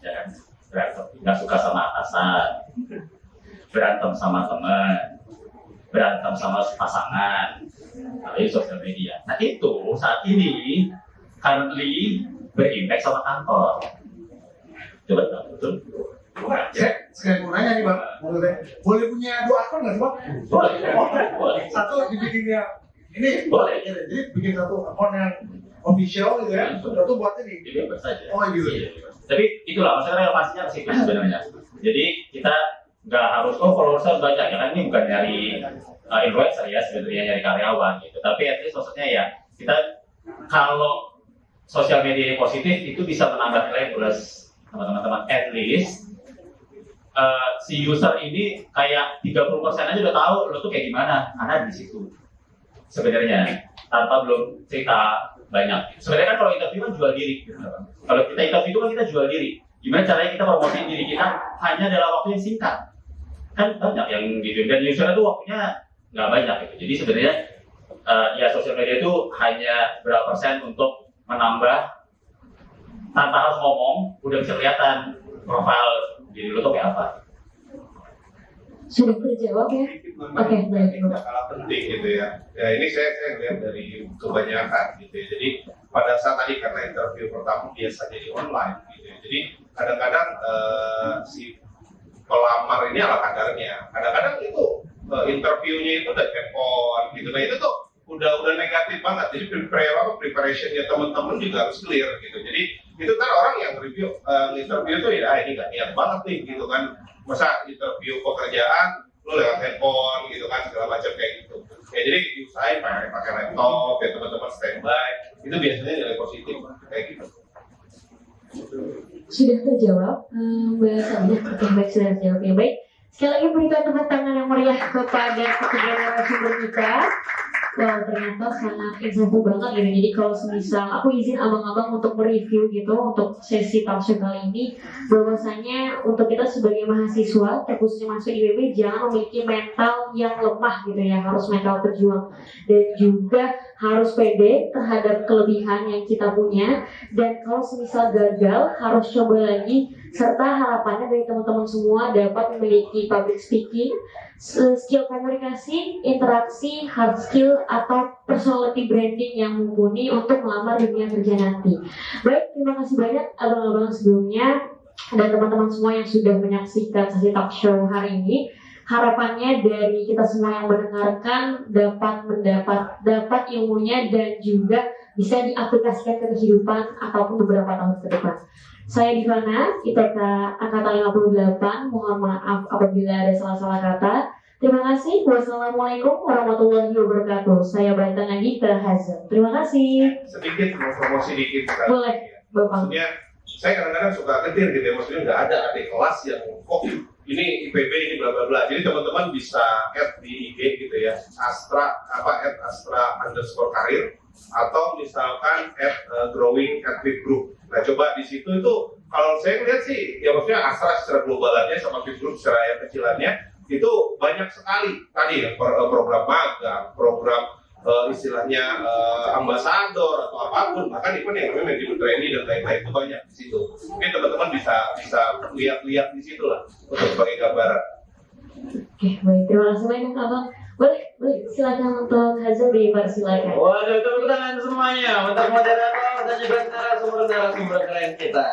ya kan? Berantem, nggak suka sama atasan, berantem sama teman, berantem sama pasangan, tapi sosial media. Nah itu saat ini currently berimpact sama kantor. Coba betul. Sekali mau nanya nih bang, boleh punya 2 akun nggak sih bang? Boleh. Satu dibikin yang ini, Boleh. jadi bikin satu akun yang official gitu ya, satu buat ini. Jadi bebas saja. Oh gitu. Iya. Tapi itulah maksudnya relevansinya ke situ sebenarnya. Jadi kita nggak harus followers harus banyak ya kan, ini bukan nyari influencer ya sebenarnya, nyari karyawan gitu. Tapi at least maksudnya ya kita kalau sosial media yang positif itu bisa menambah nilai plus teman-teman. At least si user ini kayak 30% aja udah tahu lo tuh kayak gimana, karena di situ sebenarnya tanpa belum cerita banyak. Sebenarnya kan kalau interview kan jual diri. Kalau kita interview itu kan kita jual diri. Gimana caranya kita promosiin diri kita hanya dalam waktu yang singkat. Kan banyak yang gitu. Dan user itu waktunya nggak banyak gitu. Jadi sebenarnya ya sosial media itu hanya berapa persen untuk menambah tanpa harus ngomong, udah bisa kelihatan profil diri lo tuh kayak apa. Sudah terjawab ya? Oke, baik. Tidak kalah penting gitu ya. Ya ini saya lihat dari kebanyakan gitu ya. Jadi pada saat tadi karena interview pertama biasanya di online gitu ya. Jadi kadang-kadang si pelamar ini ala kadarnya. Kadang-kadang itu interviewnya itu udah handphone gitu. Nah itu tuh udah negatif banget. Jadi preparationnya teman-teman juga harus clear gitu. Jadi itu kan orang yang interview tuh ya ini nggak niat banget nih gitu kan. Masa interview pekerjaan lu lewat handphone gitu kan segala macam kayak gitu. Ya jadi diusahain pakai laptop ya teman-teman standby. Itu biasanya nilai positif kayak gitu. Sudah terjawab, Mbak Sabina. Oke, baik, sudah terjawab ya, baik. Sekali lagi berikan tepuk tangan yang meriah kepada ketiga narasumber kita. Wah, ternyata sangat insightful banget gitu. Jadi kalau semisal aku izin abang-abang untuk mereview gitu untuk sesi talkshow kali ini, bahwasanya untuk kita sebagai mahasiswa, terkhususnya masuk IPB, jangan memiliki mental yang lemah gitu ya, harus mental berjuang dan juga harus pede terhadap kelebihan yang kita punya. Dan kalau semisal gagal, harus coba lagi, serta harapannya dari teman-teman semua dapat memiliki public speaking, skill komunikasi, interaksi, hard skill, atau personality branding yang mumpuni untuk melamar dunia kerja nanti. Baik, terima kasih banyak abang-abang sebelumnya dan teman-teman semua yang sudah menyaksikan sesi talk show hari ini. Harapannya dari kita semua yang mendengarkan dapat ilmunya dan juga bisa diaplikasikan ke kehidupan ataupun beberapa tahun ke depan. Saya Divana, ITK Angkatan 58, mohon maaf apabila ada salah-salah kata. Terima kasih. Wassalamualaikum warahmatullahi wabarakatuh. Saya balikan lagi ke Hazel. Terima kasih. Sedikit mau promosi dikit kan. Boleh, Bapak. Maksudnya saya kadang-kadang suka getir gitu ya, maksudnya nggak ada adik kelas yang kok ini IPB ini bla bla bla. Jadi teman-teman bisa add di IG gitu ya, @astra_karir atau misalkan @growing @fit group. Nah coba di situ itu kalau saya lihat sih ya maksudnya Astra secara globalannya sama fit group secara yang kecilannya itu banyak sekali tadi ya program magang, program istilahnya ambasador atau apapun, bahkan event yang namanya manajemen training dan lain-lain itu banyak di situ. Mungkin teman-teman bisa lihat di situ lah untuk sebagai gambaran. Oke, baik. Terima kasih banyak, Abang. Boleh, silakan untuk Hazel dipersilakan. Waduh, tepuk tangan semuanya untuk moderator dan juga narasumber keren kita.